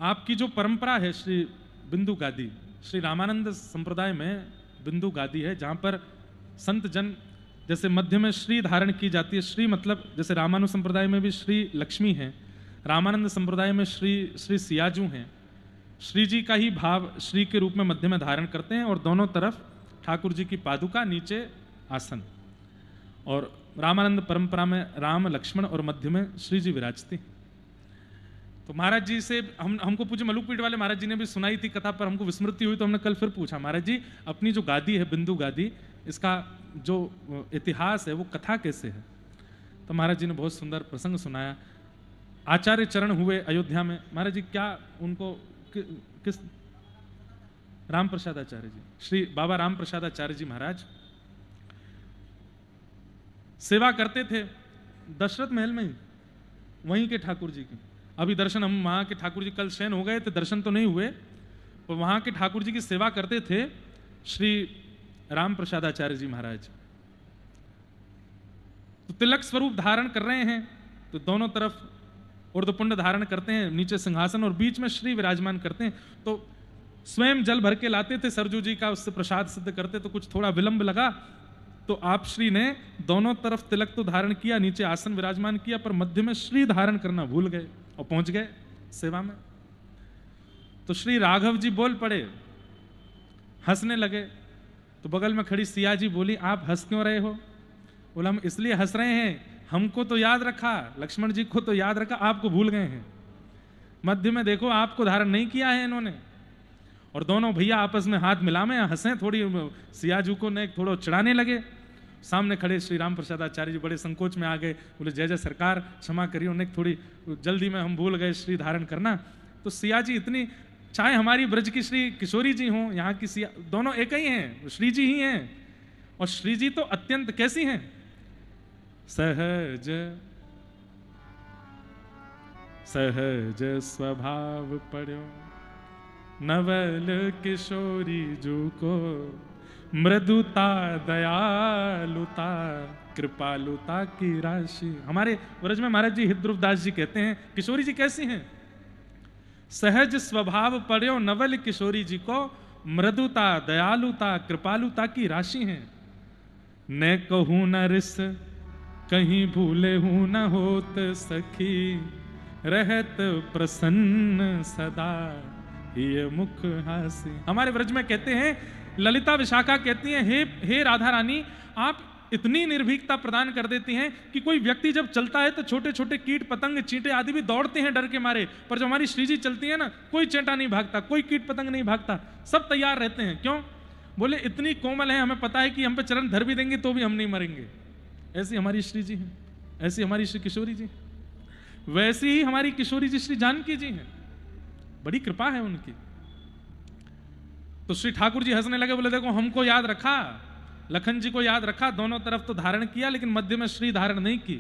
आपकी जो परंपरा है श्री बिंदु गादी, श्री रामानंद संप्रदाय में बिंदु गादी है, जहां पर संत जन जैसे मध्य में श्री धारण की जाती है। श्री मतलब जैसे रामानु संप्रदाय में भी श्री लक्ष्मी है, रामानंद संप्रदाय में श्री सियाजू हैं। श्री जी का ही भाव श्री के रूप में मध्य में धारण करते हैं, और दोनों तरफ ठाकुर जी की पादुका, नीचे आसन। और रामानंद परंपरा में राम लक्ष्मण और मध्य में श्री जी विराजते हैं। तो महाराज जी से हमको पूज्य मलुकपीठ वाले महाराज जी ने भी सुनाई थी कथा, पर हमको विस्मृति हुई तो हमने कल फिर पूछा, महाराज जी अपनी जो गादी है बिंदु गादी, इसका जो इतिहास है वो कथा कैसे है? तो महाराज जी ने बहुत सुंदर प्रसंग सुनाया। आचार्य चरण हुए अयोध्या में, महाराज जी क्या उनको किस राम प्रसाद आचार्य जी, श्री बाबा राम प्रसाद आचार्य जी महाराज सेवा करते थे दशरथ महल में ही, वहीं के ठाकुर जी की। अभी दर्शन हम वहाँ के ठाकुर जी कल शयन हो गए थे, दर्शन तो नहीं हुए, और वहाँ के ठाकुर जी की सेवा करते थे श्री राम प्रसादाचार्य जी महाराज। तो तिलक स्वरूप धारण कर रहे हैं, तो दोनों तरफ ऊर्ध्वपुंड धारण करते हैं, नीचे सिंहासन और बीच में श्री विराजमान करते हैं। तो स्वयं जल भर के लाते थे सरजू जी का, उससे प्रसाद सिद्ध करते, तो कुछ थोड़ा विलंब लगा, तो आप श्री ने दोनों तरफ तिलक तो धारण किया, नीचे आसन विराजमान किया, पर मध्य में श्री धारण करना भूल गए और पहुंच गए सेवा में। तो श्री राघव जी बोल पड़े, हंसने लगे। तो बगल में खड़ी सिया जी बोली, आप हंस क्यों रहे हो? बोला, हम इसलिए हंस रहे हैं, हमको तो याद रखा, लक्ष्मण जी को तो याद रखा, आपको भूल गए हैं। मध्य में देखो, आपको धारण नहीं किया है इन्होंने। और दोनों भैया आपस में हाथ मिला में हंसे, थोड़ी सियाजू को ने थोड़ा चिढ़ाने लगे। सामने खड़े श्री राम प्रसादाचार्य जी बड़े संकोच में आ गए, बोले जय जय सरकार, क्षमा करिए, उन्हें थोड़ी जल्दी में हम भूल गए श्री धारण करना। तो सिया जी इतनी, चाहे हमारी ब्रज की श्री किशोरी जी हों, यहाँ की सिया, दोनों एक ही हैं, श्री जी ही हैं। और श्री जी तो अत्यंत कैसी हैं? सहज सहज स्वभाव पड़ो नवल किशोरी जू को, मृदुता दयालुता कृपालुता की राशि। हमारे ब्रज में महाराज जी हृद्रुव दास जी कहते हैं, किशोरी जी कैसी हैं? सहज स्वभाव पड़ो नवल किशोरी जी को, मृदुता दयालुता कृपालुता की राशि हैं। न कहूं न रिस कहीं भूले हूं न होत सखी, रहत प्रसन्न सदा ये मुख हासी। हमारे ब्रज में कहते हैं, ललिता विशाखा कहती हैं, हे राधा रानी, आप इतनी निर्भीकता प्रदान कर देती हैं कि कोई व्यक्ति जब चलता है तो छोटे छोटे कीट पतंग चींटे आदि भी दौड़ते हैं डर के मारे, पर जब हमारी श्री जी चलती है ना, कोई चींटा नहीं भागता, कोई कीट पतंग नहीं भागता, सब तैयार रहते हैं। क्यों? बोले इतनी कोमल है, हमें पता है कि हम पे चरण धर भी देंगे तो भी हम नहीं मरेंगे। ऐसी हमारी श्री जी हैं, ऐसी हमारी श्री किशोरी जी, वैसी ही हमारी किशोरी जी श्री जानकी जी हैं। बड़ी कृपा है उनकी। तो श्री ठाकुर जी हंसने लगे, बोले देखो हमको याद रखा, लखन जी को याद रखा, दोनों तरफ तो धारण किया, लेकिन मध्य में श्री धारण नहीं की।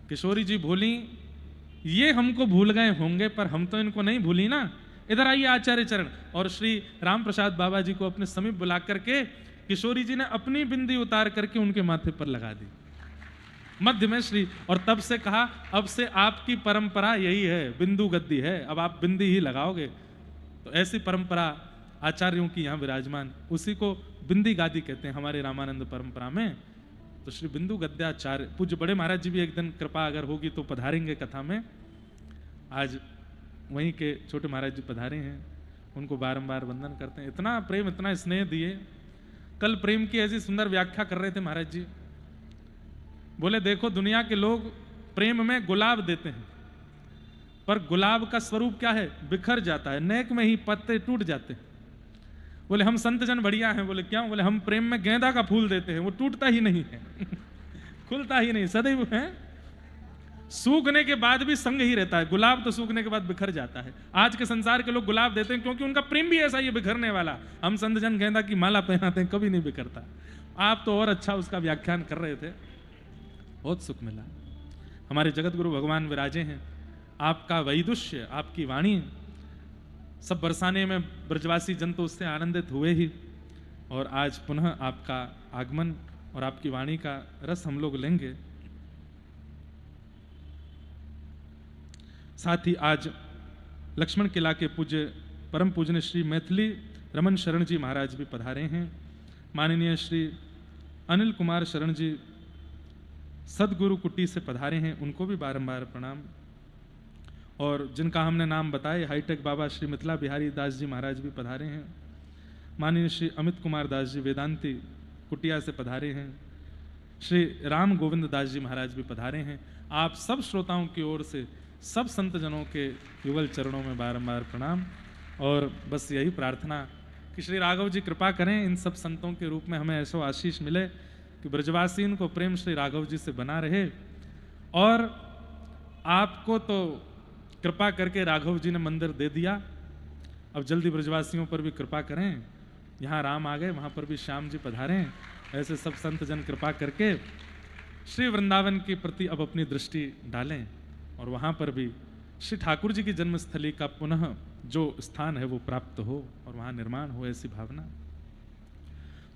किशोरी जी बोली, ये हमको भूल गए होंगे, पर हम तो इनको नहीं भूली ना। इधर आइए आचार्य चरण। और श्री राम प्रसाद बाबा जी को अपने समीप बुला करके किशोरी जी ने अपनी बिंदी उतार करके उनके माथे पर लगा दी, मध्य में श्री। और तब से कहा, अब से आपकी परंपरा यही है, बिंदु गद्दी है, अब आप बिंदी ही लगाओगे। तो ऐसी परंपरा आचार्यों की यहाँ विराजमान, उसी को बिंदी गादी कहते हैं हमारे रामानंद परंपरा में। तो श्री बिंदु गद्याचार्य पूज्य बड़े महाराज जी भी एक दिन कृपा अगर होगी तो पधारेंगे कथा में। आज वहीं के छोटे महाराज जी पधारे हैं, उनको बारंबार वंदन करते हैं। इतना प्रेम इतना स्नेह दिए। कल प्रेम की ऐसी सुंदर व्याख्या कर रहे थे महाराज जी, बोले देखो दुनिया के लोग प्रेम में गुलाब देते हैं, पर गुलाब का स्वरूप क्या है? बिखर जाता है, नेक में ही पत्ते टूट जाते हैं। बोले हम संत जन बढ़िया हैं। बोले क्यों? बोले हम प्रेम में गेंदा का फूल देते हैं, वो टूटता ही नहीं है खुलता ही नहीं, सदैव है, सूखने के बाद भी संग ही रहता है। गुलाब तो सूखने के बाद बिखर जाता है। आज के संसार के लोग गुलाब देते हैं क्योंकि उनका प्रेम भी ऐसा ही है, बिखरने वाला। हम संत जन गेंदा की माला पहनाते हैं, कभी नहीं बिखरता। आप तो और अच्छा उसका व्याख्यान कर रहे थे, बहुत सुख मिला। हमारे जगत गुरु भगवान विराजे हैं, आपका वैदुष्य, आपकी वाणी सब बरसाने में ब्रजवासी जन तो उससे आनंदित हुए ही, और आज पुनः आपका आगमन और आपकी वाणी का रस हम लोग लेंगे। साथ ही आज लक्ष्मण किला के पूज्य परम पूजनीय श्री मैथिली रमन शरण जी महाराज भी पधारे हैं। माननीय श्री अनिल कुमार शरण जी सदगुरु कुटी से पधारे हैं, उनको भी बारंबार प्रणाम। और जिनका हमने नाम बताए, हाईटेक बाबा श्री मिथिला बिहारी दास जी महाराज भी पधारे हैं। माननीय श्री अमित कुमार दास जी वेदांती कुटिया से पधारे हैं। श्री राम गोविंद दास जी महाराज भी पधारे हैं। आप सब श्रोताओं की ओर से सब संत जनों के युगल चरणों में बारंबार प्रणाम। और बस यही प्रार्थना कि श्री राघव जी कृपा करें, इन सब संतों के रूप में हमें ऐसा आशीष मिले कि ब्रजवासीन को प्रेम श्री राघव जी से बना रहे। और आपको तो कृपा करके राघव जी ने मंदिर दे दिया, अब जल्दी ब्रजवासियों पर भी कृपा करें। यहाँ राम आ गए, वहाँ पर भी श्याम जी पधारें। ऐसे सब संत जन कृपा करके श्री वृंदावन के प्रति अब अपनी दृष्टि डालें और वहाँ पर भी श्री ठाकुर जी की जन्मस्थली का पुनः जो स्थान है वो प्राप्त हो और वहां निर्माण हो, ऐसी भावना।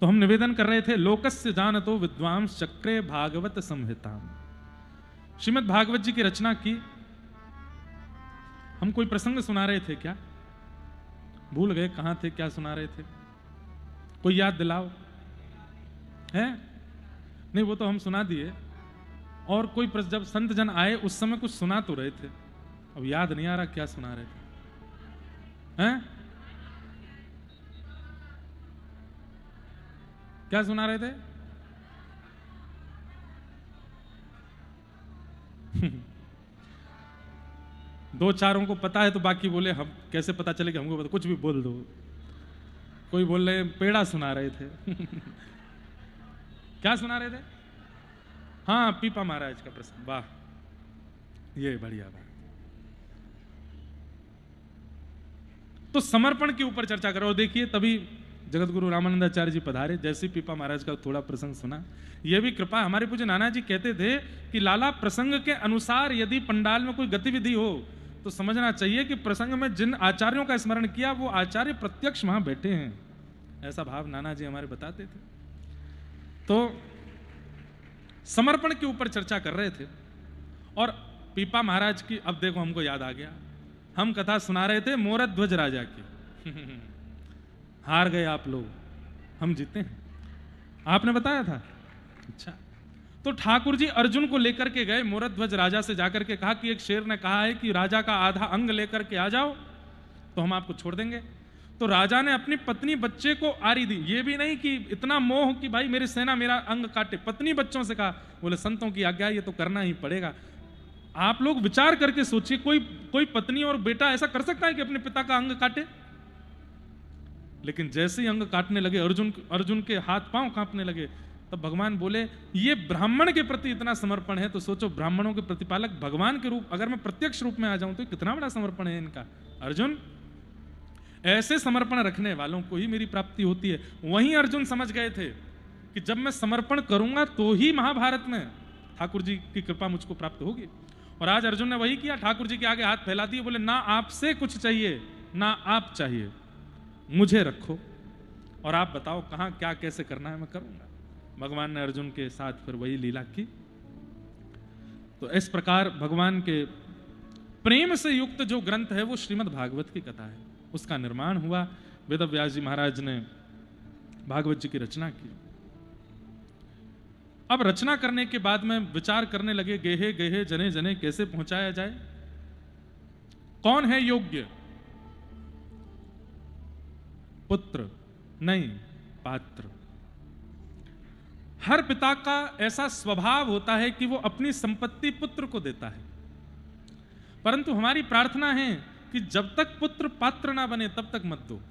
तो हम निवेदन कर रहे थे, लोकस्य जानतो विद्वांस चक्रे भागवत संहिता। श्रीमद् भागवत जी की रचना की। हम कोई प्रसंग सुना रहे थे क्या? भूल गए कहां थे, क्या सुना रहे थे? कोई याद दिलाओ। है नहीं, वो तो हम सुना दिए। और कोई जब संत जन आए उस समय कुछ सुना तो रहे थे, अब याद नहीं आ रहा क्या सुना रहे थे। हैं? क्या सुना रहे थे? दो चारों को पता है तो बाकी बोले हम कैसे पता चले कि हमको पता, कुछ भी बोल दो। कोई बोल रहे पेड़ा सुना रहे थे। क्या सुना रहे थे? हाँ, पीपा महाराज का प्रसंग। वाह, ये बढ़िया बात। तो समर्पण के ऊपर चर्चा करो। देखिए तभी जगत गुरु रामानंदाचार्य जी पधारे, जैसे पीपा महाराज का थोड़ा प्रसंग सुना। यह भी कृपा। हमारे पूज्य नाना जी कहते थे कि लाला, प्रसंग के अनुसार यदि पंडाल में कोई गतिविधि हो तो समझना चाहिए कि प्रसंग में जिन आचार्यों का स्मरण किया वो आचार्य प्रत्यक्ष वहां बैठे हैं। ऐसा भाव नाना जी हमारे बताते थे। तो समर्पण के ऊपर चर्चा कर रहे थे और पीपा महाराज की, अब देखो हमको याद आ गया, हम कथा सुना रहे थे मोरत ध्वज राजा की। हार गए आप लोग, हम जीते हैं, आपने बताया था। अच्छा, तो ठाकुर जी अर्जुन को लेकर के गए, मोरत ध्वज राजा से जाकर के कहा कि एक शेर ने कहा है कि राजा का आधा अंग लेकर के आ जाओ तो हम आपको छोड़ देंगे। तो राजा ने अपनी पत्नी बच्चे को आरी दी। ये भी नहीं कि इतना मोह कि भाई मेरी सेना मेरा अंग काटे, पत्नी बच्चों से कहा। बोले संतों की आज्ञा, ये तो करना ही पड़ेगा। आप लोग विचार करके सोचिए, कोई पत्नी और बेटा ऐसा कर सकता है कि अपने पिता का अंग काटे? लेकिन जैसे ही अंग काटने लगे अर्जुन के हाथ पांव कांपने लगे, तब भगवान बोले ये ब्राह्मण के प्रति इतना समर्पण है तो सोचो ब्राह्मणों के प्रतिपालक भगवान के रूप, अगर मैं प्रत्यक्ष रूप में आ जाऊं तो कितना बड़ा समर्पण है इनका। अर्जुन, ऐसे समर्पण रखने वालों को ही मेरी प्राप्ति होती है। वहीं अर्जुन समझ गए थे कि जब मैं समर्पण करूंगा तो ही महाभारत में ठाकुर जी की कृपा मुझको प्राप्त होगी। और आज अर्जुन ने वही किया, ठाकुर जी के आगे हाथ फैला दिए, बोले ना आपसे कुछ चाहिए ना आप चाहिए, मुझे रखो और आप बताओ कहां क्या कैसे करना है, मैं करूंगा। भगवान ने अर्जुन के साथ फिर वही लीला की। तो इस प्रकार भगवान के प्रेम से युक्त जो ग्रंथ है वो श्रीमद् भागवत की कथा है, उसका निर्माण हुआ। वेद व्यास जी महाराज ने भागवत जी की रचना की। अब रचना करने के बाद में विचार करने लगे, गेहे गेहे जने जने कैसे पहुंचाया जाए, कौन है योग्य? पुत्र नहीं, पात्र। हर पिता का ऐसा स्वभाव होता है कि वो अपनी संपत्ति पुत्र को देता है, परंतु हमारी प्रार्थना है कि जब तक पुत्र पात्र ना बने तब तक मत दो,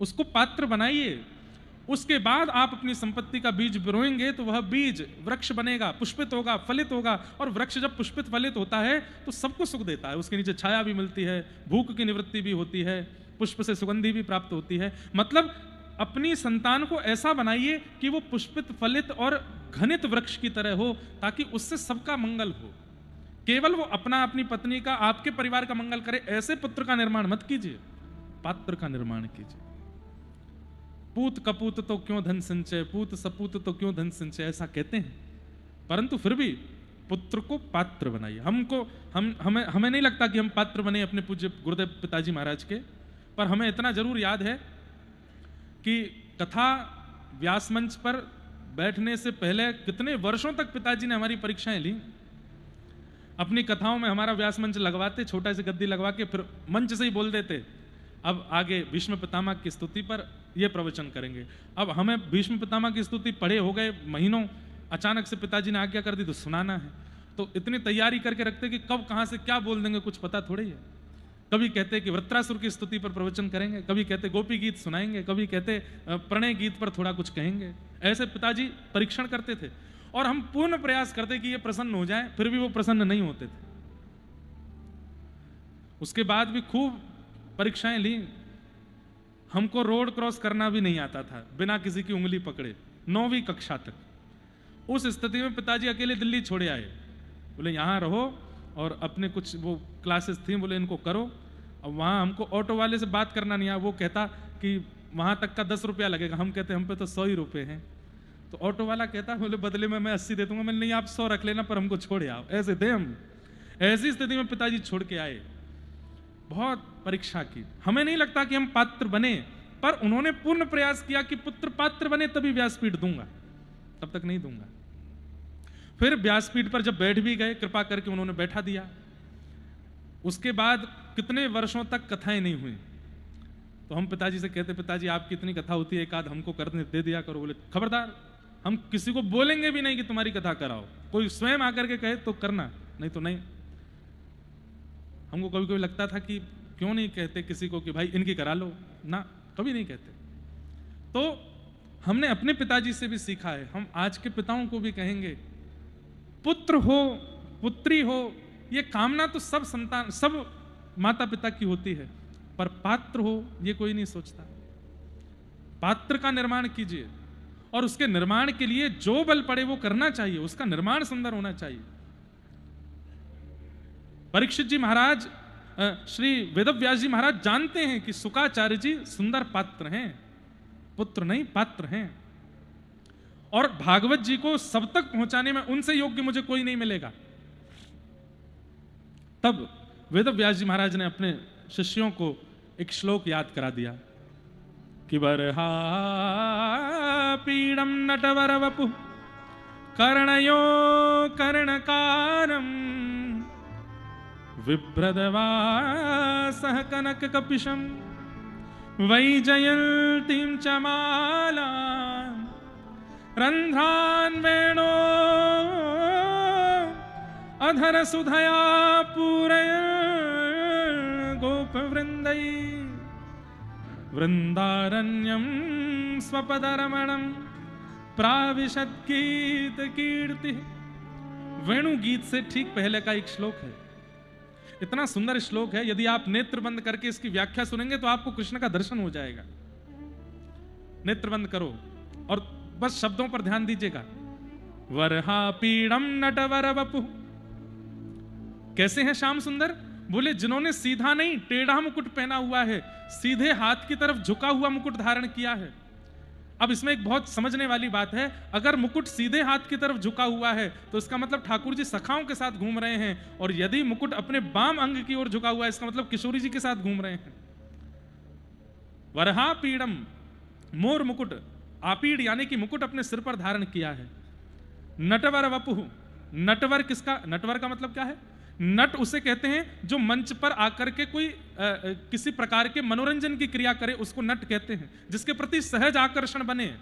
उसको पात्र बनाइए। उसके बाद आप अपनी संपत्ति का बीज बोएंगे तो वह बीज वृक्ष बनेगा, पुष्पित होगा, फलित होगा। और वृक्ष जब पुष्पित फलित होता है तो सबको सुख देता है, उसके नीचे छाया भी मिलती है, भूख की निवृत्ति भी होती है, पुष्प से सुगंधि भी प्राप्त होती है। मतलब अपनी संतान को ऐसा बनाइए कि वो पुष्पित फलित और घनित वृक्ष की तरह हो, ताकि उससे सबका मंगल हो। केवल वो अपना, अपनी पत्नी का, आपके परिवार का मंगल करे, ऐसे पुत्र का निर्माण मत कीजिए, पात्र का निर्माण कीजिए। पूत कपूत तो क्यों धन संचय, पूत सपूत तो क्यों धन संचय, ऐसा कहते हैं, परंतु फिर भी पुत्र को पात्र बनाइए। हमें नहीं लगता कि हम पात्र बने अपने पूज्य गुरुदेव पिताजी महाराज के, पर हमें इतना जरूर याद है कि कथा व्यास मंच पर बैठने से पहले कितने वर्षों तक पिताजी ने हमारी परीक्षाएं ली। अपनी कथाओं में हमारा व्यास मंच लगवाते, छोटा सी गद्दी लगवा के फिर मंच से ही बोल देते, अब आगे भीष्म पितामह की स्तुति पर यह प्रवचन करेंगे। अब हमें भीष्म पितामह की स्तुति पढ़े हो गए महीनों, अचानक से पिताजी ने आज्ञा कर दी तो सुनाना है, तो इतनी तैयारी करके रखते कि कब कहां से क्या बोल देंगे कुछ पता थोड़ी है। कभी कहते कि वृत्रासुर की स्तुति पर प्रवचन करेंगे, कभी कहते गोपी गीत सुनाएंगे, कभी कहते प्रणय गीत पर थोड़ा कुछ कहेंगे। ऐसे पिताजी परीक्षण करते थे और हम पूर्ण प्रयास करते कि ये प्रसन्न हो जाए, फिर भी वो प्रसन्न नहीं होते थे। उसके बाद भी खूब परीक्षाएं ली। हमको रोड क्रॉस करना भी नहीं आता था बिना किसी की उंगली पकड़े, 9वीं कक्षा तक। उस स्थिति में पिताजी अकेले दिल्ली छोड़े आए, बोले यहां रहो और अपने कुछ वो क्लासेस थी, बोले इनको करो। अब वहाँ हमको ऑटो वाले से बात करना नहीं आया, वो कहता कि वहाँ तक का 10 रुपया लगेगा, हम कहते हम पे तो 100 ही रुपये हैं। तो ऑटो वाला कहता बोले बदले में मैं 80 दे दूंगा। मैंने नहीं, आप 100 रख लेना पर हमको छोड़ आओ। ऐसे दे हम। ऐसी स्थिति में पिताजी छोड़ के आए। बहुत परीक्षा की, हमें नहीं लगता कि हम पात्र बने, पर उन्होंने पूर्ण प्रयास किया कि पुत्र पात्र बने तभी व्यासपीठ दूंगा, तब तक नहीं दूंगा। फिर व्यासपीठ पर जब बैठ भी गए, कृपा करके उन्होंने बैठा दिया। उसके बाद कितने वर्षों तक कथाएं नहीं हुई। तो हम पिताजी से कहते, पिताजी आपकी इतनी कथा होती है, एक आध हमको करने दे दिया करो। बोले खबरदार, हम किसी को बोलेंगे भी नहीं कि तुम्हारी कथा कराओ। कोई स्वयं आकर के कहे तो करना, नहीं तो नहीं। हमको कभी कभी लगता था कि क्यों नहीं कहते किसी को कि भाई इनकी करा लो ना, कभी नहीं कहते। तो हमने अपने पिताजी से भी सीखा है, हम आज के पिताओं को भी कहेंगे, पुत्र हो पुत्री हो, ये कामना तो सब संतान, सब माता पिता की होती है, पर पात्र हो ये कोई नहीं सोचता। पात्र का निर्माण कीजिए और उसके निर्माण के लिए जो बल पड़े वो करना चाहिए, उसका निर्माण सुंदर होना चाहिए। परीक्षित जी महाराज, श्री वेदव्यास जी महाराज जानते हैं कि शुकाचार्य जी सुंदर पात्र हैं, पुत्र नहीं पात्र हैं। और भागवत जी को सब तक पहुंचाने में उनसे योग्य मुझे कोई नहीं मिलेगा। तब वेदव्यास जी महाराज ने अपने शिष्यों को एक श्लोक याद करा दिया कि बरहा पीड़म नटवर वपु कर्णयो कर्णकारम विभ्रदवासः कनक कपिशम वैजयन्तीं च माला रंध्रान् वेणो अधर सुधया पूरय गोपवृन्दै वृंदारण्यम स्वपदरमणम प्राविशद गीत कीर्ति। वेणु गीत से ठीक पहले का एक श्लोक है, इतना सुंदर श्लोक है, यदि आप नेत्र बंद करके इसकी व्याख्या सुनेंगे तो आपको कृष्ण का दर्शन हो जाएगा। नेत्र बंद करो और बस शब्दों पर ध्यान दीजिएगा। वरहा पीड़म नटवर वपु, कैसे हैं श्याम सुंदर? बोले जिन्होंने सीधा नहीं टेढ़ा मुकुट पहना हुआ है, सीधे हाथ की तरफ झुका हुआ मुकुट धारण किया है। अब इसमें एक बहुत समझने वाली बात है, अगर मुकुट सीधे हाथ की तरफ झुका हुआ है तो इसका मतलब ठाकुर जी सखाओं के साथ घूम रहे हैं, और यदि मुकुट अपने बाम अंग की ओर झुका हुआ है इसका मतलब किशोरी जी के साथ घूम रहे हैं। वरहा पीड़म, मोर मुकुट, आपीड़ यानी कि मुकुट अपने सिर पर धारण किया है। नटवर वपुः, नटवर किसका, नटवर का मतलब क्या है? नट उसे कहते हैं जो मंच पर आकर के कोई किसी प्रकार के मनोरंजन की क्रिया करे, उसको नट कहते हैं। जिसके प्रति सहज आकर्षण बने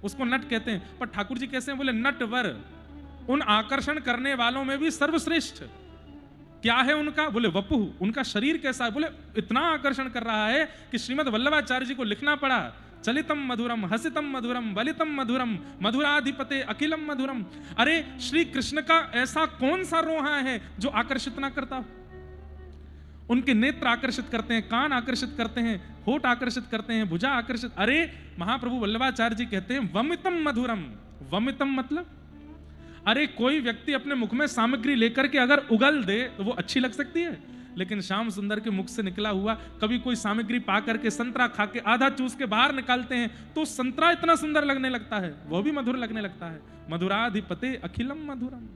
उसको नट कहते हैं। पर ठाकुर जी कैसे हैं? बोले नटवर, उन आकर्षण करने वालों में भी सर्वश्रेष्ठ। क्या है उनका? बोले वपुः, उनका शरीर कैसा है? बोले इतना आकर्षण कर रहा है कि श्रीमद् वल्लभाचार्य जी को लिखना पड़ा, चलितम मधुरम हसितम मधुरम बलितम मधुरम मधुराधिपते अखिलम मधुरम। अरे श्री कृष्ण का ऐसा कौन सा रोहा है जो आकर्षित ना करता हो? उनके नेत्र आकर्षित करते हैं, कान आकर्षित करते हैं, होठ आकर्षित करते हैं, भुजा आकर्षित। अरे महाप्रभु वल्लभाचार्य जी कहते हैं वमितम मधुरम। वमितम मतलब, अरे कोई व्यक्ति अपने मुख में सामग्री लेकर के अगर उगल दे तो वो अच्छी लग सकती है, लेकिन श्याम सुंदर के मुख से निकला हुआ कभी कोई सामग्री पा करके संतरा खा के आधा चूस के बाहर निकालते हैं तो संतरा इतना सुंदर लगने लगता है, वो भी मधुर लगने लगता है। मधुराधिपते अखिलम मधुरम।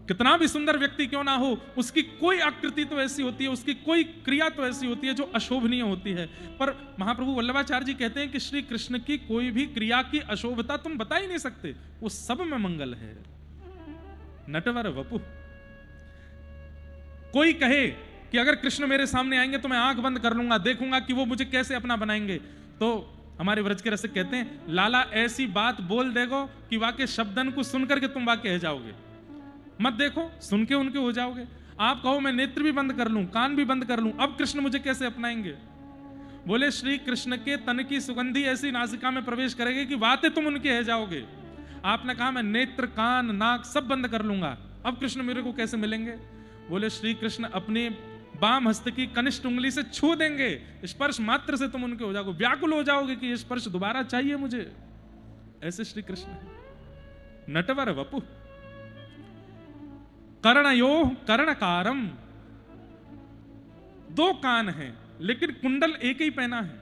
कितना भी सुंदर व्यक्ति क्यों ना हो, उसकी कोई आकृति तो ऐसी होती है, उसकी कोई क्रिया तो ऐसी होती है जो अशोभनीय होती है। पर महाप्रभु वल्लभाचार्य जी कहते हैं कि श्री कृष्ण की कोई भी क्रिया की अशोभता तुम बता ही नहीं सकते, वो सब में मंगल है। नटवर वपुः। कोई कहे कि अगर कृष्ण मेरे सामने आएंगे तो मैं आंख बंद कर लूंगा, देखूंगा कि वो मुझे कैसे अपना बनाएंगे, तो हमारे व्रज के रसिक कहते हैं लाला ऐसी बात बोल देगो कि वाके शब्दन को सुनकर के तुम वाके रह जाओगे। मत देखो, सुन के उनके हो जाओगे। आप कहो मैं नेत्र भी बंद कर लूं, कान भी बंद कर लूं, अब कृष्ण मुझे कैसे अपनाएंगे? बोले श्री कृष्ण के तन की सुगंधी ऐसी नासिका में प्रवेश करेगी कि वाते तुम उनके रह जाओगे। आपने कहा मैं नेत्र कान नाक सब बंद कर लूंगा, अब कृष्ण मेरे को कैसे मिलेंगे? बोले श्री कृष्ण अपने बाम हस्त की कनिष्ठ उंगली से छू देंगे, स्पर्श मात्र से तुम उनके हो जाओगे, व्याकुल हो जाओगे कि ये स्पर्श दोबारा चाहिए मुझे। ऐसे श्री कृष्ण है। नटवर वपुः। कर्णयोः कर्णकारम, दो कान हैं लेकिन कुंडल एक ही पहना है।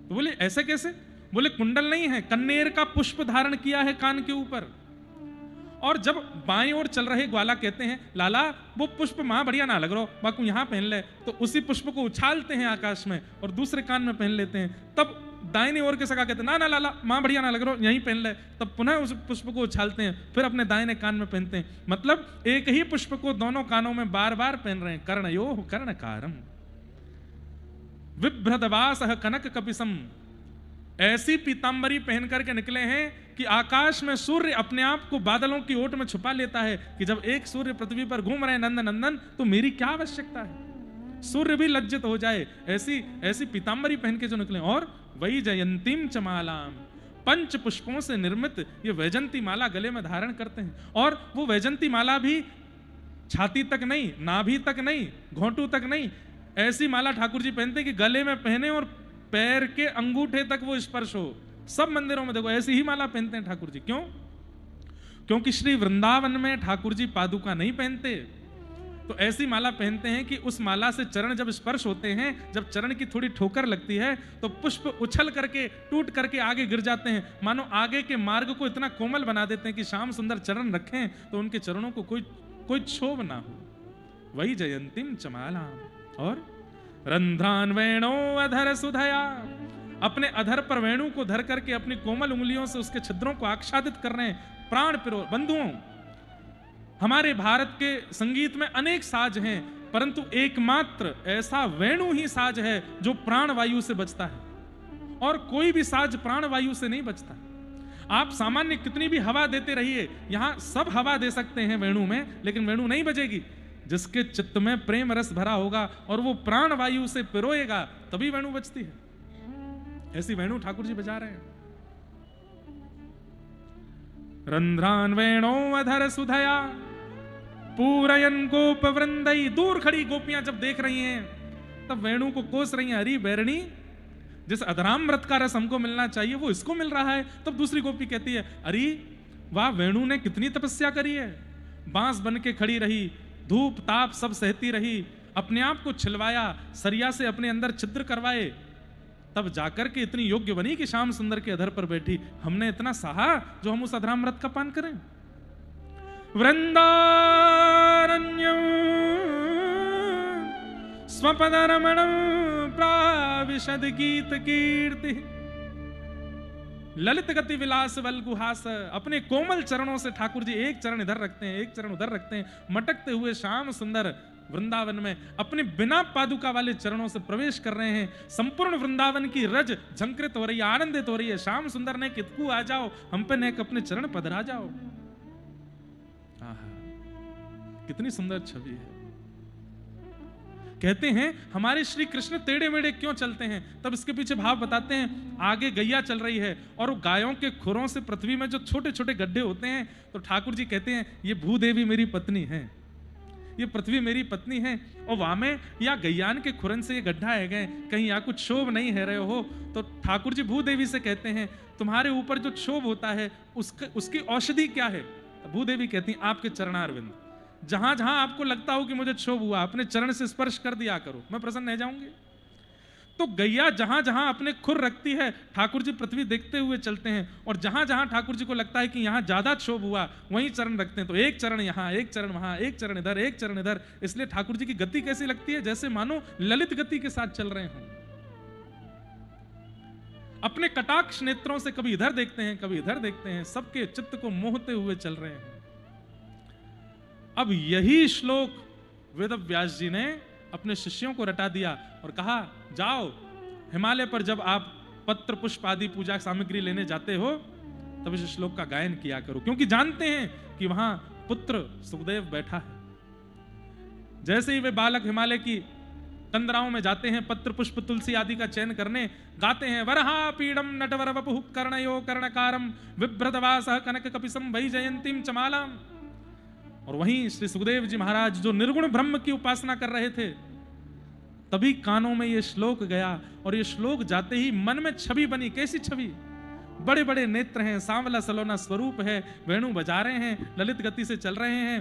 तो बोले ऐसे कैसे? बोले कुंडल नहीं है, कन्नेर का पुष्प धारण किया है कान के ऊपर। और जब बाईं ओर चल रहे ग्वाला कहते हैं लाला वो पुष्प मां बढ़िया ना लग रहा, बाकू यहां पहन ले, तो उसी पुष्प को उछालते हैं आकाश में और दूसरे कान में पहन लेते हैं। तब दाहिनी ओर के सगा कहते हैं ना ना लाला मां बढ़िया ना लग रहा, यहीं पहन ले, तब पुनः उस पुष्प को उछालते हैं, फिर अपने दाहिने कान में पहनते हैं। मतलब एक ही पुष्प को दोनों कानों में बार बार पहन रहे हैं। कर्णयोः कर्णकारम विभ्रदवासः कनक कपिसम, ऐसी पीतांबरी पहन करके निकले हैं कि आकाश में सूर्य अपने आप को बादलों की ओट में छुपा लेता है कि जब एक सूर्य पृथ्वी पर घूम रहे हैं नंद नंदन, तो मेरी क्या आवश्यकता है, सूर्य भी लज्जित हो जाए। ऐसी ऐसी पीतांबरी पहन के जो निकले। और वही जयंतीम चमालाम, पंच पुष्पों से निर्मित ये वैजंती माला गले में धारण करते हैं। और वो वैजंती माला भी छाती तक नहीं, नाभि तक नहीं, घोंटू तक नहीं, ऐसी माला ठाकुर जी पहनते कि गले में पहने और पैर के अंगूठे तक वो स्पर्श हो। सब मंदिरों में देखो ऐसी ही माला पहनते हैं ठाकुर जी। क्यों? क्योंकि श्री वृंदावन में ठाकुर जी पादुका नहीं पहनते, तो ऐसी माला पहनते हैं कि उस माला से चरण जब स्पर्श होते हैं, जब चरण की थोड़ी ठोकर लगती है तो पुष्प उछल करके टूट करके आगे गिर जाते हैं, मानो आगे के मार्ग को इतना कोमल बना देते हैं कि श्याम सुंदर चरण रखें तो उनके चरणों को कोई क्षोभ ना हो। वही जयंतीम चमालाम। और रंध्रान वेणो अधर सुधया, अपने अधर पर वेणु को धर करके अपनी कोमल उंगलियों से उसके छिद्रों को आच्छादित कर रहे हैं। प्राण पिरो बंधुओं, हमारे भारत के संगीत में अनेक साज हैं, परंतु एकमात्र ऐसा वेणु ही साज है जो प्राण वायु से बचता है, और कोई भी साज प्राण वायु से नहीं बचता। आप सामान्य कितनी भी हवा देते रहिए, यहां सब हवा दे सकते हैं वेणु में, लेकिन वेणु नहीं बजेगी। जिसके चित्त में प्रेम रस भरा होगा और वो प्राण वायु से पिरोएगा, तभी वेणु बजती है। ऐसी वेणु ठाकुर जी बजा रहे हैं। रंध्रान वेणो अधर सुधया पूरयन गोप वृंदई, दूर खड़ी गोपियां जब देख रही हैं तब वेणु को कोस रही हैं, हरी बैरणी जिस अधरामृत का रस हमको मिलना चाहिए वो इसको मिल रहा है। तब दूसरी गोपी कहती है अरे वाह, वेणु ने कितनी तपस्या करी है, बांस बन के खड़ी रही, धूप ताप सब सहती रही, अपने आप को छिलवाया, सरिया से अपने अंदर छिद्र करवाए, तब जाकर के इतनी योग्य बनी कि श्याम सुंदर के अधर पर बैठी। हमने इतना सहा जो हम उस अधरामृत का पान करें। वृंदारण्यं स्वपदरमणं प्राविशद गीत कीर्ति, ललित गति विलास वल्गुहास, अपने कोमल चरणों से ठाकुर जी एक चरण इधर रखते हैं, एक चरण उधर रखते हैं, मटकते हुए श्याम सुंदर वृंदावन में अपने बिना पादुका वाले चरणों से प्रवेश कर रहे हैं। संपूर्ण वृंदावन की रज झंकृत हो रही है, आनंदित हो रही है। श्याम सुंदर ने कितकू आ जाओ, हम पे नेक अपने चरण पधरा जाओ। आहा, कितनी सुंदर छवि है। कहते हैं हमारे श्री कृष्ण टेढ़े मेढ़े क्यों चलते हैं, तब इसके पीछे भाव बताते हैं। आगे गैया चल रही है और गायों के खुरों से पृथ्वी में जो छोटे छोटे गड्ढे होते हैं, तो ठाकुर जी कहते हैं ये भूदेवी मेरी पत्नी है, ये पृथ्वी मेरी पत्नी है, और वामे या गैयान के खुरन से ये गड्ढा है गए, कहीं यहाँ कुछ क्षोभ नहीं है रहे हो। तो ठाकुर जी भूदेवी से कहते हैं तुम्हारे ऊपर जो क्षोभ होता है उसकी औषधि क्या है? तो भूदेवी कहती हैं आपके चरणारविंद, जहां जहां आपको लगता हो कि मुझे क्षोभ हुआ, अपने चरण से स्पर्श कर दिया करो, मैं प्रसन्न हो जाऊंगी। तो गैया जहां जहां अपने खुर रखती है, ठाकुर जी पृथ्वी देखते हुए चलते हैं, और जहां जहां ठाकुर जी को लगता है कि यहां ज्यादा क्षोभ हुआ वहीं चरण रखते हैं। तो एक चरण यहां, एक चरण वहां, एक चरण इधर, एक चरण इधर। इसलिए ठाकुर जी की गति कैसी लगती है, जैसे मानो ललित गति के साथ चल रहे हों। अपने कटाक्ष नेत्रों से कभी इधर देखते हैं, कभी इधर देखते हैं, सबके चित्त को मोहते हुए चल रहे हैं। अब यही श्लोक वेद व्यास जी ने अपने शिष्यों को रटा दिया और कहा जाओ हिमालय पर जब आप पत्र पुष्प आदि पूजा सामग्री लेने जाते हो तब इस श्लोक का गायन किया करो, क्योंकि जानते हैं कि वहां पुत्र सुखदेव बैठा है। जैसे ही वे बालक हिमालय की कंदराओं में जाते हैं पत्र पुष्प तुलसी आदि का चयन करने, गाते हैं वरहा पीडम नटवर वपुः कर्णयो कर्णकारम बिभ्रदवासः कनक कपिसम वै जयंतीम चमालाम। और वहीं श्री सुखदेव जी महाराज जो निर्गुण ब्रह्म की उपासना कर रहे थे, तभी कानों में ये श्लोक गया, और ये श्लोक जाते ही मन में छवि बनी। कैसी छवि? बड़े बड़े नेत्र हैं, सांवला सलोना स्वरूप है, वेणु बजा रहे हैं, ललित गति से चल रहे हैं,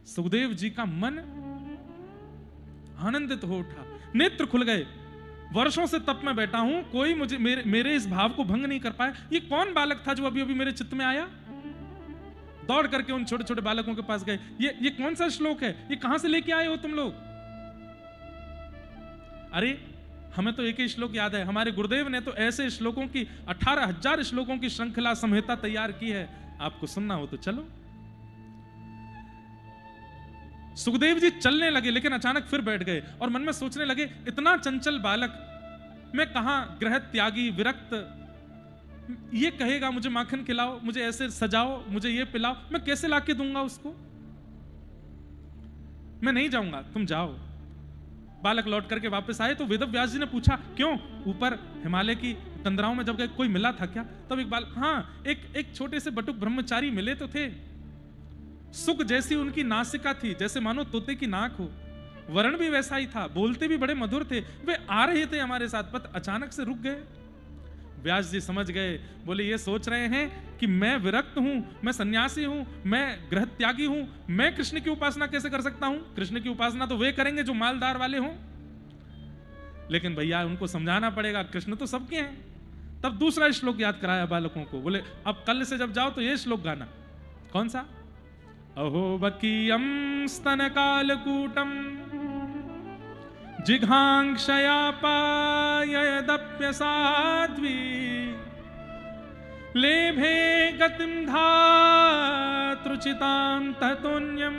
सुखदेव जी का मन आनंदित हो उठा, नेत्र खुल गए। वर्षों से तप में बैठा हूं, कोई मुझे मेरे इस भाव को भंग नहीं कर पाया। ये कौन बालक था जो अभी अभी मेरे चित्त में आया? दौड़ करके उन छोटे छोटे बालकों के पास गए। ये कौन सा श्लोक है? ये कहां से लेके आए हो तुम लोग? अरे हमें तो एक ही श्लोक याद है, हमारे गुरुदेव ने तो ऐसे श्लोकों की 18,000 श्लोकों की श्रृंखला संहिता तैयार की है, आपको सुनना हो तो चलो। सुखदेव जी चलने लगे, लेकिन अचानक फिर बैठ गए और मन में सोचने लगे, इतना चंचल बालक, मैं कहां गृह त्यागी विरक्त, ये कहेगा मुझे माखन खिलाओ, मुझे ऐसे सजाओ, मुझे ये पिलाओ, मैं कैसे लाके दूंगा उसको? मैं नहीं जाऊंगा, तुम जाओ। बालक लौट करके वापस आए तो वेदव्यास जी ने पूछा, क्यों? ऊपर हिमालय की तंद्राओं में जब गए कोई मिला था क्या? तब एक बालक, हाँ, एक छोटे से बटुक ब्रह्मचारी मिले तो थे। सुख जैसी उनकी नासिका थी, जैसे मानो तोते की नाक हो, वर्ण भी वैसा ही था, बोलते भी बड़े मधुर थे। वे आ रहे थे हमारे साथ, पर अचानक से रुक गए। व्यास जी समझ गए, बोले ये सोच रहे हैं कि मैं विरक्त हूं, मैं सन्यासी हूं, मैं गृह त्यागी हूं, मैं कृष्ण की उपासना कैसे कर सकता हूं? कृष्ण की उपासना तो वे करेंगे जो मालदार वाले हों। लेकिन भैया उनको समझाना पड़ेगा, कृष्ण तो सबके हैं। तब दूसरा श्लोक याद कराया बालकों को, बोले अब कल से जब जाओ तो ये श्लोक गाना। कौन सा? अहो बकीयम स्तन कालकूटम जिघांक्षया पायदप्य साध्वी लेभे गतिम धातृचितां ततोन्यम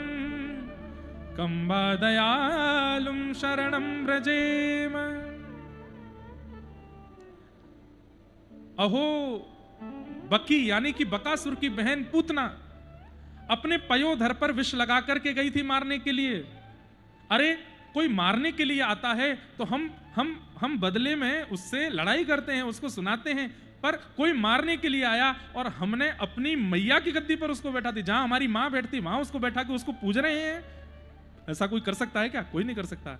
कंबा दयालुम शरणं व्रजेम। अहो बकी यानी कि बकासुर की बहन पूतना अपने पयोधर पर विष लगा करके गई थी मारने के लिए। अरे कोई मारने के लिए आता है तो हम बदले में उससे लड़ाई करते हैं, उसको सुनाते हैं, पर कोई मारने के लिए आया और हमने अपनी मैया की गद्दी पर उसको बैठा दी, जहां हमारी मां बैठती वहां उसको बैठा के उसको पूज रहे हैं। ऐसा कोई कर सकता है क्या? कोई नहीं कर सकता।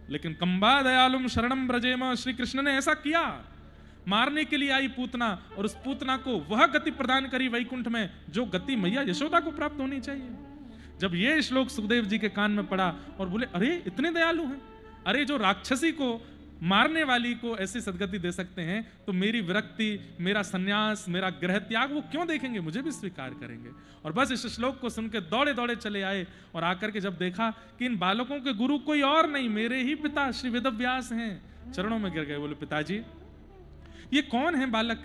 लेकिन कंबा दयालुम शरणम ब्रजेम, श्री कृष्ण ने ऐसा किया। मारने के लिए आई पूतना और उस पूतना को वह गति प्रदान करी वैकुंठ में जो गति मैया यशोदा को प्राप्त होनी चाहिए। जब ये श्लोक सुखदेव जी के कान में पड़ा और बोले, अरे इतने दयालु हैं, अरे जो राक्षसी को मारने वाली को ऐसी सदगति दे सकते हैं, तो मेरी विरक्ति, मेरा सन्यास, मेरा गृह त्याग वो क्यों देखेंगे? मुझे भी स्वीकार करेंगे। और बस इस श्लोक को सुन के दौड़े दौड़े चले आए और आकर के जब देखा कि इन बालकों के गुरु कोई और नहीं, मेरे ही पिता श्री वेदव्यास हैं, चरणों में गिर गए। बोले, पिताजी ये कौन है बालक?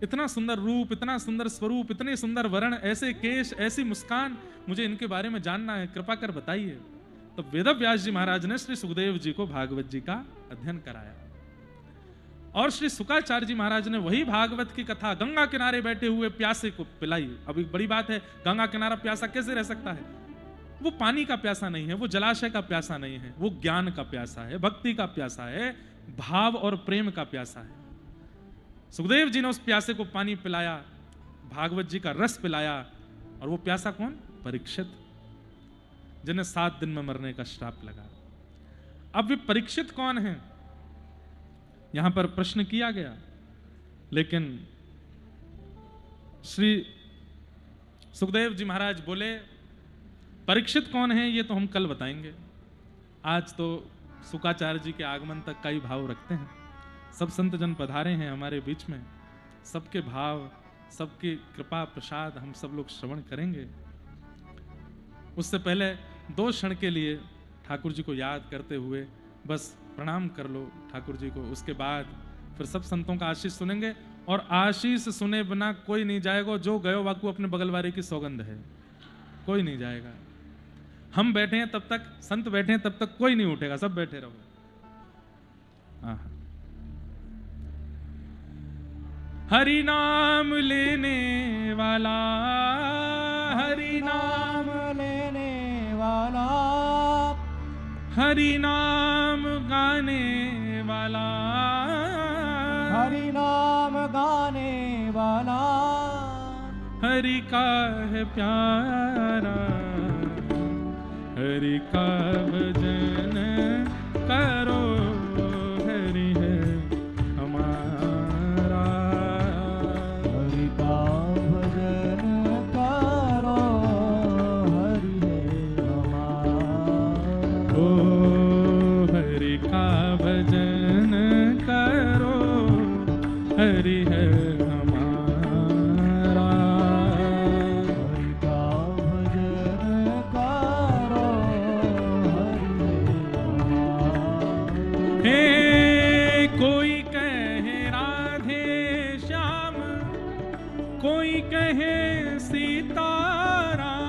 इतना सुंदर रूप, इतना सुंदर स्वरूप, इतने सुंदर वर्ण, ऐसे केश, ऐसी मुस्कान, मुझे इनके बारे में जानना है, कृपा कर बताइए। तो वेदव्यास जी महाराज ने श्री सुखदेव जी को भागवत जी का अध्ययन कराया और श्री शुकाचार्य जी महाराज ने वही भागवत की कथा गंगा किनारे बैठे हुए प्यासे को पिलाई। अब एक बड़ी बात है, गंगा किनारा प्यासा कैसे रह सकता है? वो पानी का प्यासा नहीं है, वो जलाशय का प्यासा नहीं है, वो ज्ञान का प्यासा है, भक्ति का प्यासा है, भाव और प्रेम का प्यासा है। सुखदेव जी ने उस प्यासे को पानी पिलाया, भागवत जी का रस पिलाया। और वो प्यासा कौन? परीक्षित, जिन्हें 7 दिन में मरने का श्राप लगा। अब वे परीक्षित कौन हैं? यहां पर प्रश्न किया गया, लेकिन श्री सुखदेव जी महाराज बोले, परीक्षित कौन है ये तो हम कल बताएंगे, आज तो शुकाचार्य जी के आगमन तक का ही भाव रखते हैं। सब संत जन पधारे हैं हमारे बीच में, सबके भाव, सबकी कृपा प्रसाद हम सब लोग श्रवण करेंगे। उससे पहले 2 क्षण के लिए ठाकुर जी को याद करते हुए बस प्रणाम कर लो ठाकुर जी को। उसके बाद फिर सब संतों का आशीष सुनेंगे, और आशीष सुने बिना कोई नहीं जाएगा। जो गयो वाकू अपने बगल वाले की सौगंध है, कोई नहीं जाएगा। हम बैठे हैं तब तक, संत बैठे हैं तब तक कोई नहीं उठेगा, सब बैठे रहो। हरि नाम लेने वाला, हरि नाम लेने वाला, हरि नाम गाने वाला, हरि नाम गाने वाला, हरि का है प्यारा, हरि का भजन करो, हरि है हमारा, हरि का भजन करो, हरि है ओ हरि का भजन करो, हरि है हमारा। हरि का भजन करो, हरि हे कोई कहे राधे श्याम, कोई कहे सीताराम,